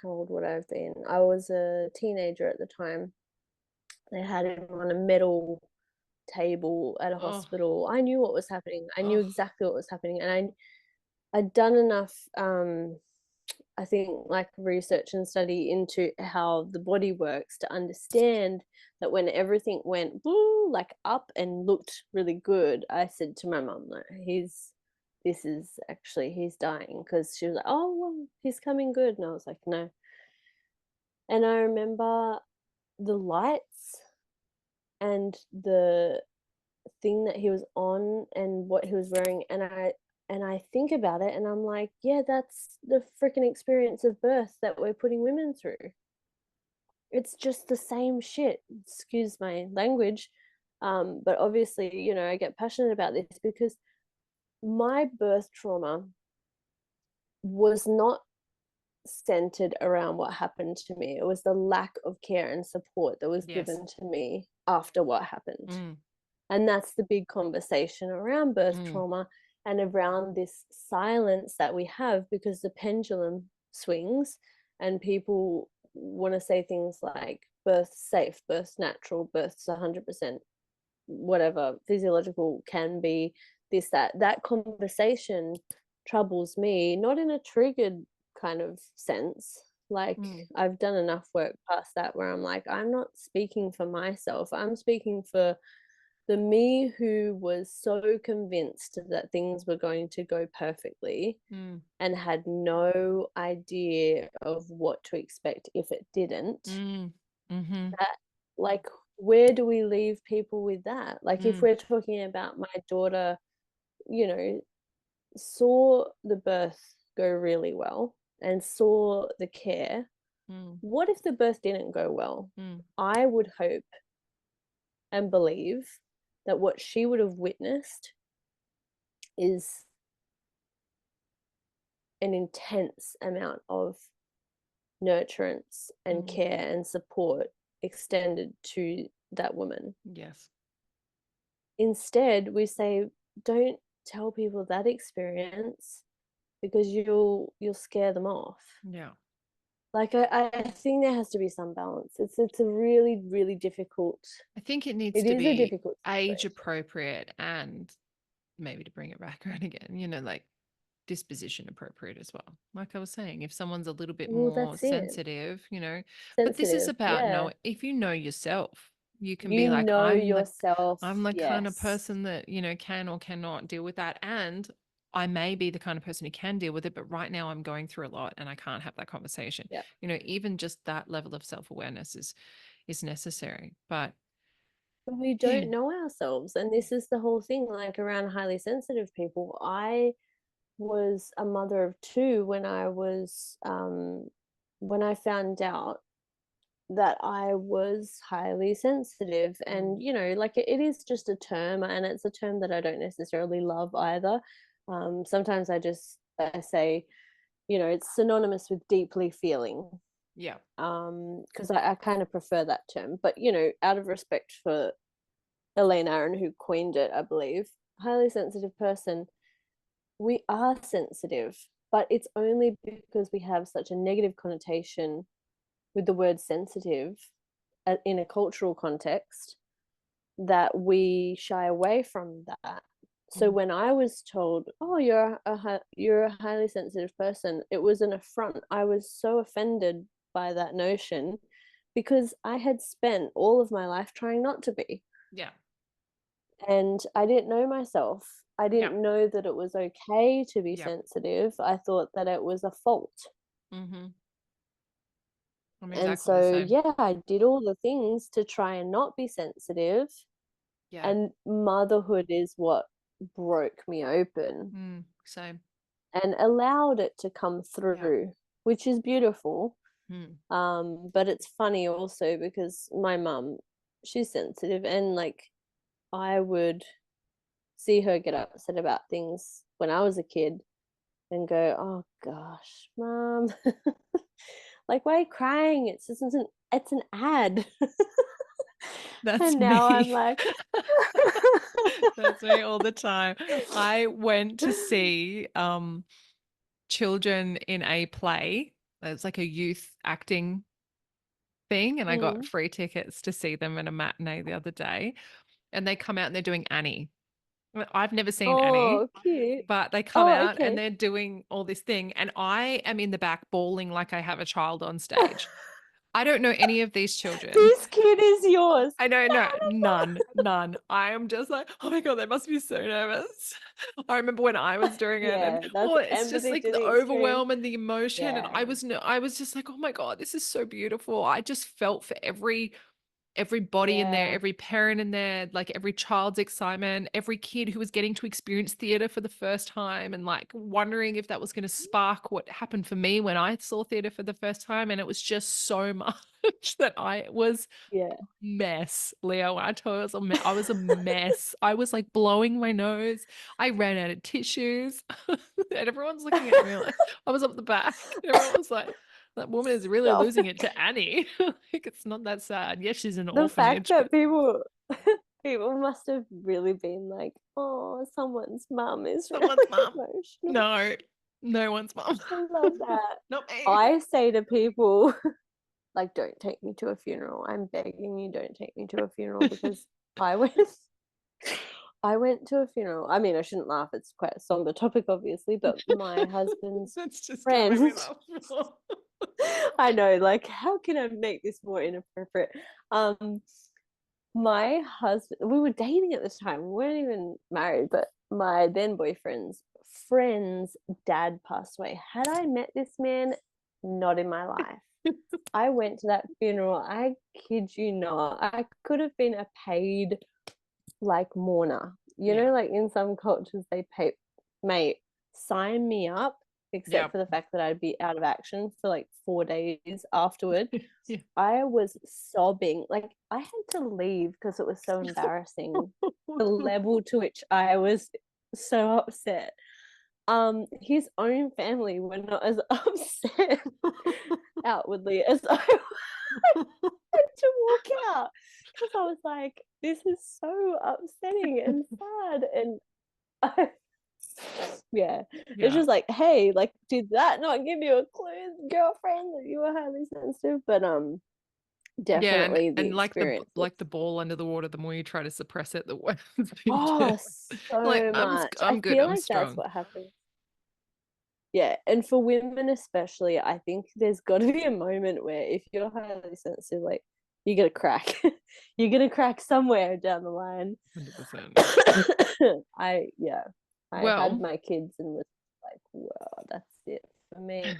old would I have been? I was a teenager at the time. They had him on a metal table at a Oh, hospital. I knew what was happening. I knew oh, exactly what was happening, and I'd done enough. I think like research and study into how the body works to understand that when everything went woo, like up and looked really good, I said to my mum, like, this is actually, he's dying. Because she was like, oh, well, he's coming good. And I was like, no. And I remember the lights and the thing that he was on and what he was wearing, and I think about it and I'm like, yeah, that's the freaking experience of birth that we're putting women through. It's just the same shit, excuse my language. But obviously, I get passionate about this because my birth trauma was not centered around what happened to me. It was the lack of care and support that was yes. given to me after what happened. Mm. And that's the big conversation around birth Mm. trauma and around this silence that we have, because the pendulum swings and people want to say things like birth's safe, birth's natural, birth's 100% whatever physiological, can be this, that conversation troubles me, not in a triggered kind of sense. Like, Mm. I've done enough work past that where I'm like, I'm not speaking for myself, I'm speaking for the me who was so convinced that things were going to go perfectly Mm. and had no idea of what to expect if it didn't. Mm. Mm-hmm. That, like, where do we leave people with that? Like, if Mm. we're talking about my daughter, you know, saw the birth go really well and saw the care, Mm. what if the birth didn't go well? Mm. I would hope and believe that what she would have witnessed is an intense amount of nurturance and Mm. care and support extended to that woman. Yes. Instead, we say, don't tell people that experience because you'll scare them off. Yeah. Like, I think there has to be some balance. It's a really, really difficult. I think it needs It to is a be difficult age situation. appropriate and maybe, to bring it back around again, like disposition appropriate as well. Like I was saying, if someone's a little bit Well, more that's it. sensitive, but this is Sensitive, about yeah. know if you know yourself, you can You be like, know I'm yourself, the kind of yes. person that, can or cannot deal with that. And I may be the kind of person who can deal with it, but right now I'm going through a lot and I can't have that conversation. Yeah. Even just that level of self-awareness is necessary. But We yeah. don't know ourselves. And this is the whole thing, like around highly sensitive people. I was a mother of two when I found out that I was highly sensitive. And, like, it is just a term, and it's a term that I don't necessarily love either. Sometimes I say, it's synonymous with deeply feeling. Yeah. Because I kind of prefer that term. But, out of respect for Elaine Aron, who coined it, I believe, highly sensitive person, we are sensitive, but it's only because we have such a negative connotation with the word sensitive in a cultural context that we shy away from that. So when I was told, "Oh, you're a highly sensitive person," it was an affront. I was so offended by that notion because I had spent all of my life trying not to be. Yeah. And I didn't know myself. I Yeah. didn't know that it was okay to be Yeah. sensitive. I thought that it was a fault. Mm-hmm. I'm And exactly the so, same. yeah, I did all the things to try and not be sensitive. Yeah. And motherhood is what broke me open Same. and allowed it to come Yeah. through, which is beautiful. Mm. But it's funny also because my mum, she's sensitive, and like I would see her get upset about things when I was a kid and go, "Oh gosh, mom, like why are you crying? It's an ad." That's And now I'm me. like, That's me all the time. I went to see children in a play. It's like a youth acting thing, and I got mm, free tickets to see them at a matinee the other day. And they come out and they're doing Annie. I've never seen Annie, "Oh, cute. but they come Oh, out and okay." they're doing all this thing, and I am in the back bawling like I have a child on stage. I don't know any of these children. This kid is yours. I don't know, none, none. I am just like, oh my God, they must be so nervous. I remember when I was doing it, and Yeah, that's oh, it's just empathy like to the the extreme. overwhelm and the emotion. And Yeah. I was just like, oh my God, this is so beautiful. I just felt for everybody in there, Yeah. every parent in there, like every child's excitement, every kid who was getting to experience theater for the first time and like wondering if that was going to spark what happened for me when I saw theater for the first time. And it was just so much that I was Yeah. mess, Leo. I told you I was a mess. I was like blowing my nose. I ran out of tissues. And everyone's looking at me like I was up the back. Everyone was like, that woman is really Stop losing it it. to Annie. Like it's not that sad. Yes, she's in an The fact orphanage, but that people must have really been like, "Oh, someone's mum is someone's really mom. emotional." No, no one's mom. I love that. Not me. I say to people, like, "Don't take me to a funeral. I'm begging you, don't take me to a funeral," because I went I went to a funeral. I mean, I shouldn't laugh. It's quite a somber topic, obviously, but my husband's That's just gonna make me friend. laugh more. I know, like, how can I make this more inappropriate? Um, my husband, we were dating at this time. We weren't even married, but my then boyfriend's friend's dad passed away. Had I met this man, not in my life. I went to that funeral. I kid you not. I could have been a paid like mourner. You Yeah. know, like in some cultures they pay, mate, sign me up, except Yeah. for the fact that I'd be out of action for like 4 days afterward. Yeah. I was sobbing. Like I had to leave because it was so embarrassing. The level to which I was so upset. His own family were not as upset outwardly as I had to walk out because I was like, this is so upsetting and sad. And I, yeah, it's Yeah. just like, hey, like, did that not give you a clue, girlfriend, that you were highly sensitive? But Yeah, definitely the and experience was, like the ball under the water, the more you try to suppress it, the worse you oh, get. Like so much. I I'm good, feel I'm like that's strong. what happens. Yeah, and for women especially, I think there's got to be a moment where if you're highly sensitive, like you're gonna crack, you're gonna crack somewhere down the line. 100%. I yeah, I had Well, my kids and was like, well, that's it for me.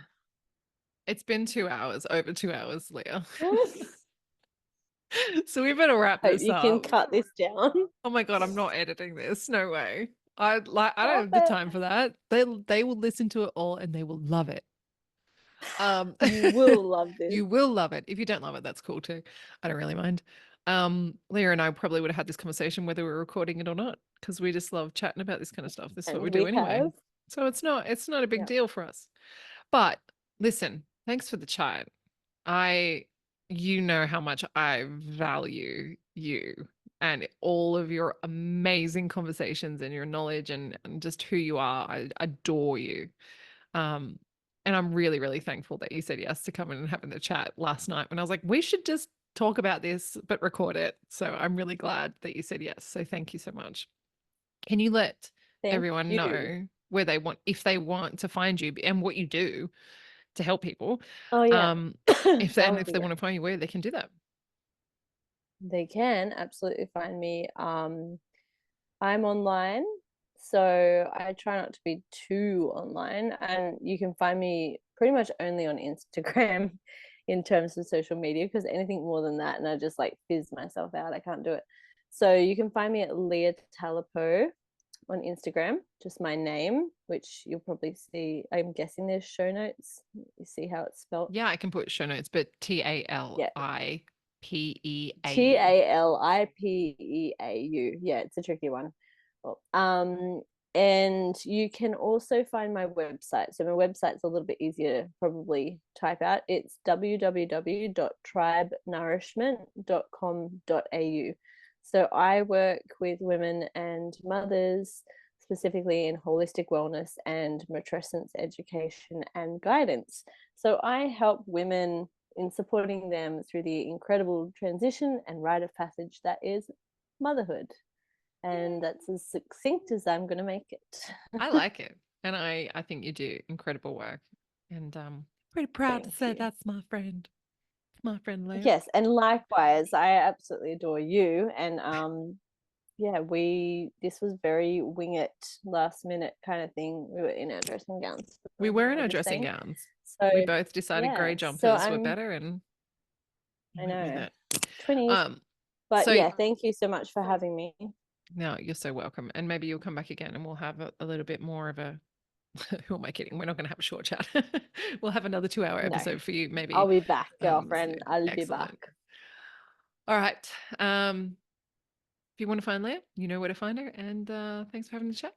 it's been 2 hours, over 2 hours, Leah. So we better wrap Hope this you can up. cut this down. Oh my God, I'm not editing this. No way. I don't Stop have the it. time for that. They will listen to it all and they will love it. Um, You will love this. you will love it. If you don't love it, that's cool too. I don't really mind. Leah and I probably would have had this conversation whether we were recording it or not, because we just love chatting about this kind of stuff. This is what we And do we anyway. have. So it's not a big Yeah. deal for us. But listen, thanks for the chat. I you know how much I value you and all of your amazing conversations and your knowledge and just who you are. I adore you. Um, and I'm really, really thankful that you said yes to coming and having the chat last night when I was like, we should just talk about this, but record it. So I'm really glad that you said yes. So thank you so much. Can you let Thank everyone you. know where they want, if they want to find you and what you do to help people? Oh yeah. Um, That if would be they great. want to find you, where they can do that. They can absolutely find me. I'm online, so I try not to be too online, and you can find me pretty much only on Instagram in terms of social media, because anything more than that, and I just like fizz myself out. I can't do it. So you can find me at Leah Talipeau on Instagram, just my name, which you'll probably see. I'm guessing there's show notes. You see how it's spelled? Yeah, I can put show notes, but Yeah. Talipeau. Talipeau. Yeah, it's a tricky one. Well, and you can also find my website. So my website's a little bit easier to probably type out. It's www.tribenourishment.com.au. So I work with women and mothers specifically in holistic wellness and matrescence education and guidance. So I help women in supporting them through the incredible transition and rite of passage that is motherhood. And that's as succinct as I'm going to make it. I like it. And I think you do incredible work. And pretty proud to Thank say you. that's my friend Leah. Yes, and likewise, I absolutely adore you. And yeah, this was very wing it, last minute kind of thing. We were in our dressing gowns, We you were know in what our I'm dressing saying? gowns. So We both decided grey yeah, so jumpers were better and I went with know, it. 20s. Um, But so yeah, thank you so much for having me. no, you're so welcome. And maybe you'll come back again and we'll have a little bit more of a who am I kidding? We're not going to have a short chat. We'll have another 2 hour No, episode for you, I'll maybe be back, girlfriend. soon. I'll be back. Excellent. All right. If you want to find Leah, you know where to find her. And thanks for having the chat.